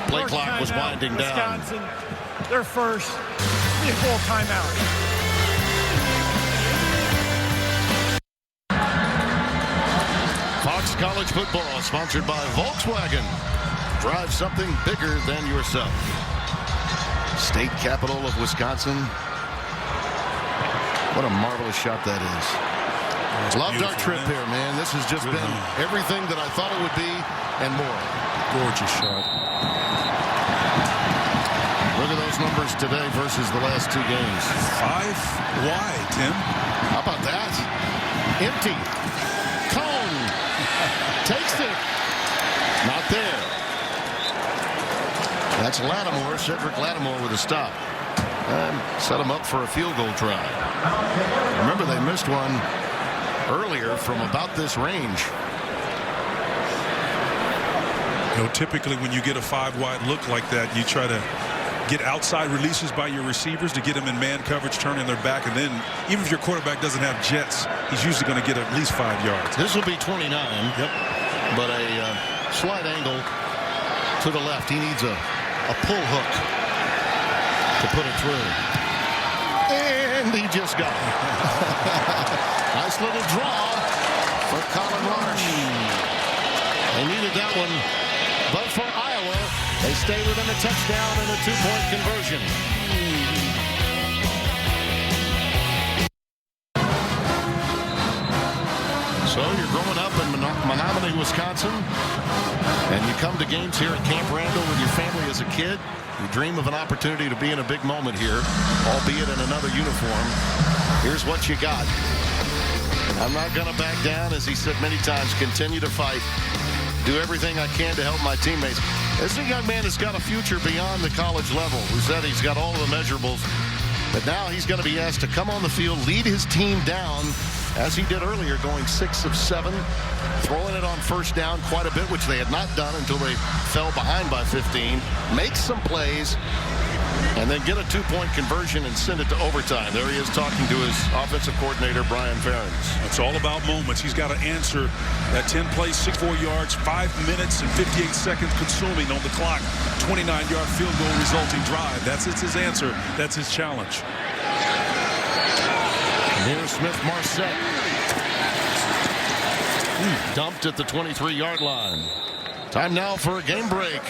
Play clock was winding down. Wisconsin, their first full timeout. Fox College Football, sponsored by Volkswagen. Drive something bigger than yourself. State capital of Wisconsin. What a marvelous shot that is. Loved our trip here, man. This has just been everything that I thought it would be and more. Gorgeous shot. Look at those numbers today versus the last 2 games. 5 wide, Tim. How about that? Empty. Cone takes it. Not there. That's Lattimore, Cedric Lattimore with a stop. And set him up for a field goal try. Remember, they missed one earlier from about this range. You know, typically when you get a 5 wide look like that, you try to get outside releases by your receivers to get them in man coverage, turning their back, and then even if your quarterback doesn't have jets, he's usually going to get at least 5 yards. This will be 29. Yep. But a slight angle to the left. He needs a pull hook to put it through. And he just got it. Nice little draw for Colin Marsh. They needed that one. But for Iowa, they stay within a touchdown and a 2-point conversion. So you're growing up in Menominee, Wisconsin, and you come to games here at Camp Randall with your family as a kid. You dream of an opportunity to be in a big moment here, albeit in another uniform. Here's what you got. I'm not going to back down, as he said many times. Continue to fight. Do everything I can to help my teammates. This is a young man that's got a future beyond the college level. We said he's got all the measurables. But now he's going to be asked to come on the field, lead his team down, as he did earlier, going 6 of 7, throwing it on first down quite a bit, which they had not done until they fell behind by 15. Make some plays, and then get a 2-point conversion and send it to overtime. There he is talking to his offensive coordinator, Brian Ferentz. It's all about moments. He's got to answer that 10 plays, 64 yards, 5 minutes and 58 seconds consuming on the clock. 29-yard field goal resulting drive. That's his answer. That's his challenge. Here's Smith-Marsette. Dumped at the 23-yard line. Time now for a game break.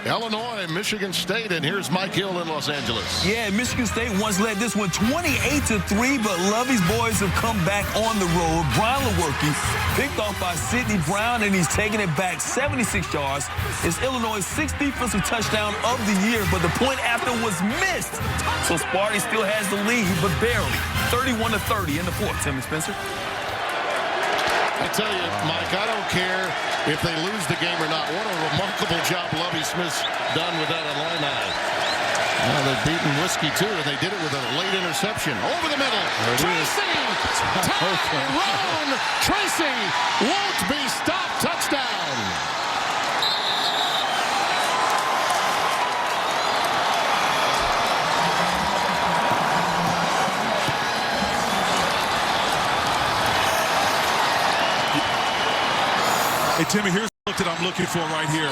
Illinois, Michigan State, and here's Mike Hill in Los Angeles. Yeah, Michigan State once led this one 28-3, but Lovey's boys have come back on the road. Brian Lewerke picked off by Sidney Brown, and he's taking it back 76 yards. It's Illinois' 6th defensive touchdown of the year, but the point after was missed. So Sparty still has the lead, but barely. 31-30 in the fourth. Timmy Spencer. I tell you, Mike, I don't care if they lose the game or not. What a remarkable job Lovie Smith's done with that Illini. Well, they've beaten Whiskey, too, and they did it with a late interception. Over the middle. Tracy! Tyrone Tracy won't be stopped. Touchdown. Hey, Timmy, here's the look that I'm looking for right here.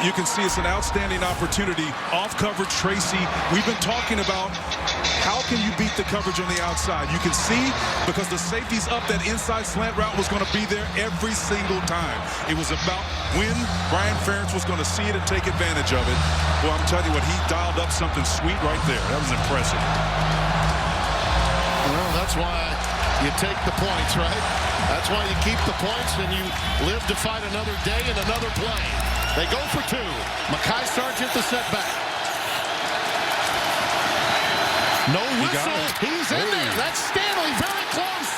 You can see it's an outstanding opportunity. Off coverage, Tracy. We've been talking about how can you beat the coverage on the outside. You can see because the safety's up, that inside slant route was going to be there every single time. It was about when Brian Ferentz was going to see it and take advantage of it. Well, I'm telling you what, he dialed up something sweet right there. That was impressive. Well, that's why you take the points, right? That's why you keep the points and you live to fight another day and another play. They go for 2. Mekhi Sargent the setback. No whistle. He's in there. That's Stanley. Very close.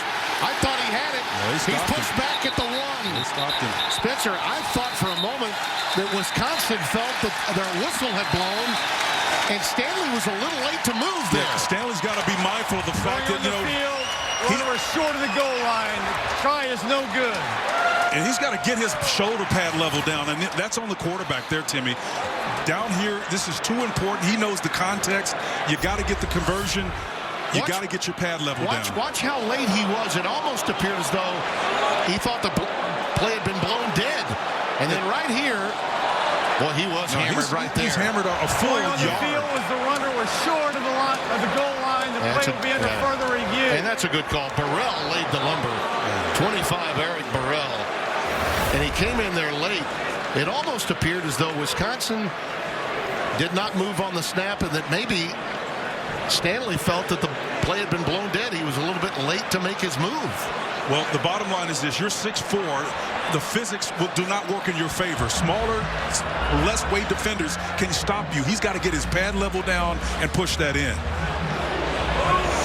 I thought he had it. He's pushed back at the 1. They stopped him. Spencer, I thought for a moment that Wisconsin felt that their whistle had blown, and Stanley was a little late to move there. Yeah, Stanley's got to be mindful of the fact that, you know, runner is short of the goal line. Try is no good. and he's got to get his shoulder pad level down, and that's on the quarterback there, Timmy. Down here, this is too important. He knows the context. You got to get the conversion. You got to get your pad level down. Watch how late he was. It almost appeared as though he thought the play had been blown dead. And then right here, well, he was hammered right there. He's hammered a full on the yard. field was the runner was short of the goal line. The play will be under further review. And that's a good call. Burrell laid the lumber. 25, Eric Burrell. And he came in there late. It almost appeared as though Wisconsin did not move on the snap, and that maybe Stanley felt that the play had been blown dead. He was a little bit late to make his move. Well, the bottom line is this. You're 6'4". The physics do not work in your favor. Smaller, less weight defenders can stop you. He's got to get his pad level down and push that in.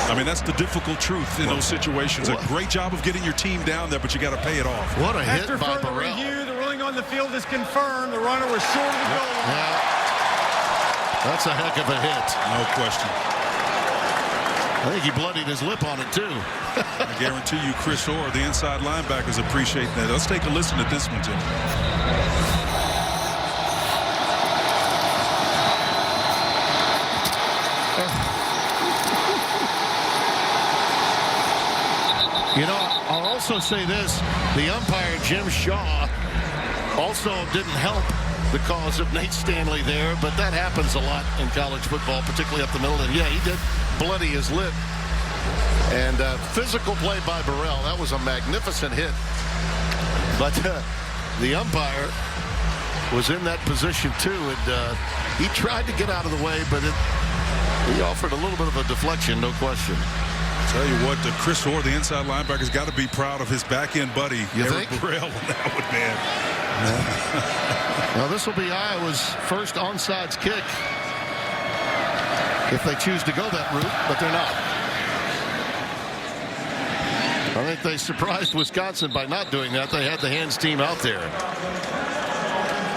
I mean, that's the difficult truth in those situations. A great job of getting your team down there, but you got to pay it off. What a hit by After further Burrell. review, the ruling on the field is confirmed. The runner was short of the goal line. Yeah. That's a heck of a hit. No question. I think he bloodied his lip on it, too. I guarantee you Chris Orr, the inside linebackers, appreciate that. Let's take a listen to this one, Tim. You know, I'll also say this. The umpire, Jim Shaw, also didn't help the cause of Nate Stanley there, but that happens a lot in college football, particularly up the middle. And, yeah, he did bloody his lip. And physical play by Burrell. That was a magnificent hit. But the umpire was in that position, too. And he tried to get out of the way, but he offered a little bit of a deflection, no question. Tell you what, Chris Orr, the inside linebacker's got to be proud of his back-end buddy, Eric Burrell, on that one, man. Now, this will be Iowa's first onside kick. if they choose to go that route, but they're not. I think they surprised Wisconsin by not doing that. They had the hands team out there.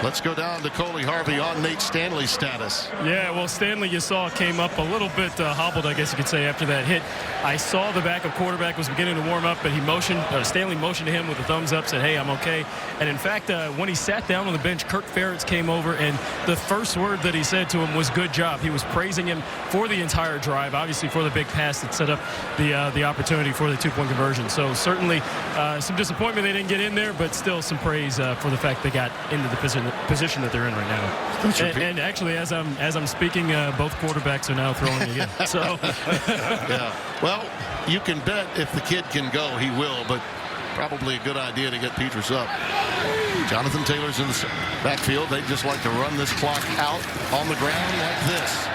Let's go down to Coley Harvey on Nate Stanley's status. Yeah, well, Stanley, you saw, came up a little bit hobbled, I guess you could say, after that hit. I saw the backup quarterback was beginning to warm up, but he motioned, Stanley motioned to him with a thumbs up, said, hey, I'm okay. And in fact, when he sat down on the bench, Kirk Ferentz came over, and the first word that he said to him was good job. He was praising him for the entire drive, obviously for the big pass that set up the opportunity for the two-point conversion. So certainly some disappointment they didn't get in there, but still some praise for the fact they got into the position that they're in right now. And actually, as I'm speaking, both quarterbacks are now throwing again. So, yeah. Well, you can bet if the kid can go, he will. But probably a good idea to get Peters up. Jonathan Taylor's in the backfield. They just like to run this clock out on the ground like this.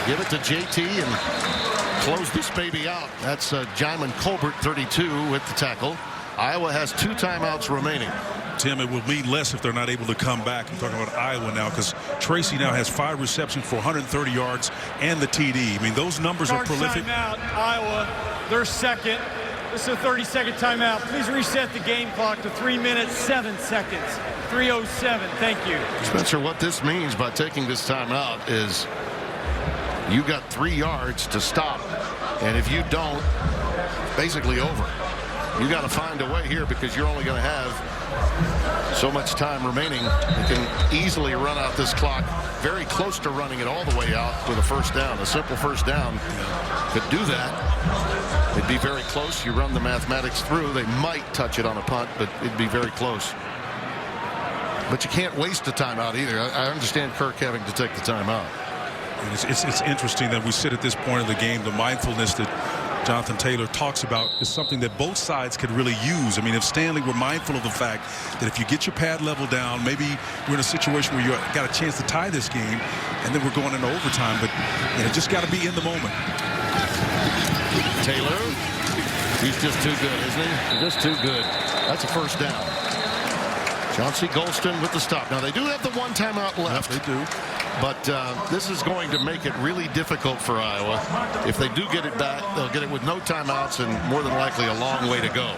Give it to JT and close this baby out. That's Jaimin Colbert, 32, with the tackle. Iowa has 2 timeouts remaining. Tim, it will mean less if they're not able to come back. I'm talking about Iowa now because Tracy now has 5 receptions for 130 yards and the TD. I mean, those numbers are prolific. Timeout, Iowa, their second. This is a 30-second timeout. Please reset the game clock to 3 minutes, 7 seconds. 3:07. Thank you. Spencer, what this means by taking this timeout is you got 3 yards to stop. And if you don't, basically over. You got to find a way here because you're only going to have so much time remaining. You can easily run out this clock, very close to running it all the way out with a first down. A simple first down could do that. It'd be very close. You run the mathematics through. They might touch it on a punt, but it'd be very close. But you can't waste a timeout either. I understand Kirk having to take the timeout. It's interesting that we sit at this point of the game. The mindfulness that Jonathan Taylor talks about is something that both sides could really use. I mean, if Stanley were mindful of the fact that if you get your pad level down, maybe we're in a situation where you got a chance to tie this game, and then we're going into overtime. But just got to be in the moment. Taylor, he's just too good, isn't he? Just too good. That's a first down. Chauncey Golston with the stop. Now, they do have the 1 timeout left. Yep, they do. But this is going to make it really difficult for Iowa. If they do get it back, they'll get it with no timeouts and more than likely a long way to go.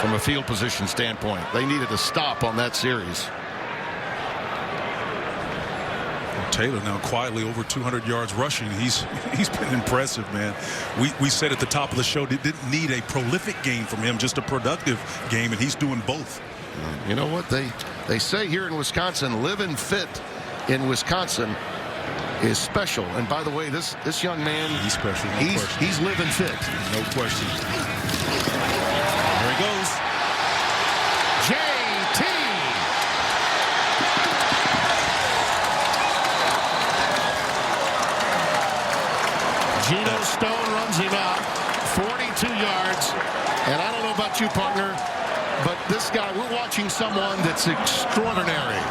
From a field position standpoint, they needed a stop on that series. Taylor now quietly over 200 yards rushing. He's been impressive, man. We said at the top of the show they didn't need a prolific game from him, just a productive game, and he's doing both. You know what they say here in Wisconsin, living fit in Wisconsin is special. And by the way, this young man, he's special. He's living fit. No question. There he goes. JT. Geno Stone runs him out 42 yards. And I don't know about you, partner, but this guy, we're watching someone that's extraordinary.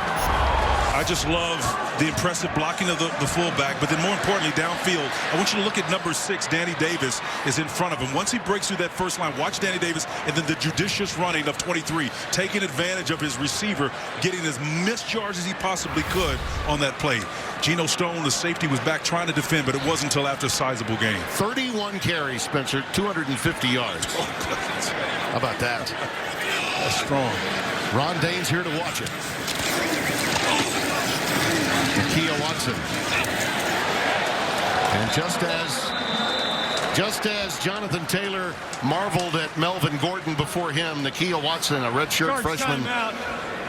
I just love the impressive blocking of the fullback, but then more importantly, downfield. I want you to look at number 6, Danny Davis, is in front of him. Once he breaks through that first line, watch Danny Davis, and then the judicious running of 23, taking advantage of his receiver, getting as missed yards as he possibly could on that play. Geno Stone, the safety, was back trying to defend, but it wasn't until after a sizable game. 31 carries, Spencer, 250 yards. How about that? That's strong. Ron Dane's here to watch it. Nakia Watson. And just as Jonathan Taylor marveled at Melvin Gordon before him, Nakia Watson, a redshirt freshman. Timeout.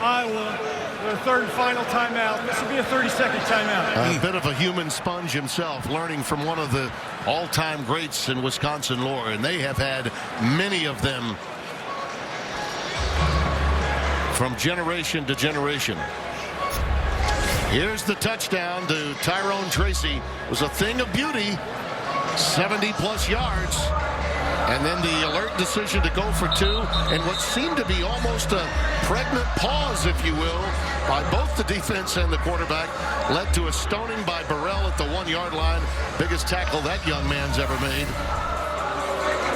Iowa, their third and final timeout. This will be a 30-second timeout. A bit of a human sponge himself, learning from one of the all-time greats in Wisconsin lore, and they have had many of them from generation to generation. Here's the touchdown to Tyrone Tracy. It was a thing of beauty, 70-plus yards. And then the alert decision to go for 2, and what seemed to be almost a pregnant pause, if you will, by both the defense and the quarterback, led to a stoning by Burrell at the 1-yard line. Biggest tackle that young man's ever made.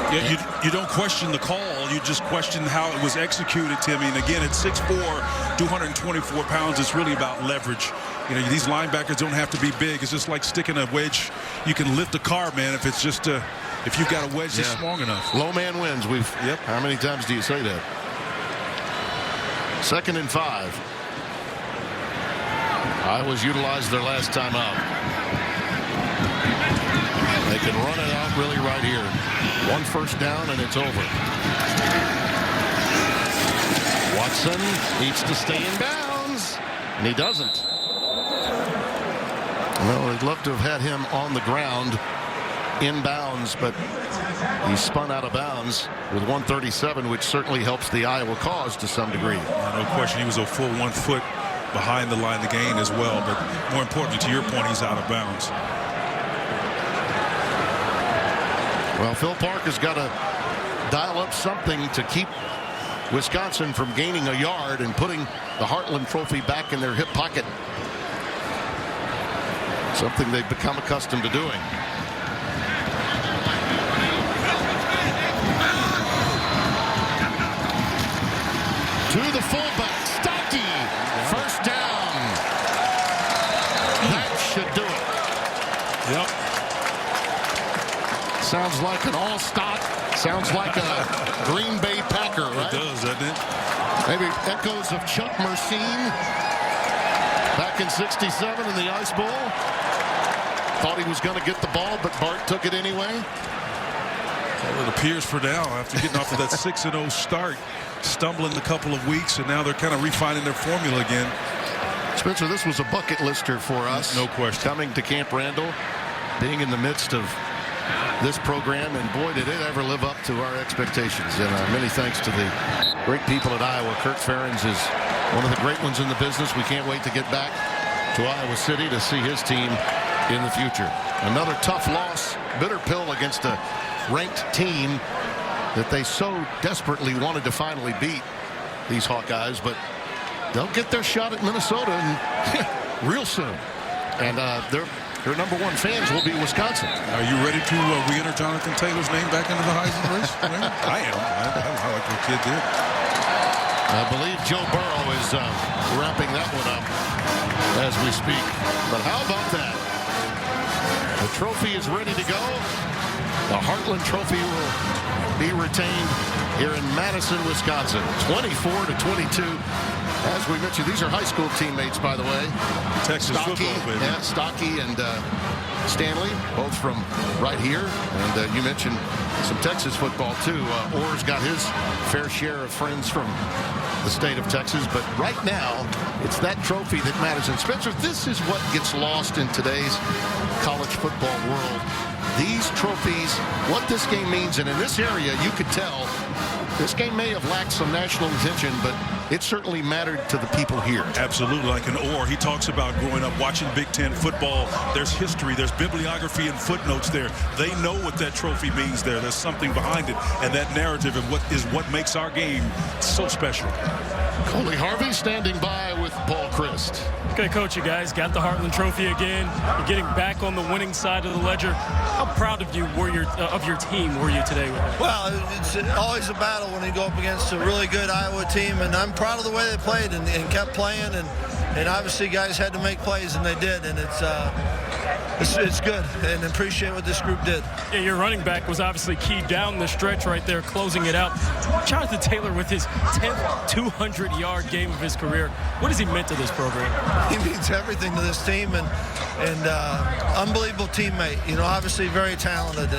Yeah, you don't question the call. You just question how it was executed, Timmy. And again, at 6'4", 224 pounds, it's really about leverage. You know, these linebackers don't have to be big. It's just like sticking a wedge. You can lift a car, man, if it's just if you've got a wedge that's strong enough. Low man wins. Yep. How many times do you say that? 2nd and 5. Iowa's utilized their last time out. They can run it out really right here. 1 first down and it's over. Watson needs to stay in bounds, and he doesn't. Well, I'd love to have had him on the ground in bounds, but he spun out of bounds with 137, which certainly helps the Iowa cause to some degree. No question, he was a full 1 foot behind the line of the gain as well, but more importantly, to your point, he's out of bounds. Well, Phil Park has got to dial up something to keep Wisconsin from gaining a yard and putting the Heartland Trophy back in their hip pocket. Something they've become accustomed to doing. To the fullback, Stocky, first down. That should do it. Yep. Sounds like an all-stock. Sounds like a Green Bay Packer, right? It does, doesn't it? Maybe echoes of Chuck Mercine back in '67 in the Ice Bowl. Thought he was going to get the ball, but Bart took it anyway. Well, it appears for now, after getting off of that 6-0 start, stumbling a couple of weeks, and now they're kind of refining their formula again. Spencer, this was a bucket lister for us. No question. Coming to Camp Randall, being in the midst of this program, and boy, did it ever live up to our expectations. And many thanks to the great people at Iowa. Kirk Ferentz is one of the great ones in the business. We can't wait to get back to Iowa City to see his team in the future. Another tough loss, bitter pill against a ranked team that they so desperately wanted to finally beat, these Hawkeyes, but they'll get their shot at Minnesota real soon. And their number 1 fans will be Wisconsin. Are you ready to re-enter Jonathan Taylor's name back into the Heisman race? I am. I like what kid did. I believe Joe Burrow is wrapping that one up as we speak. But how about that? The trophy is ready to go. The Heartland Trophy will be retained here in Madison, Wisconsin. 24-22. As we mentioned, these are high school teammates, by the way. Texas football, baby. Yeah, Stocky and Stanley, both from right here. And you mentioned some Texas football, too. Orr's got his fair share of friends from the state of Texas. But right now, it's that trophy that matters. And Spencer, this is what gets lost in today's college football world. These trophies, what this game means, and in this area, you could tell this game may have lacked some national attention, but it certainly mattered to the people here. Absolutely, like an Orr. He talks about growing up watching Big Ten football. There's history, there's bibliography and footnotes there. They know what that trophy means there. There's something behind it, and that narrative is what makes our game so special. Coley Harvey standing by with Paul Christ. Okay, Coach, you guys got the Heartland Trophy again. You're getting back on the winning side of the ledger. How proud of your team were you today? Well, it's always a battle when you go up against a really good Iowa team, and I'm proud of the way they played and kept playing, and obviously guys had to make plays, and they did, and it's good, and appreciate what this group did. Yeah, your running back was obviously key down the stretch right there, closing it out. Jonathan Taylor with his 10th 200-yard game of his career. What has he meant to this program? He means everything to this team, and unbelievable teammate. You know, obviously very talented,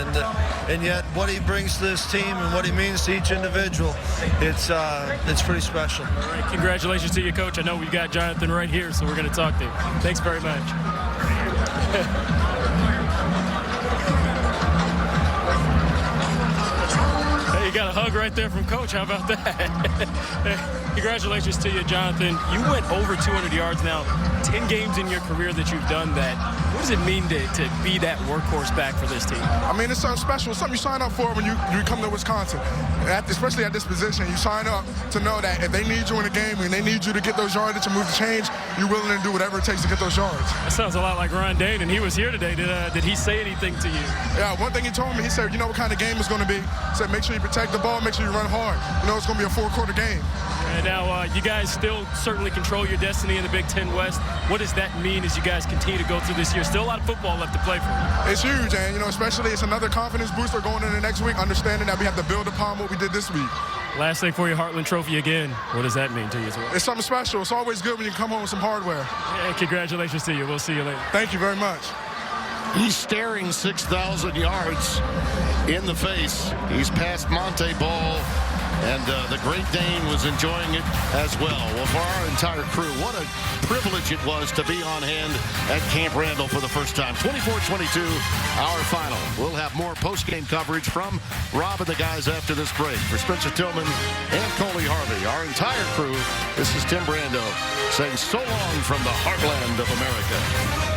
and yet what he brings to this team and what he means to each individual, it's pretty special. All right, congratulations to you, Coach. I know we've got Jonathan right here, so we're going to talk to him. Thanks very much. Hey, You got a hug right there from Coach. How about that? Congratulations to you, Jonathan. You went over 200 yards now. 10 games in your career that you've done that. What does it mean to be that workhorse back for this team? I mean, it's something special. It's something you sign up for when you come to Wisconsin. Especially at this position, you sign up to know that if they need you in a game and they need you to get those yardage and move the change, you're willing to do whatever it takes to get those yards. That sounds a lot like Ron Dane, and he was here today. Did he say anything to you? Yeah, one thing he told me, he said, you know what kind of game it's going to be? He said, make sure you protect the ball, make sure you run hard. You know, it's going to be a 4-quarter game. And now you guys still certainly control your destiny in the Big Ten West. What does that mean as you guys continue to go through this year? Still a lot of football left to play for. It's huge, and, you know, especially it's another confidence booster going into next week, understanding that we have to build upon what we did this week. Last thing for your Heartland Trophy again. What does that mean to you as well? It's something special. It's always good when you come home with some hardware. Yeah, congratulations to you. We'll see you later. Thank you very much. He's staring 6,000 yards in the face. He's past Monte Ball, and the Great Dane was enjoying it as well. Well, for our entire crew, what a privilege it was to be on hand at Camp Randall for the first time. 24-22, our final. We'll have more post-game coverage from Rob and the guys after this break. For Spencer Tillman and Coley Harvey, our entire crew, this is Tim Brando saying so long from the heartland of America.